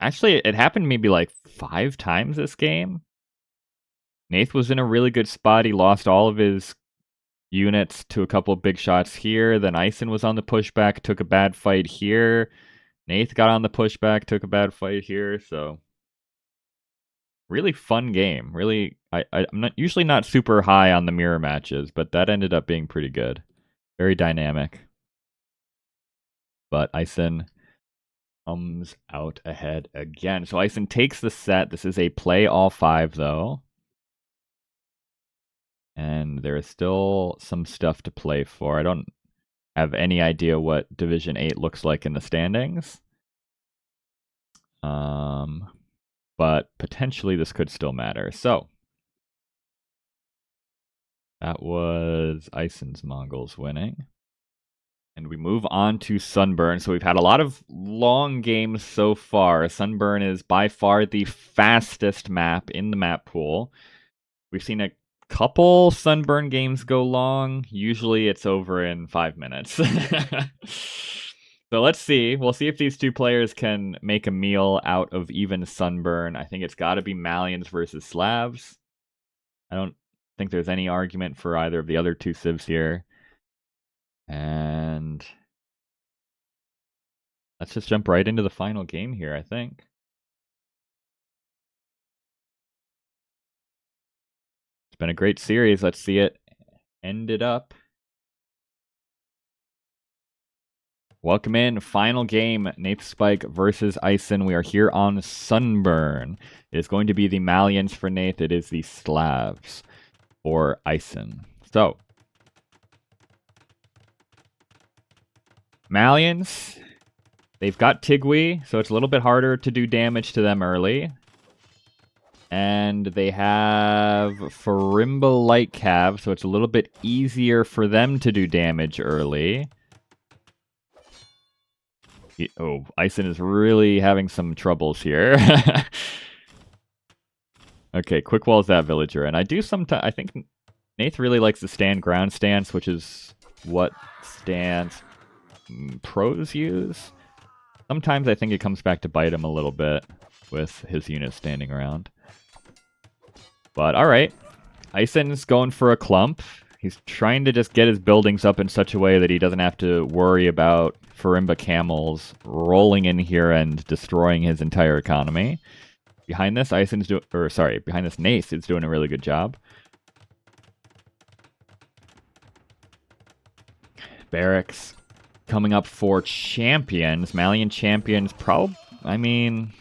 Actually, it happened maybe like 5 times this game. Nath was in a really good spot. He lost all of his units to a couple of big shots here. Then Eis3n was on the pushback, took a bad fight here. Nath got on the pushback, took a bad fight here. So really fun game. Really, I'm not usually not super high on the mirror matches, but that ended up being pretty good. Very dynamic. But Eis3n comes out ahead again. So Eis3n takes the set. This is a play all 5 though. And there is still some stuff to play for. I don't have any idea what Division 8 looks like in the standings. But potentially this could still matter. So, that was Eis3n's Mongols winning. And we move on to Sunburn. So we've had a lot of long games so far. Sunburn is by far the fastest map in the map pool. We've seen a couple Sunburn games go long. Usually it's over in 5 minutes. So let's see. We'll see if these two players can make a meal out of even Sunburn. I think it's got to be Malians versus Slavs. I don't think there's any argument for either of the other two civs here. And let's just jump right into the final game here, I think. It's been a great series. Let's see it end it up. Welcome in, final game, Nathespike versus Eis3n. We are here on Sunburn. It is going to be the Malians for Nath. It is the Slavs for Eis3n. So, Malians, they've got Tigui, so it's a little bit harder to do damage to them early. And they have Farimba Light Cav, so it's a little bit easier for them to do damage early. Oh, Eis3n is really having some troubles here. Okay, quick walls that villager. And I do sometimes... I think Nath really likes the stand ground stance, which is what stance pros use. Sometimes I think it comes back to bite him a little bit with his units standing around. But alright. Eis3n's going for a clump. He's trying to just get his buildings up in such a way that he doesn't have to worry about Farimba camels rolling in here and destroying his entire economy. Behind this, behind this, Nace is doing a really good job. Barracks coming up for champions. Malian champions, I mean,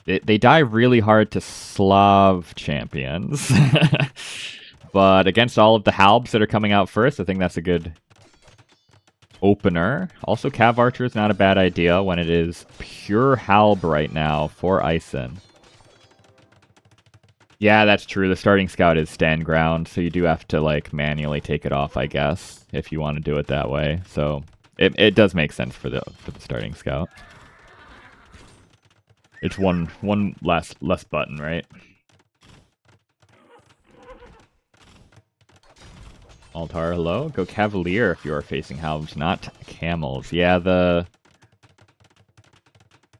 they die really hard to Slav champions. But against all of the Halbs that are coming out first, I think that's a good opener. Also, Cav Archer is not a bad idea when it is pure Halb right now for Eis3n. Yeah, that's true. The starting scout is stand ground, so you do have to like manually take it off, I guess, if you want to do it that way. So it does make sense for the starting scout. It's one less button, right? Altar, hello. Go Cavalier if you are facing Halbs, not Camels. Yeah,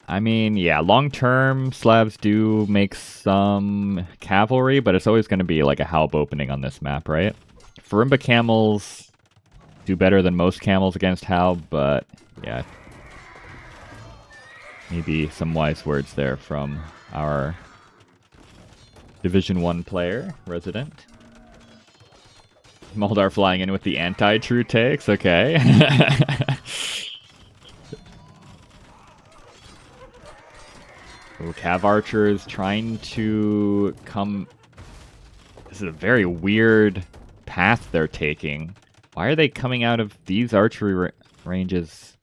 I mean, yeah, long-term, Slavs do make some cavalry, but it's always going to be like a Halb opening on this map, right? Farimba camels do better than most camels against Halb, but yeah. Maybe some wise words there from our Division 1 player, resident. Moldar flying in with the anti-true takes, okay. Oh, Cav Archers trying to come... This is a very weird path they're taking. Why are they coming out of these archery ranges?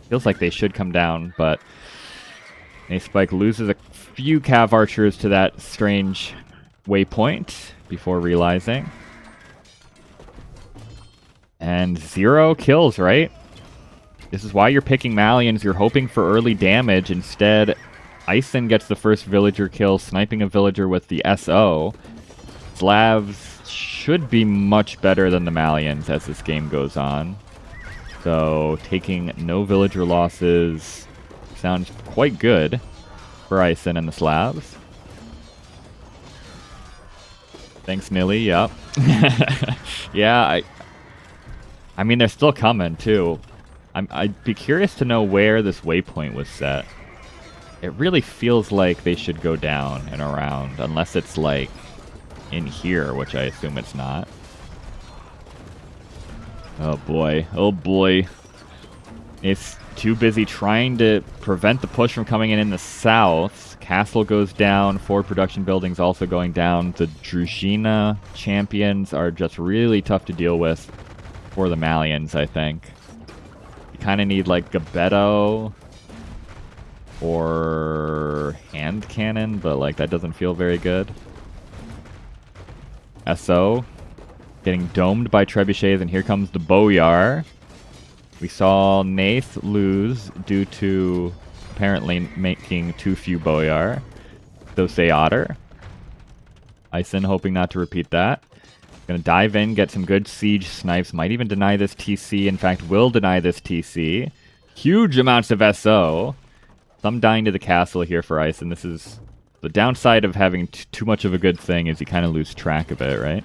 Feels like they should come down, but Nathespike loses a few Cav Archers to that strange waypoint before realizing. And 0 kills, right? This is why you're picking Malians. You're hoping for early damage. Instead, Eis3n gets the first villager kill, sniping a villager with the SO. Slavs should be much better than the Malians as this game goes on. So, taking no villager losses sounds quite good for Eis3n and the Slavs. Thanks, Nilly. Yep. Yeah, I mean, they're still coming, too. I'd be curious to know where this waypoint was set. It really feels like they should go down and around, unless it's, like, in here, which I assume it's not. Oh, boy. Oh, boy. It's too busy trying to prevent the push from coming in the south. Castle goes down. 4 production buildings also going down. The Družina champions are just really tough to deal with for the Malians, I think. You kind of need, like, Gabetto or hand cannon, but, like, that doesn't feel very good. SO getting domed by trebuchets, and here comes the Boyar. We saw Nath lose due to apparently making too few Boyar. So say Otter. Eis3n hoping not to repeat that. Gonna dive in, get some good siege snipes. Might even deny this TC. In fact, will deny this TC. Huge amounts of SO. Some dying to the castle here for Eis3n. This is the downside of having too much of a good thing, is you kind of lose track of it, right?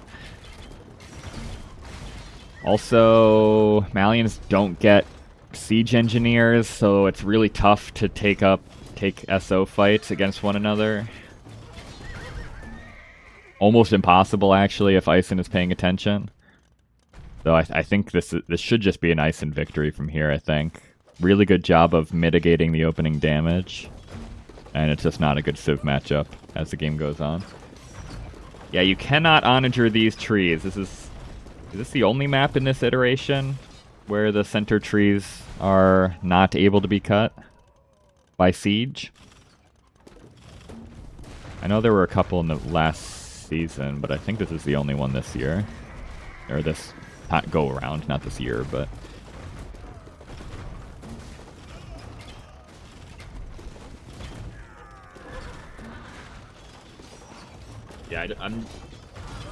Also, Malians don't get siege engineers, so it's really tough to take SO fights against one another. Almost impossible, actually, if Eis3n is paying attention. So I think this should just be an Eis3n victory from here, I think. Really good job of mitigating the opening damage. And it's just not a good Civ matchup as the game goes on. Yeah, you cannot onager these trees. Is this the only map in this iteration where the center trees are not able to be cut by siege? I know there were a couple in the last season, but I think this is the only one this year. Or this go around, not this year, but... Yeah, I'm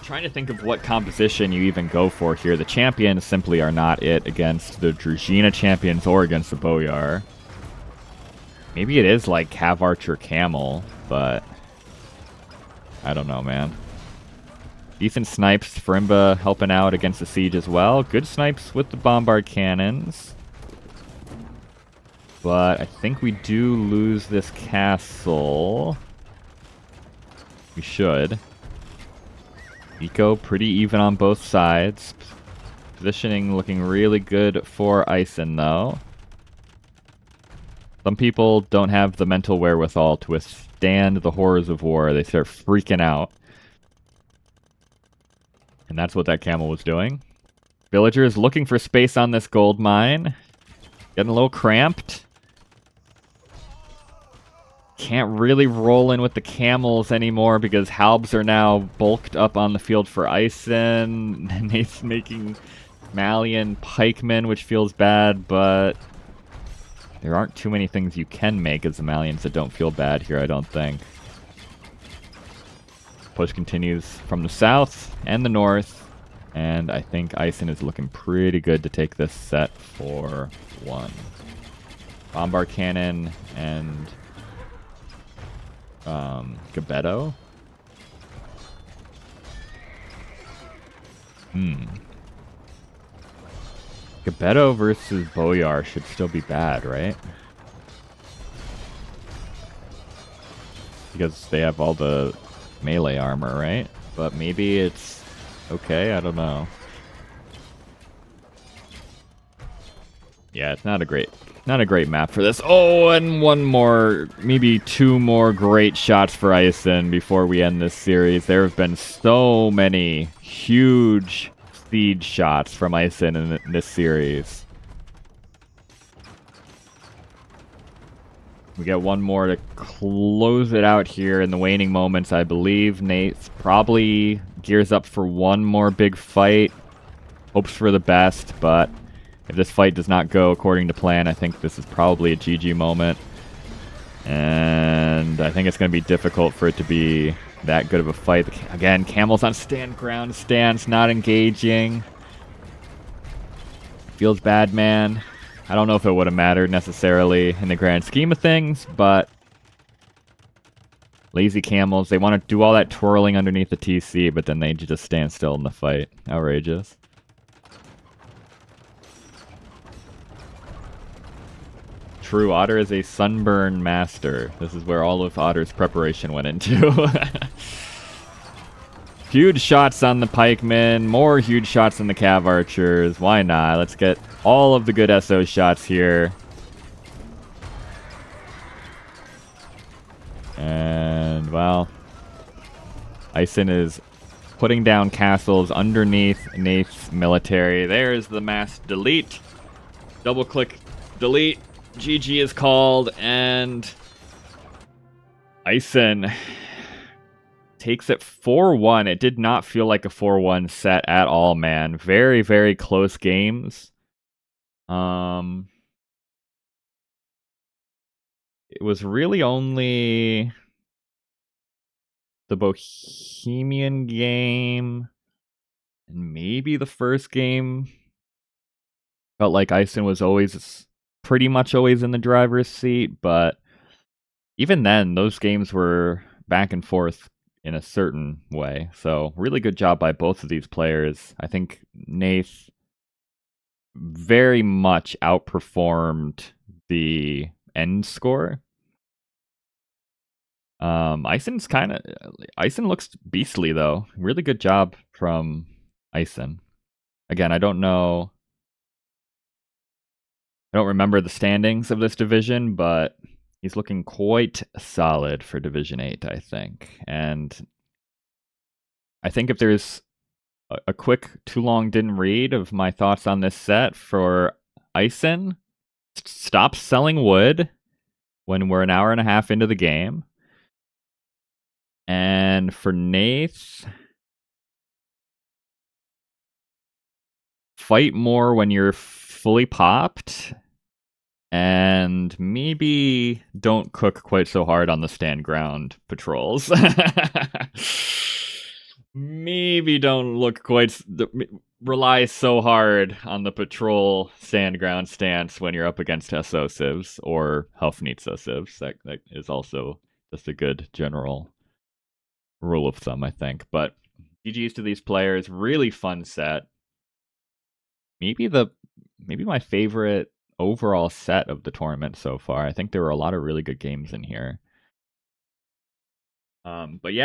Trying to think of what composition you even go for here. The champions simply are not it against the Druzhina champions or against the Boyar. Maybe it is like Cav Archer Camel, but I don't know, man. Decent snipes. Farimba helping out against the siege as well. Good snipes with the bombard cannons. But I think we do lose this castle. We should. Eco pretty even on both sides. Positioning looking really good for Eis3n though. Some people don't have the mental wherewithal to withstand the horrors of war. They start freaking out. And that's what that camel was doing. Villagers looking for space on this gold mine. Getting a little cramped. Can't really roll in with the camels anymore because Halbs are now bulked up on the field for Eis3n. Nate's making Malian pikemen, which feels bad, but there aren't too many things you can make as the Malians that don't feel bad here, I don't think. Push continues from the south and the north, and I think Eis3n is looking pretty good to take this set for 1. Bombard cannon and Gebetto. Gebetto versus Boyar should still be bad, right? Because they have all the melee armor, right? But maybe it's okay, I don't know. Yeah, it's not a great map for this. Oh, and one more, maybe 2 more great shots for Eis3n before we end this series. There have been so many huge siege shots from Eis3n in this series. We get one more to close it out here in the waning moments, I believe. Nate probably gears up for one more big fight. Hopes for the best, but if this fight does not go according to plan, I think this is probably a GG moment. And I think it's going to be difficult for it to be that good of a fight. Again, Camel's on stand ground stance, not engaging. Feels bad, man. I don't know if it would have mattered necessarily in the grand scheme of things, but lazy Camels, they want to do all that twirling underneath the TC, but then they just stand still in the fight. Outrageous. True, Otter is a sunburn master. This is where all of Otter's preparation went into. Huge shots on the pikemen, more huge shots on the cav archers. Why not? Let's get all of the good SO shots here. And, well, Eis3n is putting down castles underneath Nath's military. There's the mass delete. Double click delete. GG is called, and Eis3n takes it 4-1. It did not feel like a 4-1 set at all, man. Very, very close games. It was really only the Bohemian game and maybe the first game. Felt like Eis3n was always pretty much always in the driver's seat, but even then, those games were back and forth in a certain way. So really good job by both of these players. I think Nath very much outperformed the end score. Eis3n looks beastly though. Really good job from Eis3n. Again, I don't remember the standings of this division, but he's looking quite solid for Division 8, I think. And I think if there's a quick, too long didn't read of my thoughts on this set for Eis3n, stop selling wood when we're an hour and a half into the game. And for Nath, fight more when you're fully popped. And maybe don't cook quite so hard on the stand ground patrols. maybe don't look quite rely so hard on the patrol stand ground stance when you're up against SO civs or Hufnitsa civs. That is also just a good general rule of thumb, I think. But GG's to these players. Really fun set. Maybe my favorite overall set of the tournament so far. I think there were a lot of really good games in here. But yeah.